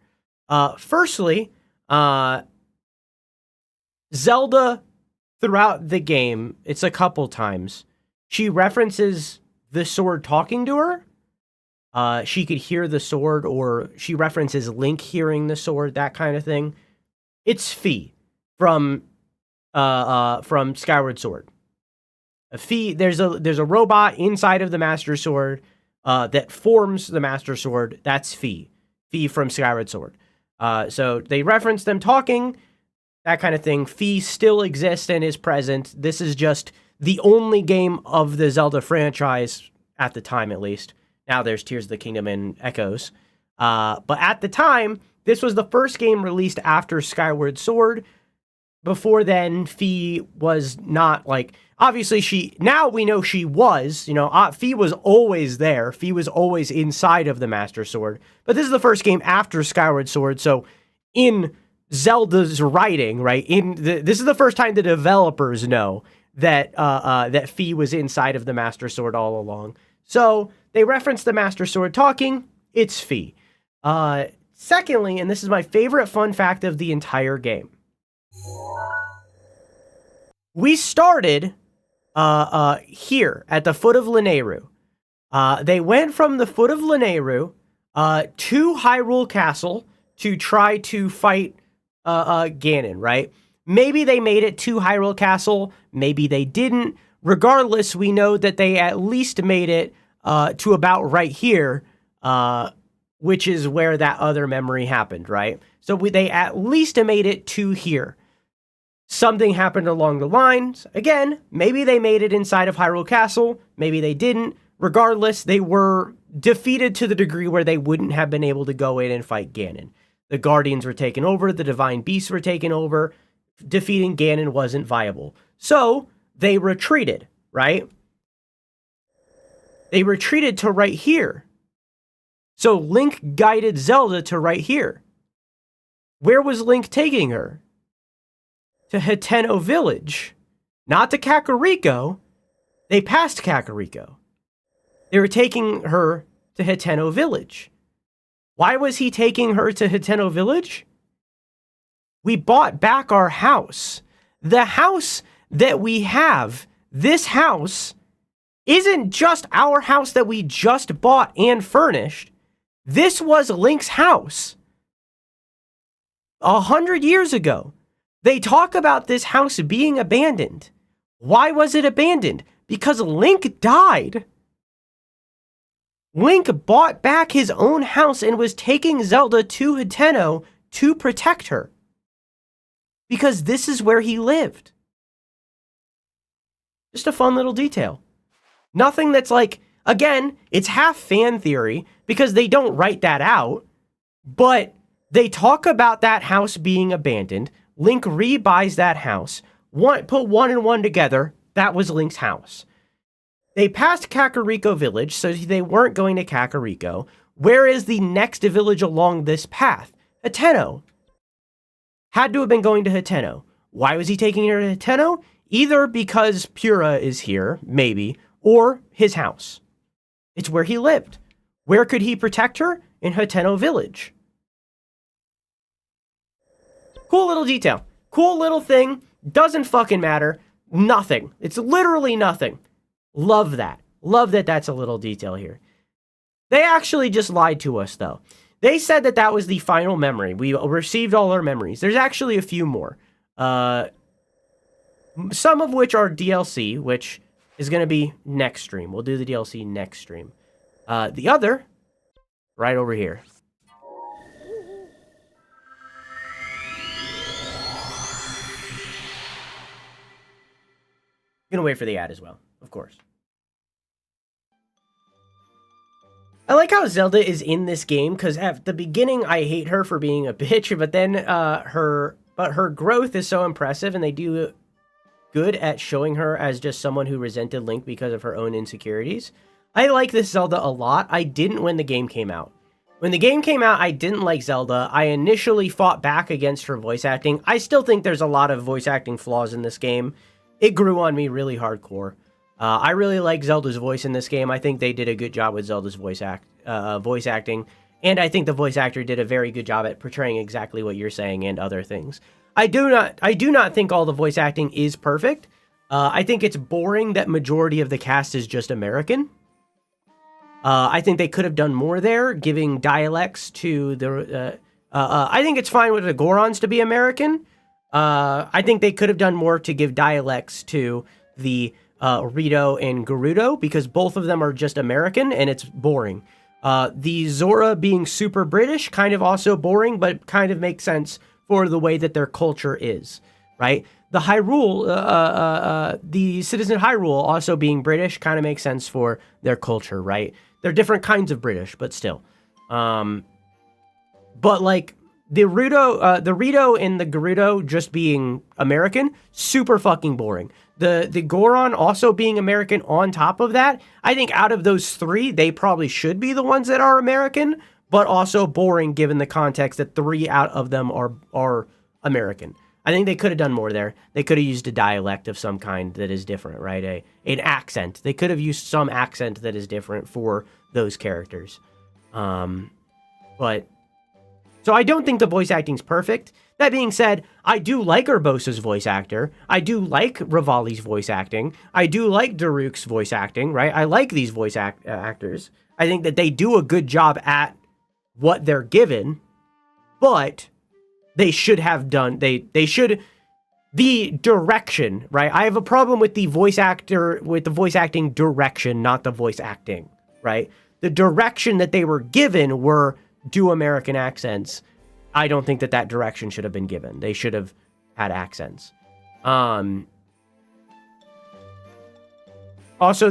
Firstly, Zelda, throughout the game, it's a couple times, she references the sword talking to her. She could hear the sword, or she references Link hearing the sword, that kind of thing. It's Fi from Skyward Sword. Fi, there's a robot inside of the Master Sword that forms the Master Sword. That's Fi from Skyward Sword. So they reference them talking, that kind of thing. Fi still exists and is present. This is just the only game of the Zelda franchise, at the time at least. Now there's Tears of the Kingdom and Echoes. But at the time, this was the first game released after Skyward Sword. Before then, Fi was not, like, obviously now we know she was, Fi was always there. Fi was always inside of the Master Sword. But this is the first game after Skyward Sword, so in Zelda's writing, right, this is the first time the developers know that that Fi was inside of the Master Sword all along. So they reference the Master Sword talking, it's Fi. Secondly, and this is my favorite fun fact of the entire game, we started here at the foot of Lanayru. They went from the foot of Lanayru to Hyrule Castle to try to fight Ganon, right? Maybe they made it to Hyrule Castle, maybe they didn't. Regardless, we know that they at least made it to about right here, which is where that other memory happened, right? So they at least made it to here. Something happened along the lines. Again, maybe they made it inside of Hyrule Castle, maybe they didn't. Regardless, they were defeated to the degree where they wouldn't have been able to go in and fight Ganon. The Guardians were taken over, the Divine Beasts were taken over. Defeating Ganon wasn't viable. So they retreated, right? They retreated to right here. So Link guided Zelda to right here. Where was Link taking her? To Hateno Village. Not to Kakariko. They passed Kakariko. They were taking her to Hateno Village. Why was he taking her to Hateno Village? We bought back our house. The house that we have, this house, isn't just our house that we just bought and furnished. This was Link's house. 100 years ago. They talk about this house being abandoned. Why was it abandoned? Because Link died. Link bought back his own house and was taking Zelda to Hateno to protect her. Because this is where he lived. Just a fun little detail. Nothing that's like, again, it's half fan theory because they don't write that out, but they talk about that house being abandoned. Link rebuys that house. Put one and one together, that was Link's house. They passed Kakariko Village, so they weren't going to Kakariko. Where is the next village along this path? Hateno. Had to have been going to Hateno. Why was he taking her to Hateno? Either because Pura is here, maybe, or his house. It's where he lived. Where could he protect her? In Hateno Village. Cool little detail. Cool little thing. Doesn't fucking matter. Nothing. It's literally nothing. Love that. Love that that's a little detail here. They actually just lied to us, though. They said that that was the final memory. We received all our memories. There's actually a few more. Some of which are DLC, which is going to be next stream. We'll do the DLC next stream. The other, right over here. Gonna wait for the ad as well, of course. I like how Zelda is in this game, because at the beginning I hate her for being a bitch, but then her growth is so impressive, and they do good at showing her as just someone who resented Link because of her own insecurities. I like this Zelda a lot. I didn't when the game came out. When the game came out, I didn't like Zelda. I initially fought back against her voice acting. I still think there's a lot of voice acting flaws in this game. It grew on me really hardcore. I really like Zelda's voice in this game. I think they did a good job with Zelda's voice acting. And I think the voice actor did a very good job at portraying exactly what you're saying and other things. I do not think all the voice acting is perfect. I think it's boring that majority of the cast is just American. I think they could have done more there, giving dialects to the... I think it's fine with the Gorons to be American. I think they could have done more to give dialects to the Rito and Gerudo, because both of them are just American, and it's boring. The Zora being super British, kind of also boring, but kind of makes sense for the way that their culture is, right? The Hyrule, the Citizen Hyrule also being British kind of makes sense for their culture, right? They're different kinds of British, but still. But like the Rito and the Gerudo just being American, super fucking boring. The Goron also being American on top of that, I think out of those three, they probably should be the ones that are American, but also boring given the context that 3 out of them are American. I think they could have done more there. They could have used a dialect of some kind that is different, right? An accent. They could have used some accent that is different for those characters. But so I don't think the voice acting's perfect. That being said, I do like Urbosa's voice actor. I do like Rivali's voice acting. I do like Daruk's voice acting, right? I like these voice actors. I think that they do a good job at what they're given, but they should have done, they should, the direction, right? I have a problem with the voice acting direction, not the voice acting, right? The direction that they were given were do American accents. I don't think that direction should have been given. They should have had accents. Also,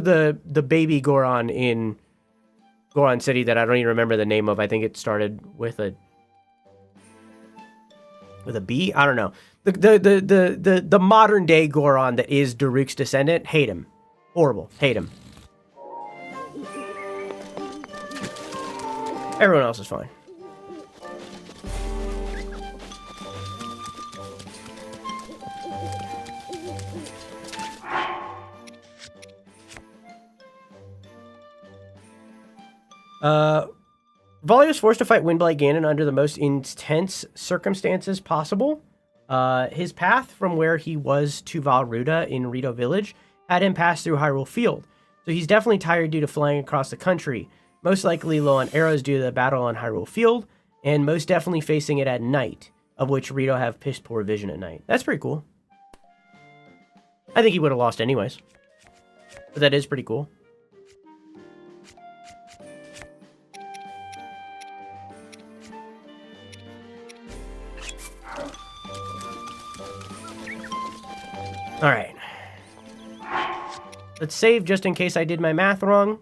the baby Goron in Goron City that I don't even remember the name of. I think it started with a B. I don't know. The modern day Goron that is Daruk's descendant, hate him. Horrible. Hate him. Everyone else is fine. Volley was forced to fight Windblight Ganon under the most intense circumstances possible. His path from where he was to Val Ruda in Rito Village had him pass through Hyrule Field. So he's definitely tired due to flying across the country, most likely low on arrows due to the battle on Hyrule Field, and most definitely facing it at night, of which Rito have piss poor vision at night. That's pretty cool. I think he would have lost anyways. But that is pretty cool. All right. Let's save just in case I did my math wrong.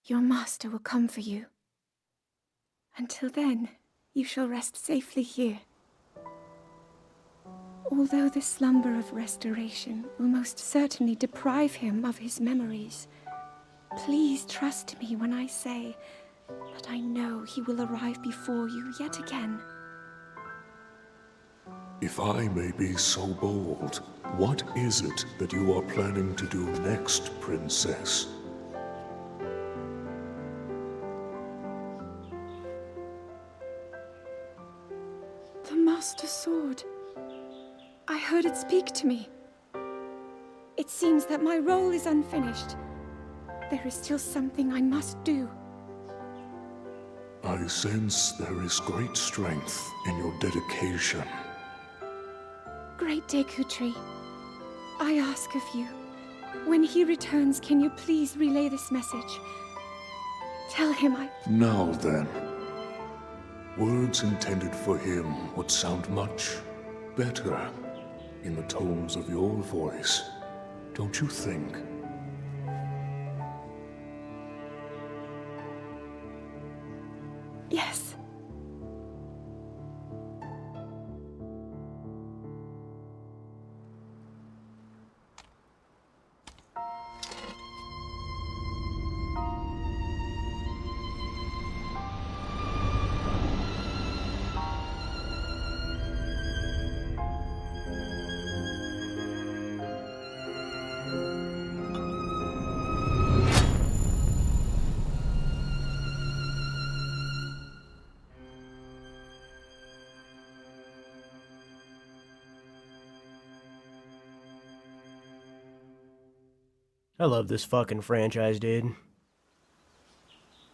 Your master will come for you. Until then, you shall rest safely here. Although the slumber of restoration will most certainly deprive him of his memories, please trust me when I say that I know he will arrive before you yet again. If I may be so bold, what is it that you are planning to do next, Princess? The Master Sword. I heard it speak to me. It seems that my role is unfinished. There is still something I must do. I sense there is great strength in your dedication. Great Deku Tree, I ask of you, when he returns, can you please relay this message? Tell him I... Now then, words intended for him would sound much better in the tones of your voice, don't you think? Yes. I love this fucking franchise, dude.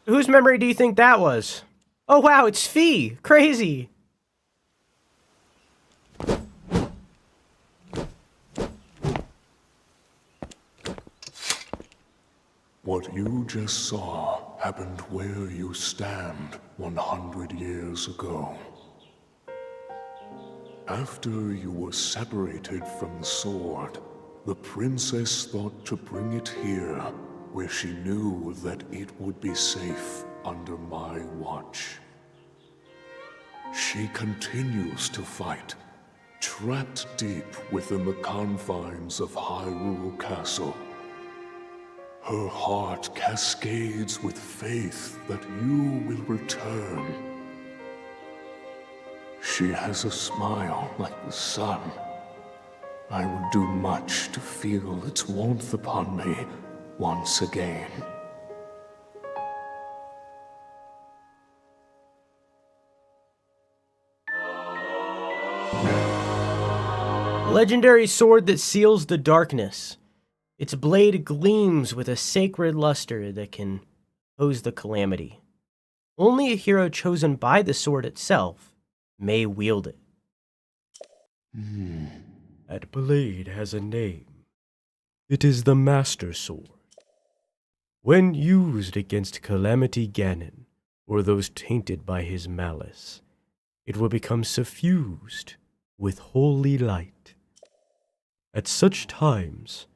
Whose memory do you think that was? Oh wow, it's Fee! Crazy! What you just saw happened where you stand 100 years ago. After you were separated from the sword, the princess thought to bring it here, where she knew that it would be safe under my watch. She continues to fight, trapped deep within the confines of Hyrule Castle. Her heart cascades with faith that you will return. She has a smile like the sun. I would do much to feel its warmth upon me once again. legendary sword that seals the darkness. Its blade gleams with a sacred luster that can oppose the calamity. Only a hero chosen by the sword itself may wield it. That blade has a name. It is the Master Sword. When used against Calamity Ganon, or those tainted by his malice, it will become suffused with holy light. At such times,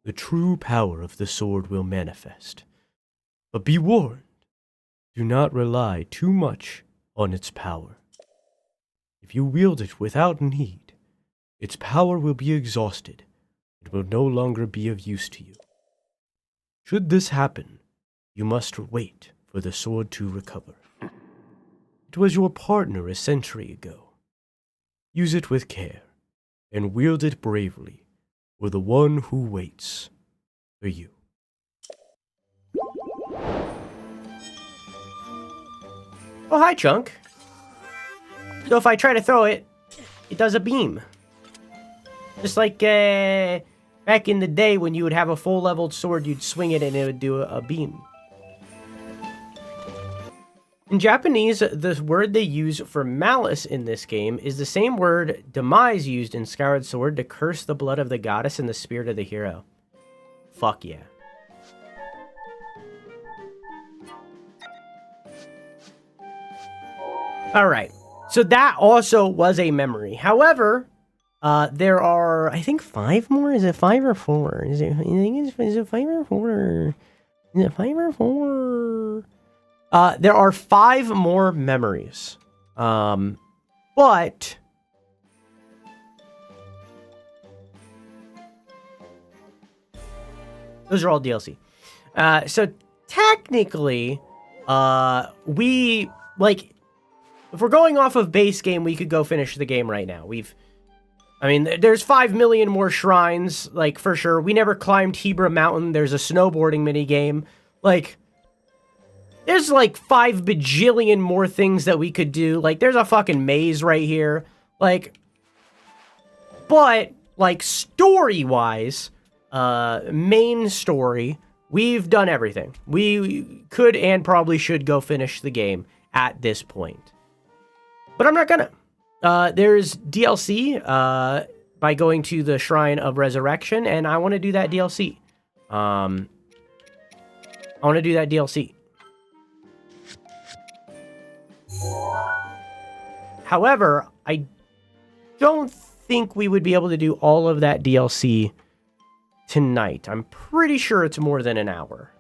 the true power of the sword will manifest. But be warned, do not rely too much on its power. If you wield it without need, its power will be exhausted and will no longer be of use to you. Should this happen, you must wait for the sword to recover. It was your partner a century ago. Use it with care, and wield it bravely for the one who waits for you. Oh, hi, Chunk. So if I try to throw it, it does a beam. Just like back in the day when you would have a full-leveled sword, you'd swing it and it would do a beam. In Japanese, the word they use for malice in this game is the same word demise used in Skyward Sword to curse the blood of the goddess and the spirit of the hero. Fuck yeah. Alright, so that also was a memory. However, there are, I think, 5 more? Is it 5 or 4? Is it 5 or 4? Is it 5 or 4? There are 5 more memories. But those are all DLC. So technically, we, like, if we're going off of base game, we could go finish the game right now. There's 5 million more shrines, like, for sure. We never climbed Hebra Mountain. There's a snowboarding mini game. Like, there's like 5 bajillion more things that we could do. Like, there's a fucking maze right here. Like, but, like, story-wise, main story, we've done everything. We could and probably should go finish the game at this point. But I'm not gonna. There's DLC by going to the Shrine of Resurrection, and I want to do that DLC. However, I don't think we would be able to do all of that DLC tonight. I'm pretty sure it's more than an hour.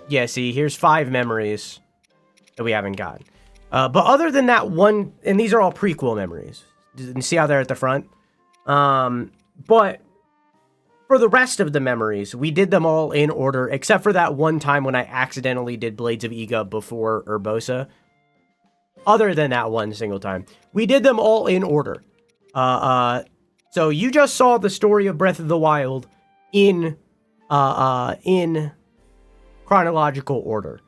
Yeah, see, here's 5 memories that we haven't gotten. But other than that one, and these are all prequel memories. You see how they're at the front? But for the rest of the memories, we did them all in order, except for that one time when I accidentally did Blades of Ega before Urbosa. Other than that one single time, we did them all in order. So you just saw the story of Breath of the Wild in chronological order.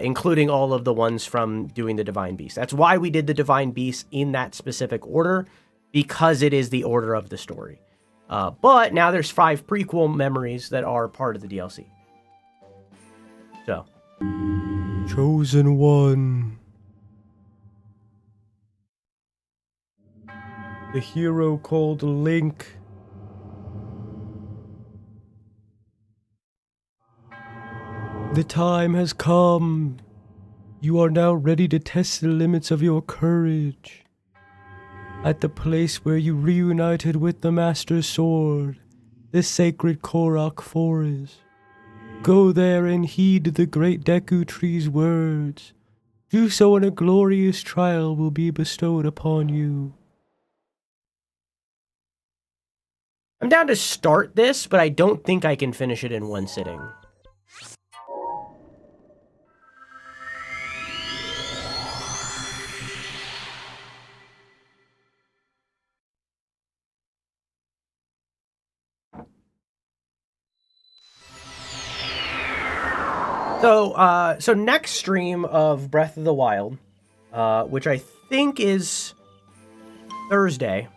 Including all of the ones from doing the Divine Beast. That's why we did the Divine Beast in that specific order, because it is the order of the story. But now there's 5 prequel memories that are part of the DLC. So. Chosen one. The hero called Link. The time has come. You are now ready to test the limits of your courage. At the place where you reunited with the Master Sword, the sacred Korok Forest. Go there and heed the great Deku Tree's words. Do so and a glorious trial will be bestowed upon you. I'm down to start this, but I don't think I can finish it in one sitting. So next stream of Breath of the Wild, which I think is Thursday.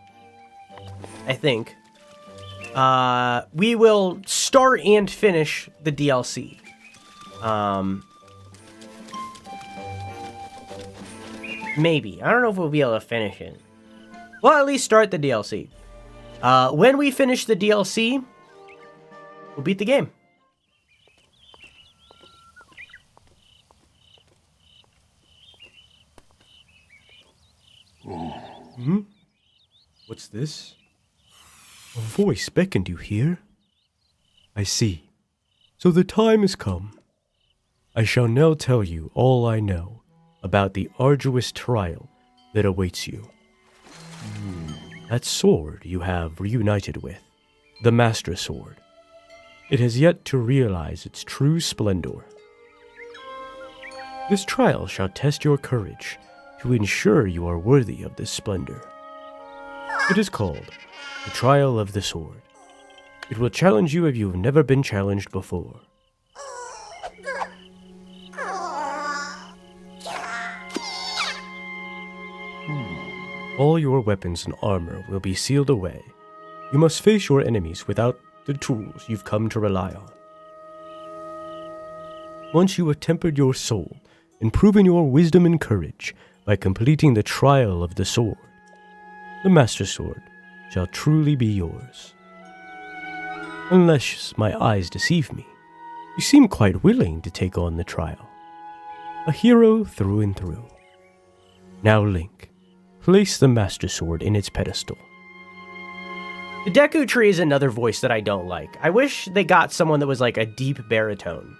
I think. we will start and finish the DLC. Maybe. I don't know if we'll be able to finish it. We'll at least start the DLC. When we finish the DLC, we'll beat the game. What's this? A voice beckoned you here? I see. So the time has come. I shall now tell you all I know about the arduous trial that awaits you. That sword you have reunited with, the Master Sword. It has yet to realize its true splendor. This trial shall test your courage to ensure you are worthy of this splendor. It is called the Trial of the Sword. It will challenge you if you have never been challenged before. All your weapons and armor will be sealed away. You must face your enemies without the tools you've come to rely on. Once you have tempered your soul and proven your wisdom and courage by completing the Trial of the Sword, the Master Sword shall truly be yours. Unless my eyes deceive me, you seem quite willing to take on the trial. A hero through and through. Now, Link, place the Master Sword in its pedestal. The Deku Tree is another voice that I don't like. I wish they got someone that was like a deep baritone.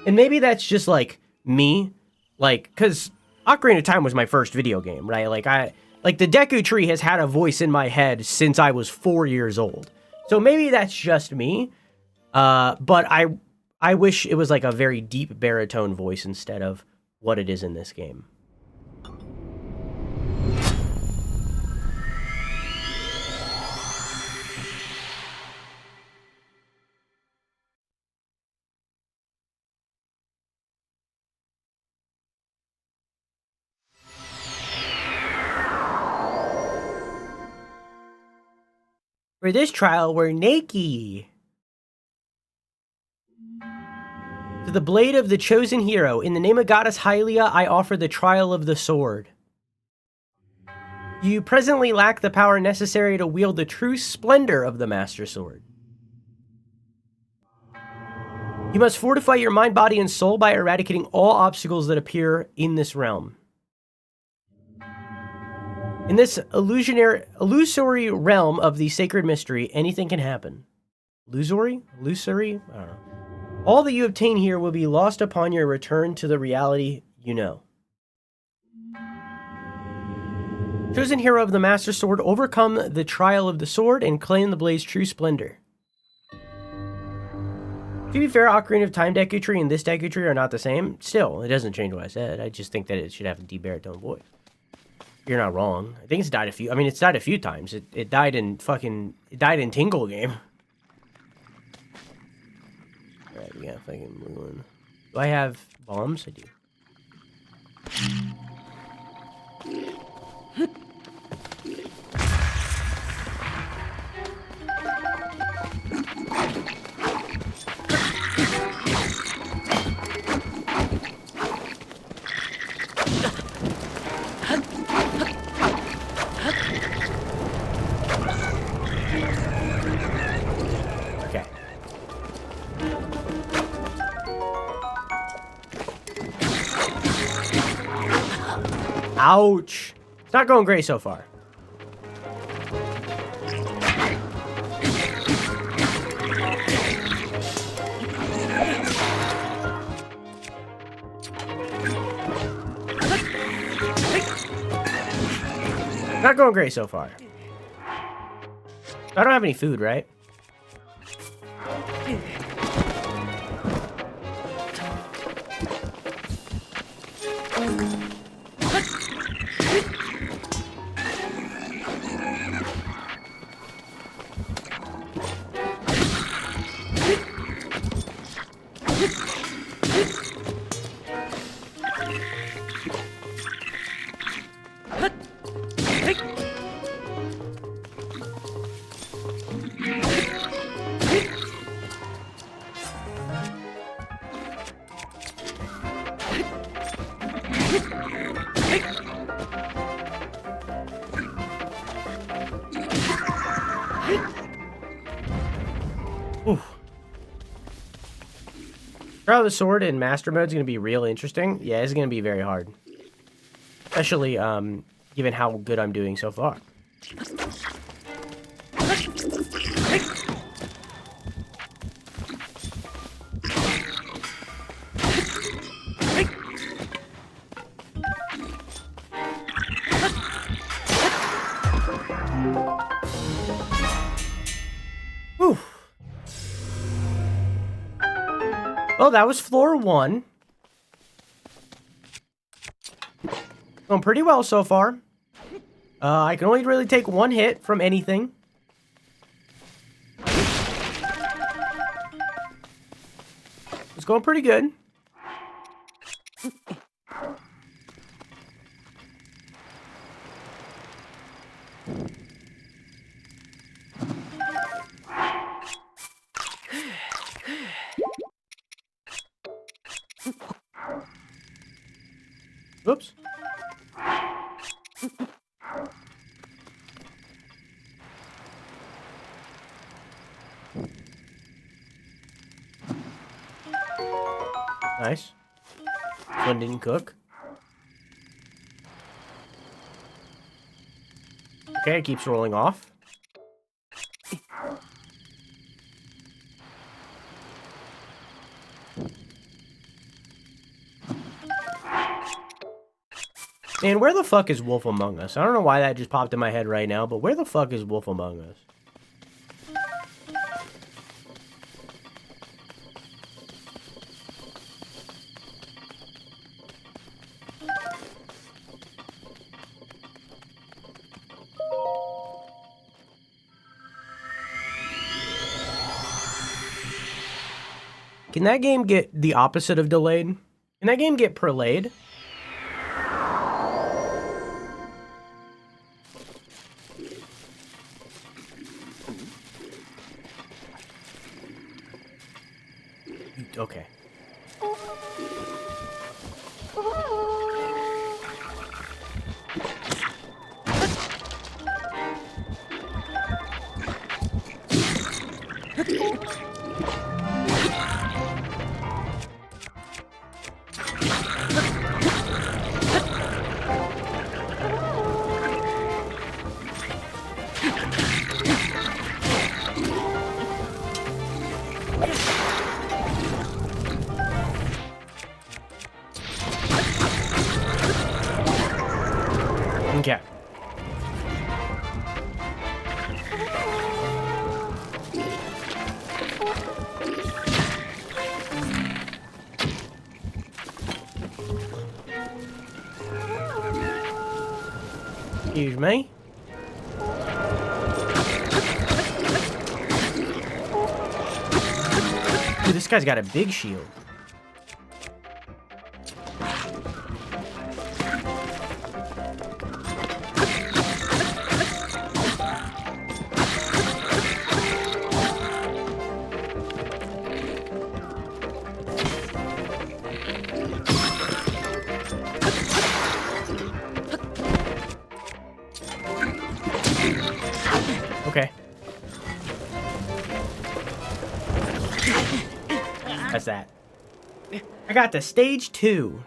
And maybe that's just like me. Like, because Ocarina of Time was my first video game, right? Like the Deku Tree has had a voice in my head since I was 4 years old. So maybe that's just me. But I wish it was like a very deep baritone voice instead of what it is in this game. For this trial, we're naked. To the blade of the chosen hero, in the name of Goddess Hylia, I offer the trial of the sword. You presently lack the power necessary to wield the true splendor of the Master Sword. You must fortify your mind, body, and soul by eradicating all obstacles that appear in this realm. In this illusory realm of the sacred mystery, anything can happen. Illusory? I don't know. All that you obtain here will be lost upon your return to the reality you know. Chosen hero of the Master Sword, overcome the trial of the sword and claim the blade's true splendor. To be fair, Ocarina of Time Deku Tree and this Deku Tree are not the same. Still, it doesn't change what I said. I just think that it should have a deep baritone voice. You're not wrong. I think it's died a few. I mean, it's died a few times. It died in Tingle Game. All right, we got fucking blue one. Do I have bombs? I do. Ouch. It's not going great so far. Not going great so far. I don't have any food, right? Ooh. Trial of the Sword in Master Mode is going to be real interesting. Yeah, it's going to be very hard. Especially, given how good I'm doing so far. Whew. Well, that was floor 1. Going pretty well so far. I can only really take 1 hit from anything. It's going pretty good. Oops. Nice. This one didn't cook. Okay, it keeps rolling off. Man, where the fuck is Wolf Among Us? I don't know why that just popped in my head right now, but where the fuck is Wolf Among Us? Can that game get the opposite of delayed? Can that game get prelayed? Okay. Okay. Excuse me. Dude, this guy's got a big shield. Okay. That's that. I got to stage 2.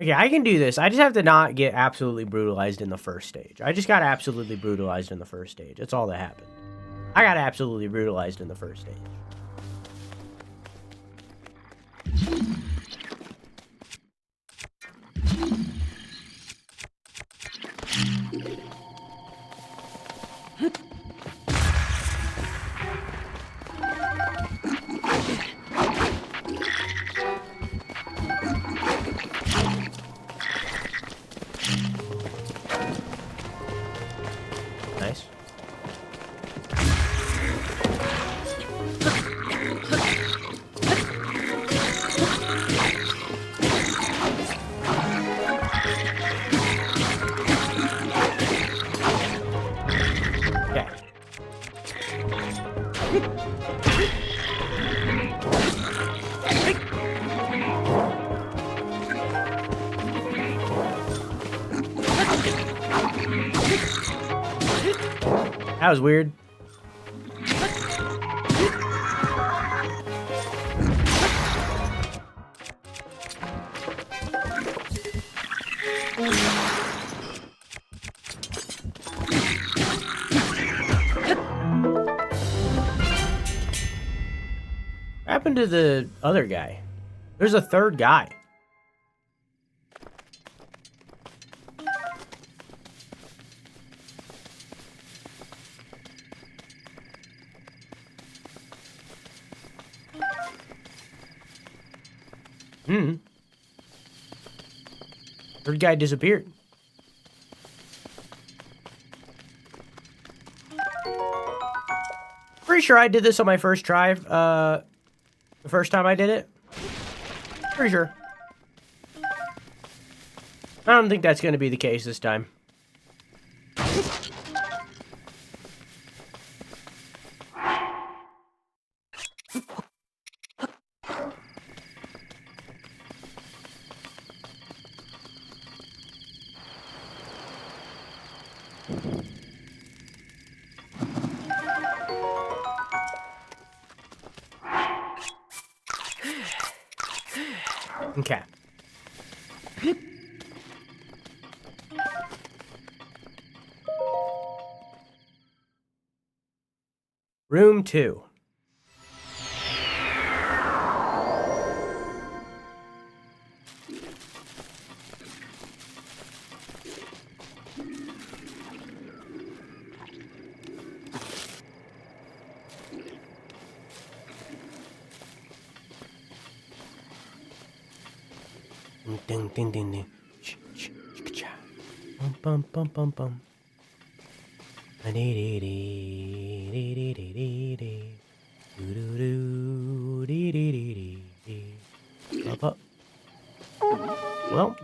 Okay, I can do this. I just have to not get absolutely brutalized in the first stage. I just got absolutely brutalized in the first stage. That's all that happened. I got absolutely brutalized in the first stage. Nice. That was weird. What happened to the other guy? There's a third guy. Third guy disappeared. Pretty sure I did this on my first try. The first time I did it. Pretty sure. I don't think that's going to be the case this time. Okay. Room 2. Ding ding ding ding. Shh shh shh. Bum bum bum bum bum. Dee dee dee dee dee dee dee. Doo doo doo dee dee dee dee. Up up. Well.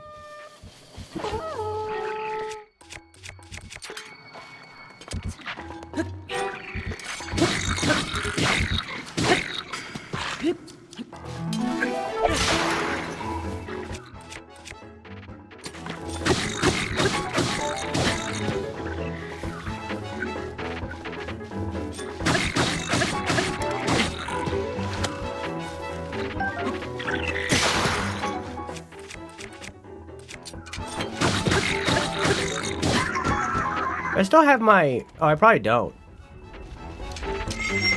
I still have my... Oh, I probably don't.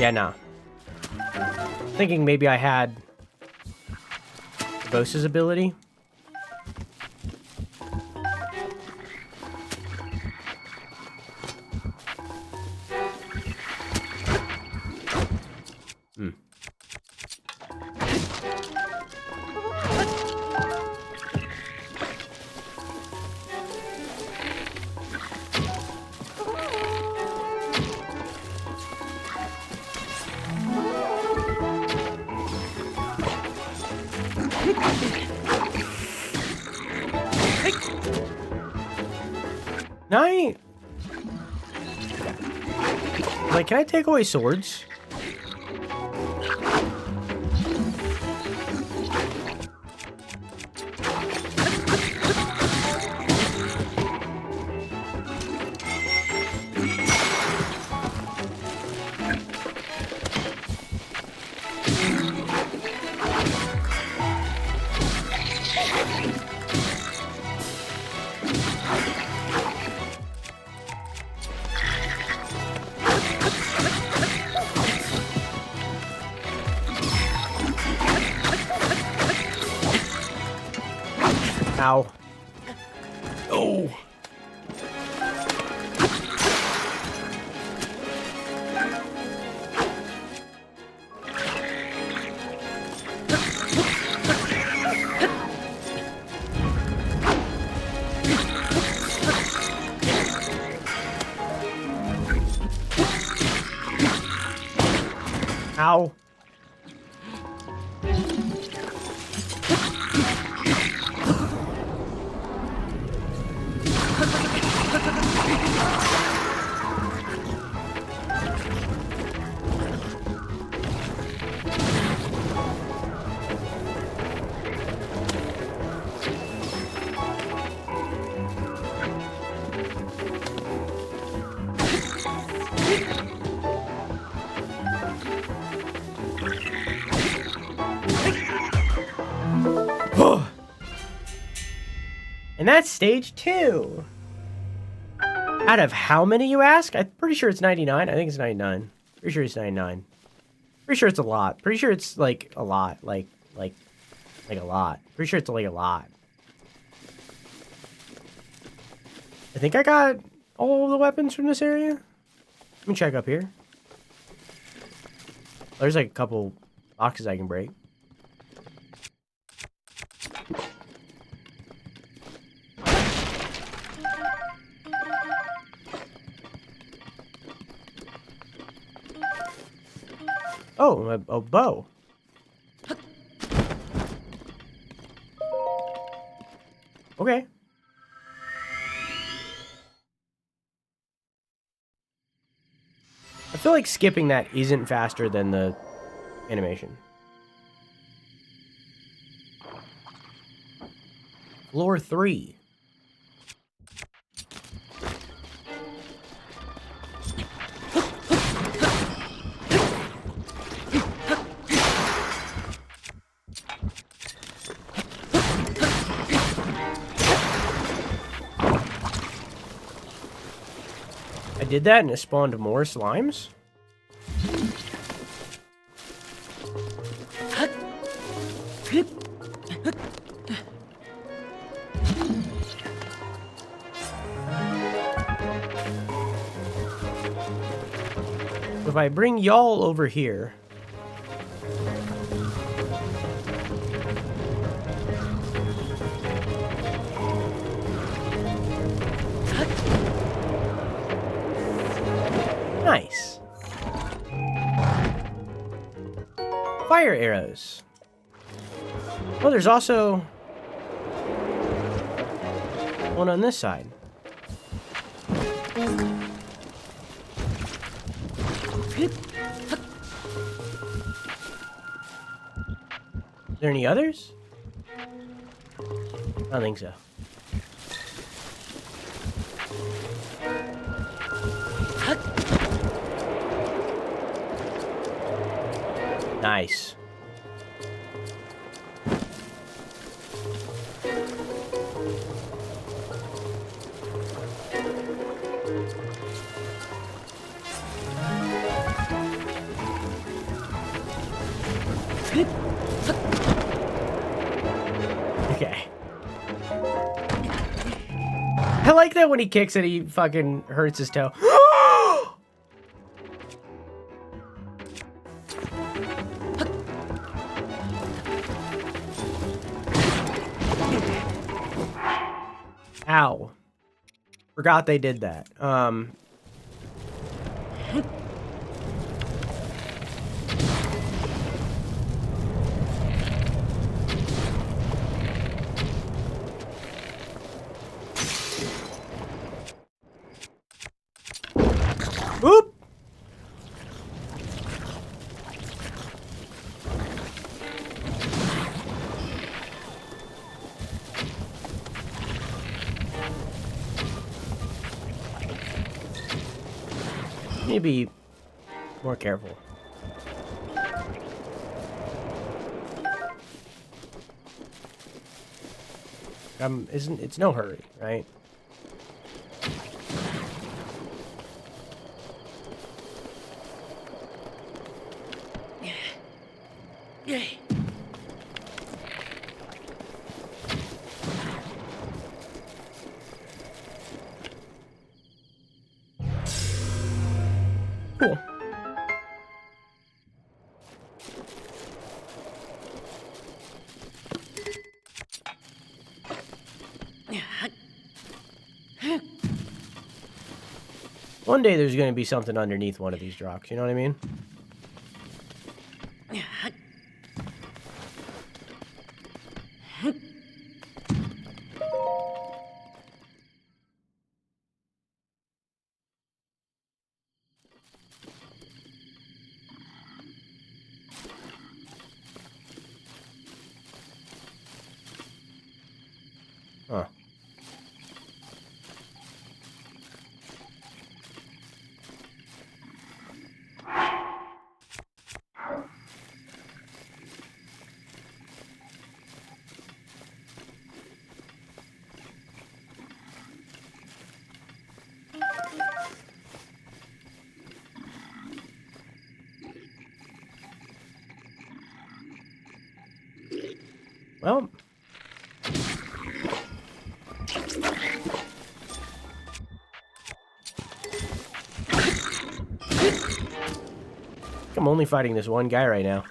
Yeah, nah. Thinking maybe I had... Bose's ability. Like, can I take away swords? Ow. Oh. Ow. And that's stage 2. Out of how many, you ask? I'm pretty sure it's 99. I think it's 99. Pretty sure it's 99. Pretty sure it's a lot. Pretty sure it's like a lot. Like a lot. Pretty sure it's like a lot. I think I got all of the weapons from this area. Let me check up here. There's like a couple boxes I can break. Oh, a bow. Okay. I feel like skipping that isn't faster than the animation. Floor 3. I did that and it spawned more slimes? If I bring y'all over here... Nice. Fire arrows. Oh, there's also one on this side. Is there any others? I don't think so. Nice. Okay. I like that when he kicks it, he fucking hurts his toe. Ow. Forgot they did that. Oop! Need to be more careful. It's no hurry, right? Cool. One day there's going to be something underneath one of these rocks, you know what I mean? Huh. Well. I'm only fighting this one guy right now.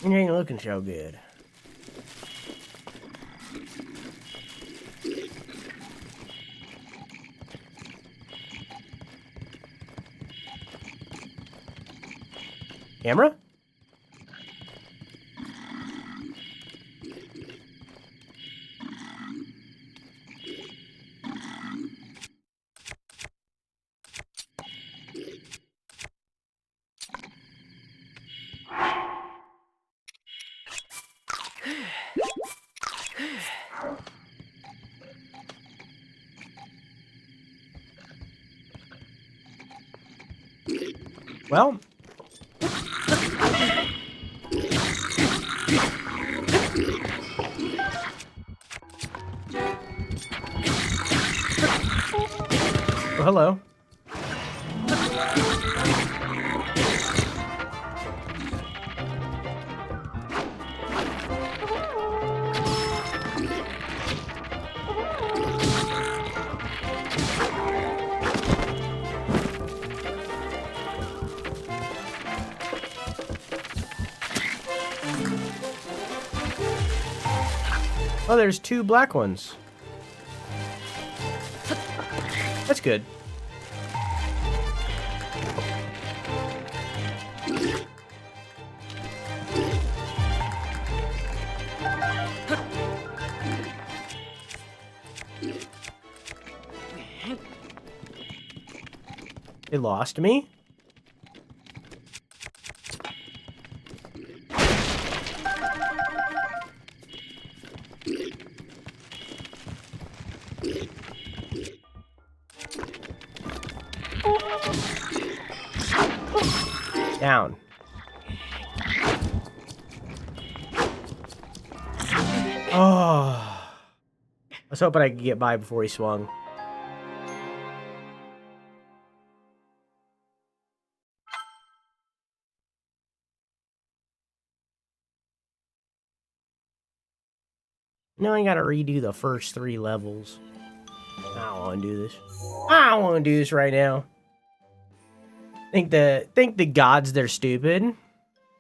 You ain't looking so good. Camera? Well. Oh, hello. Oh, there's 2 black ones. That's good. It lost me? Down. Oh. I was hoping I could get by before he swung. Now I gotta redo the first 3 levels. I don't want to do this. I don't want to do this right now. Think the gods they're stupid?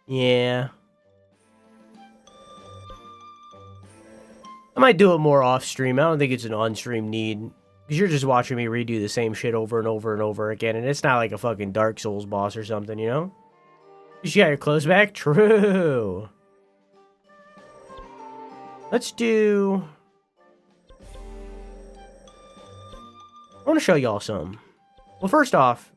Yeah. I might do it more off stream. I don't think it's an on stream need. Because you're just watching me redo the same shit over and over and over again. And it's not like a fucking Dark Souls boss or something, you know? You got your clothes back? True. Let's do... I want to show y'all something. Well, first off...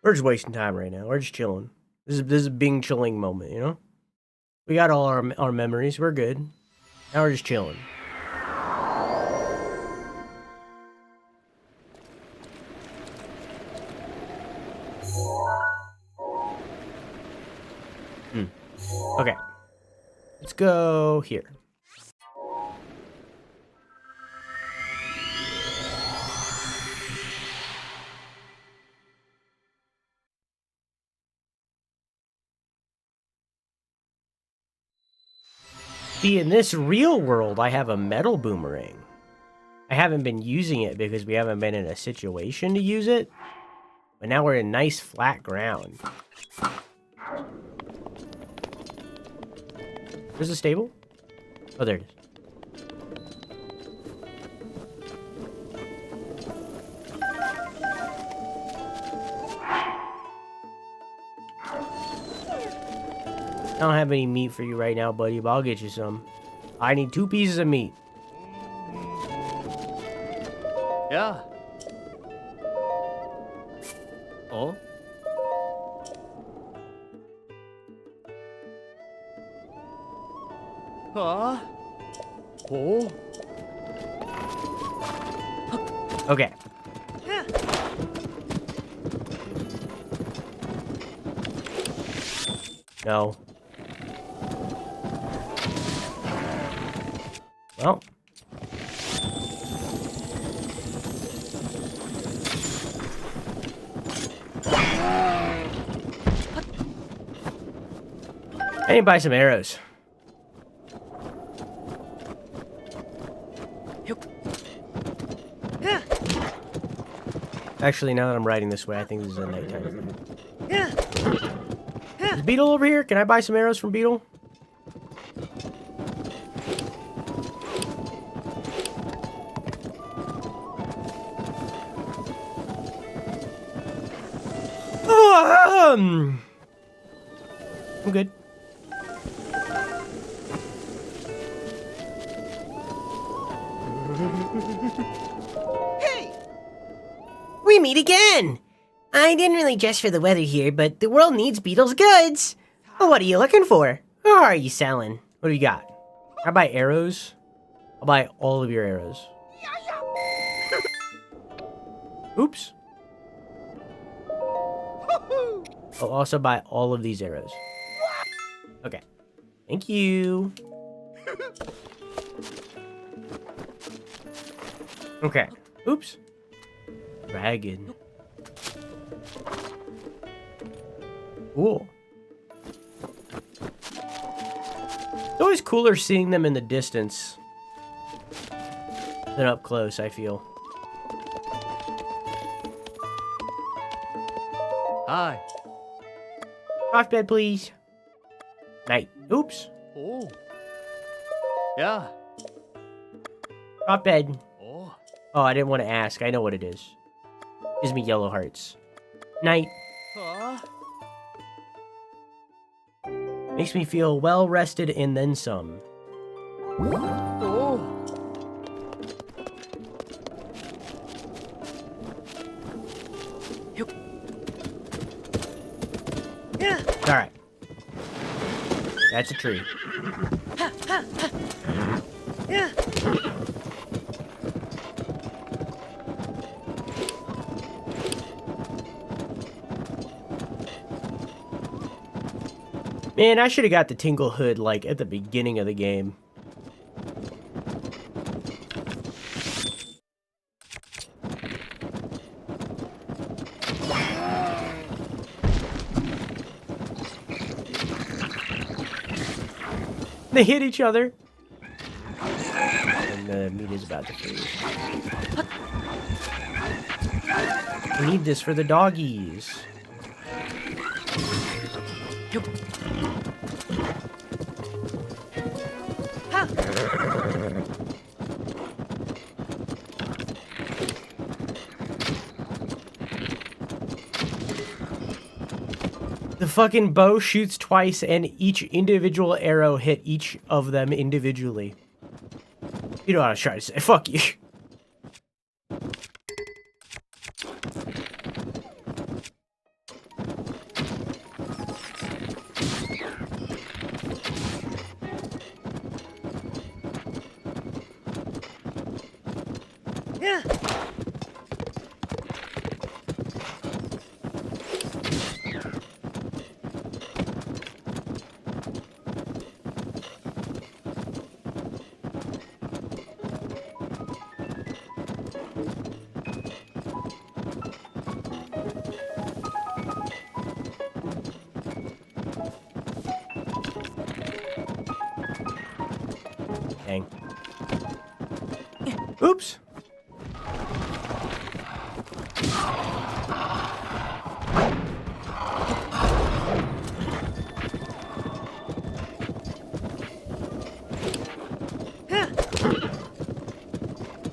we're just wasting time right now. We're just chilling. This is a Bing chilling moment, you know? We got all our memories. We're good. Now we're just chilling. Okay. Let's go here. See, in this real world, I have a metal boomerang. I haven't been using it because we haven't been in a situation to use it. But now we're in nice flat ground. Where's the stable? Oh, there it is. I don't have any meat for you right now, buddy, but I'll get you some. I need 2 pieces of meat. Yeah. Oh? Huh? Oh? Okay. No. Well. I need to buy some arrows. Actually, now that I'm riding this way, I think this is a nighttime thing. Is Beetle over here? Can I buy some arrows from Beetle? Oh, I'm good. Hey! We meet again! I didn't really dress for the weather here, but the world needs Beetle's goods. Well, what are you looking for? Or are you selling? What do you got? I buy arrows. I'll buy all of your arrows. Oops. I'll also buy all of these arrows. Okay. Thank you. Okay. Oops. Dragon. Cool. It's always cooler seeing them in the distance than up close, I feel. Hi. Off bed, please. Night. Oops. Oh. Yeah. Off bed. Oh. Oh, I didn't want to ask. I know what it is. Gives me yellow hearts. Night. Makes me feel well rested and then some. Oh. Alright. That's a tree. Man, I should have got the Tingle Hood, like, at the beginning of the game. They hit each other. And the meat is about to freeze. I need this for the doggies. The fucking bow shoots twice and each individual arrow hit each of them individually. You know what I was trying to say. Fuck you. Dang. Oops.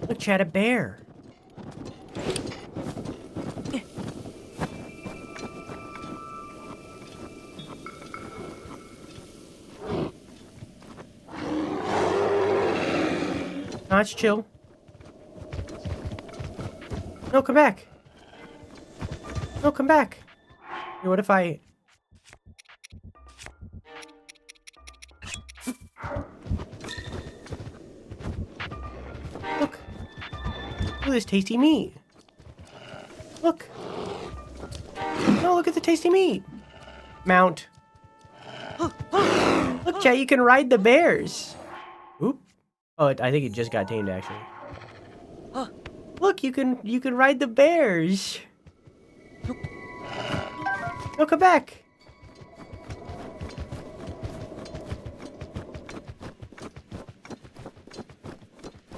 Look, Chad, a bear. No, it's chill. No, come back. No, come back. Hey, what if I... Look. Look at this tasty meat. Look. No, look at the tasty meat. Mount. Look, chat, you can ride the bears. Oop. Oh, I think it just got tamed, actually. Look, you can ride the bears. No, come back.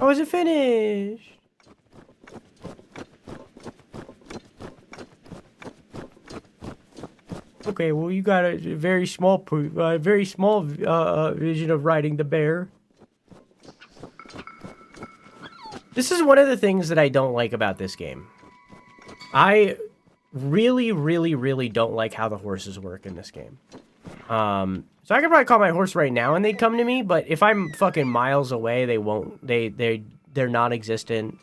Oh, is it finished? Okay, well, you got a very small vision of riding the bear. This is one of the things that I don't like about this game. I really, really, really don't like how the horses work in this game. So I could probably call my horse right now and they'd come to me, but if I'm fucking miles away, they won't. They're non-existent.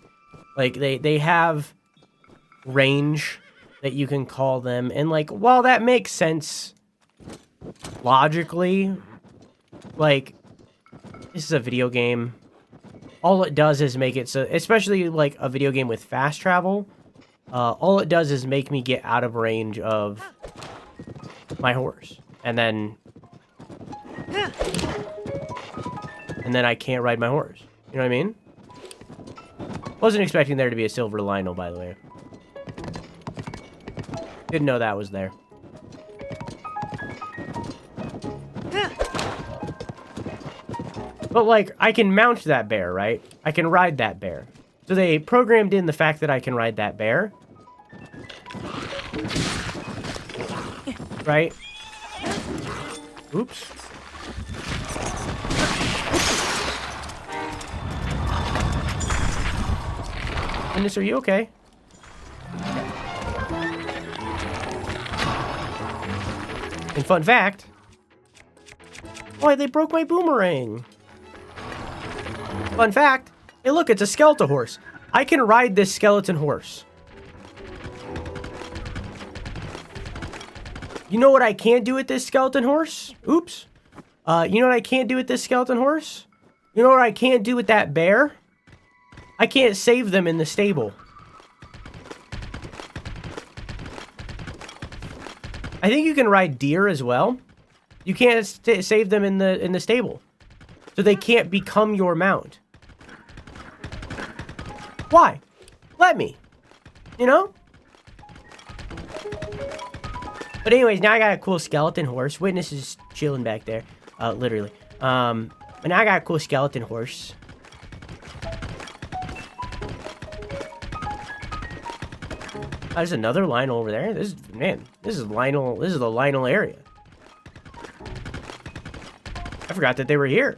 Like, they have range that you can call them, and like, while that makes sense logically, like, this is a video game. All it does is make it so, especially like a video game with fast travel, all it does is make me get out of range of my horse, and then I can't ride my horse. You know what I mean? Wasn't expecting there to be a silver Lionel, by the way. Didn't know that was there. But, like, I can mount that bear, right? I can ride that bear. So they programmed in the fact that I can ride that bear. Right? Oops. Goodness, are you okay? And fun fact... Why, they broke my boomerang! Fun fact, hey look, it's a skeleton horse. I can ride this skeleton horse. You know what I can't do with this skeleton horse? Oops. You know what I can't do with this skeleton horse? You know what I can't do with that bear? I can't save them in the stable. I think you can ride deer as well. You can't save them in the stable. So they can't become your mount. Why? Let me. You know? But anyways, now I got a cool skeleton horse. Witness is chilling back there. Literally. But now I got a cool skeleton horse. There's another Lionel over there. This is the Lionel area. I forgot that they were here.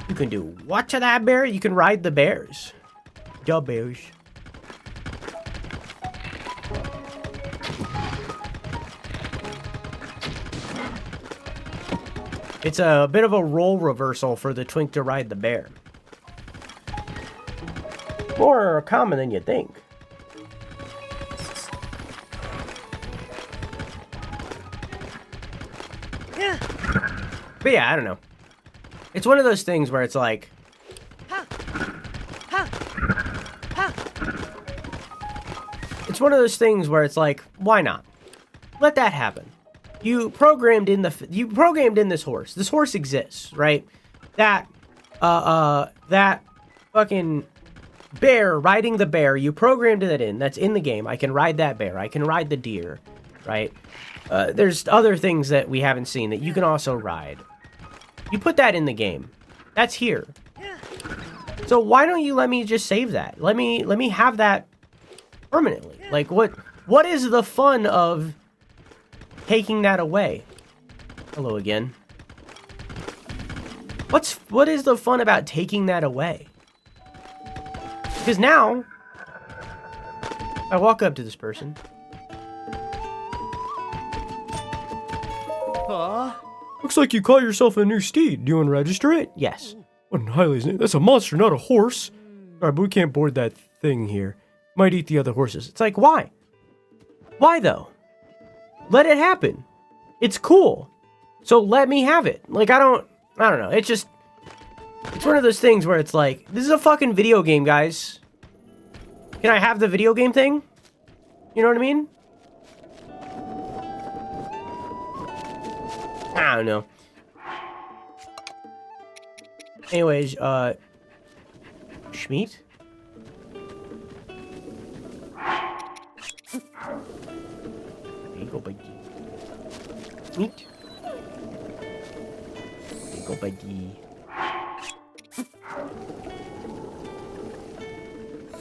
You can do what to that bear? You can ride the bears. The bears. It's a bit of a role reversal for the twink to ride the bear. More common than you think. But yeah, I don't know. It's one of those things where it's like... It's one of those things where it's like, why not? Let that happen. You programmed in this horse. This horse exists, right? That fucking bear riding the bear, you programmed that in. That's in the game. I can ride that bear. I can ride the deer, right? There's other things that we haven't seen that you can also ride. You put that in the game. That's here. So why don't you let me just save that? Let me have that permanently. Like, what is the fun of taking that away? Hello again. What is the fun about taking that away? Because now I walk up to this person. Looks like you caught yourself a new steed. Do you want to register it? Yes. What in Highly's name? That's a monster, not a horse. Alright, but we can't board that thing here. Might eat the other horses. It's like, why? Why though? Let it happen. It's cool. So let me have it. Like, I don't know. It's It's one of those things where it's like, this is a fucking video game, guys. Can I have the video game thing? You know what I mean? I don't know. Anyways, Schmeat? There you go, buddy. Schmeat. There you go, buddy.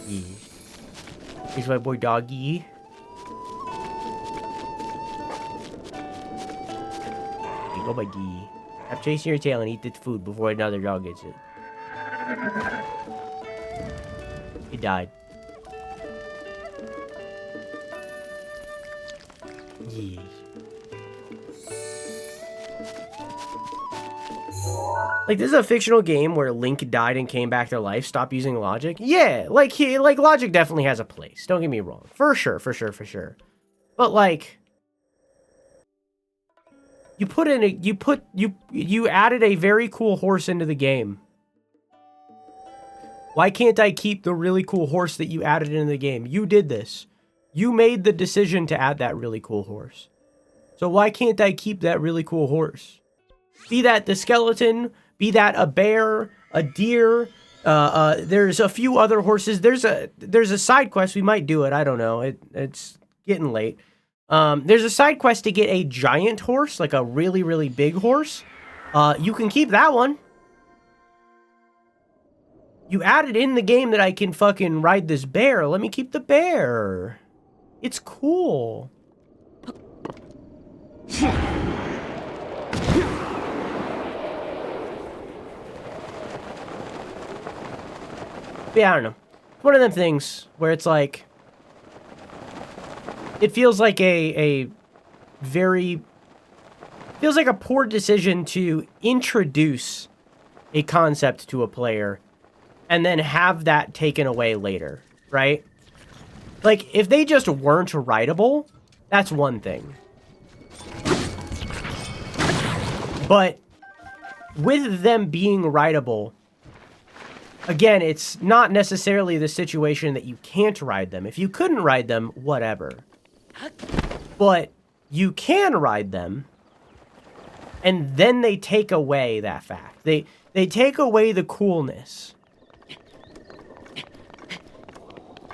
Yeah. Here's my boy Doggy. There you go, buddy. Stop chasing your tail and eat the food before another dog gets it. He died. Yeah. Like, this is a fictional game where Link died and came back to life. Stop using logic. Yeah, like logic definitely has a place. Don't get me wrong. For sure, for sure, for sure. But like, you added a very cool horse into the game. Why can't I keep the really cool horse that you added into the game? You did this. You made the decision to add that really cool horse. So why can't I keep that really cool horse? Be that the skeleton, be that a bear, a deer. There's a few other horses. There's a side quest. We might do it. I don't know. It's getting late. There's a side quest to get a giant horse, like a really, really big horse. You can keep that one. You added in the game that I can fucking ride this bear. Let me keep the bear. It's cool. Yeah, I don't know. It's one of them things where it's like, it feels like a poor decision to introduce a concept to a player and then have that taken away later, right? Like, if they just weren't writable, that's one thing. But with them being writable, again, it's not necessarily the situation that you can't ride them. If you couldn't ride them, whatever. But you can ride them, and then they take away that fact. They take away the coolness.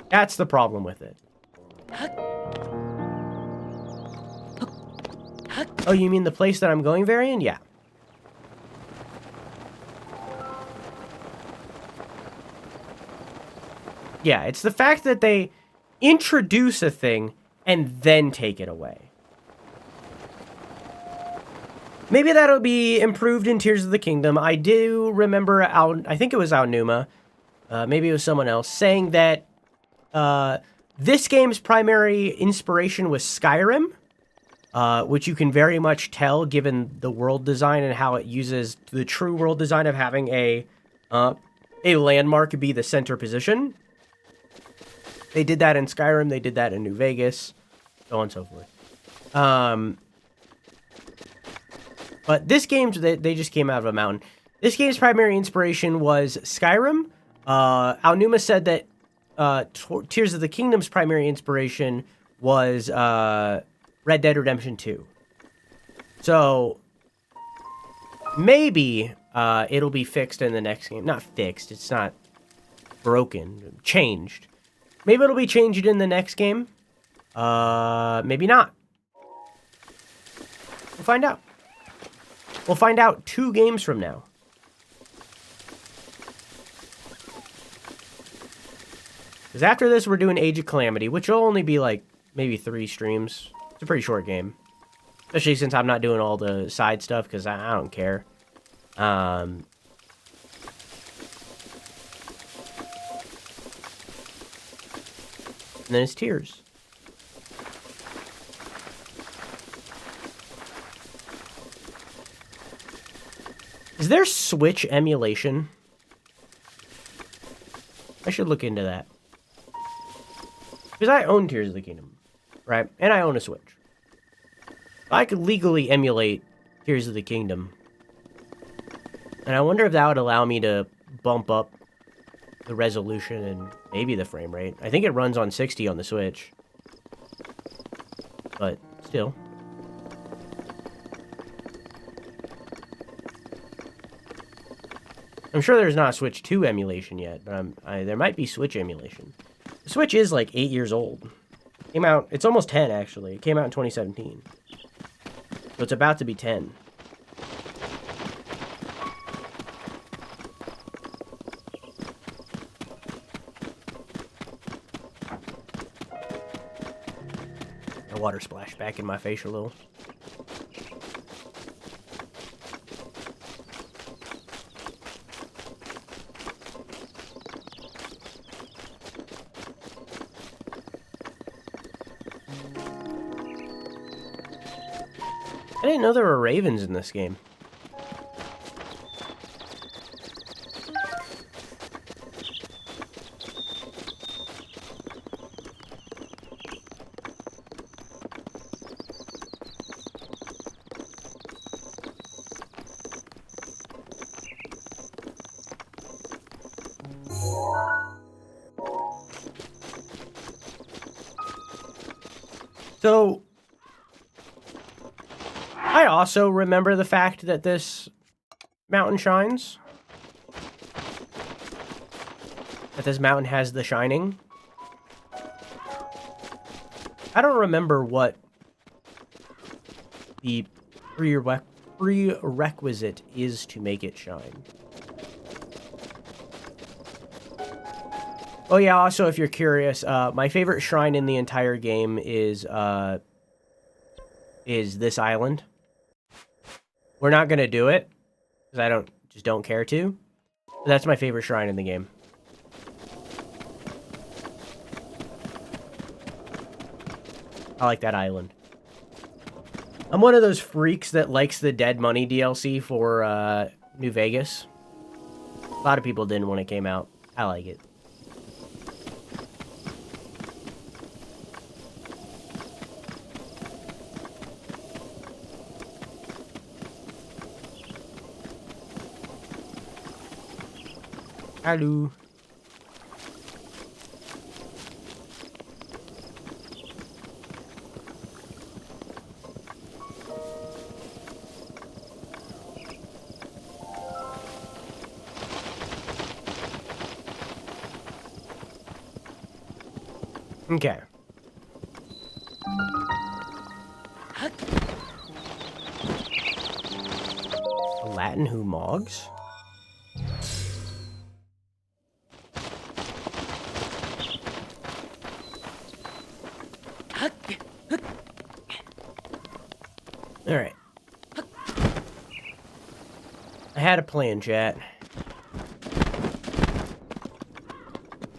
That's the problem with it. Oh, you mean the place that I'm going, Varian? Yeah. Yeah, it's the fact that they introduce a thing and then take it away. Maybe that'll be improved in Tears of the Kingdom. I do remember, I think it was Aonuma, maybe it was someone else, saying that this game's primary inspiration was Skyrim, which you can very much tell given the world design and how it uses the true world design of having a landmark be the center position. They did that in Skyrim, they did that in New Vegas, so on and so forth. But this game, they just came out of a mountain. This game's primary inspiration was Skyrim. Aonuma said that Tears of the Kingdom's primary inspiration was Red Dead Redemption 2. So, maybe it'll be fixed in the next game. Not fixed, it's not broken, changed. Maybe it'll be changed in the next game. Maybe not. We'll find out. We'll find out 2 games from now. Because after this, we're doing Age of Calamity, which will only be like maybe 3 streams. It's a pretty short game. Especially since I'm not doing all the side stuff, because I don't care. And then it's Tears. Is there Switch emulation? I should look into that. Because I own Tears of the Kingdom, right? And I own a Switch. I could legally emulate Tears of the Kingdom. And I wonder if that would allow me to bump up the resolution and maybe the frame rate. I think it runs on 60 on the Switch. But still. I'm sure there's not a Switch 2 emulation yet, but there might be Switch emulation. The Switch is like 8 years old. It's almost 10 actually. It came out in 2017. So it's about to be 10. A water splash back in my face a little. I didn't know there were ravens in this game. So, I also remember the fact that this mountain shines. That this mountain has the shining. I don't remember what the prerequisite is to make it shine. Oh yeah, also if you're curious, my favorite shrine in the entire game is this island. We're not gonna do it, because I just don't care to. But that's my favorite shrine in the game. I like that island. I'm one of those freaks that likes the Dead Money DLC for New Vegas. A lot of people didn't when it came out. I like it. Hello. Okay. A Latin who mogs? Alright. I had a plan, chat.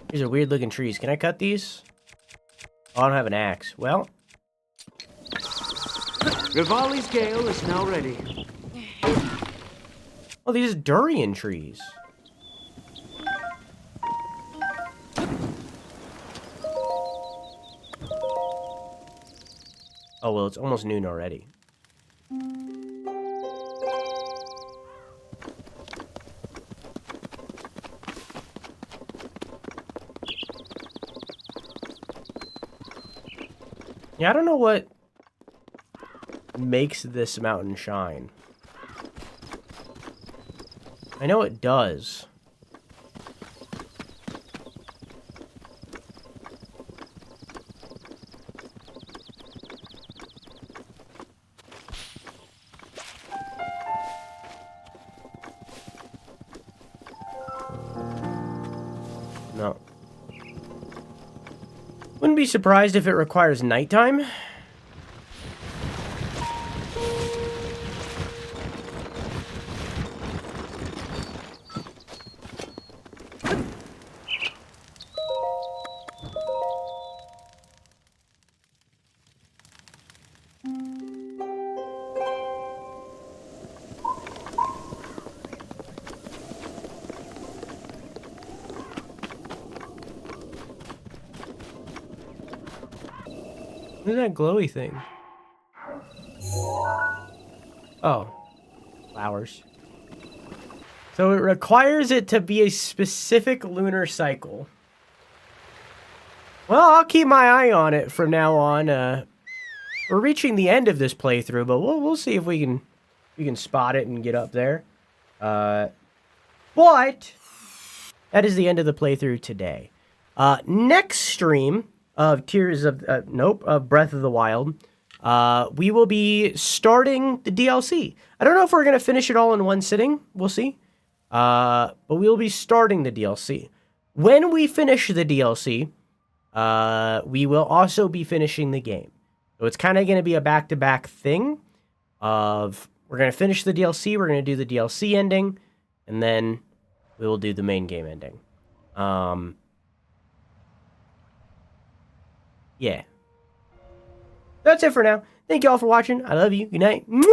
These are weird looking trees. Can I cut these? Oh, I don't have an axe. Well. Rivali's gale is now ready. Oh, these are durian trees. Oh, well, it's almost noon already. Yeah, I don't know what makes this mountain shine. I know it does. No. Wouldn't be surprised if it requires nighttime. What is that glowy thing? Oh. Flowers. So it requires it to be a specific lunar cycle. Well, I'll keep my eye on it from now on. We're reaching the end of this playthrough, but we'll see if we can spot it and get up there. But that is the end of the playthrough today. Next stream of Breath of the Wild, we will be starting the DLC. I don't know if we're gonna finish it all in one sitting. We'll see. But we'll be starting the DLC. When we finish the DLC, we will also be finishing the game. So it's kind of going to be a back-to-back thing of we're going to finish the DLC, we're going to do the DLC ending, and then we will do the main game ending. Yeah. That's it for now. Thank you all for watching. I love you. Good night. Mwah!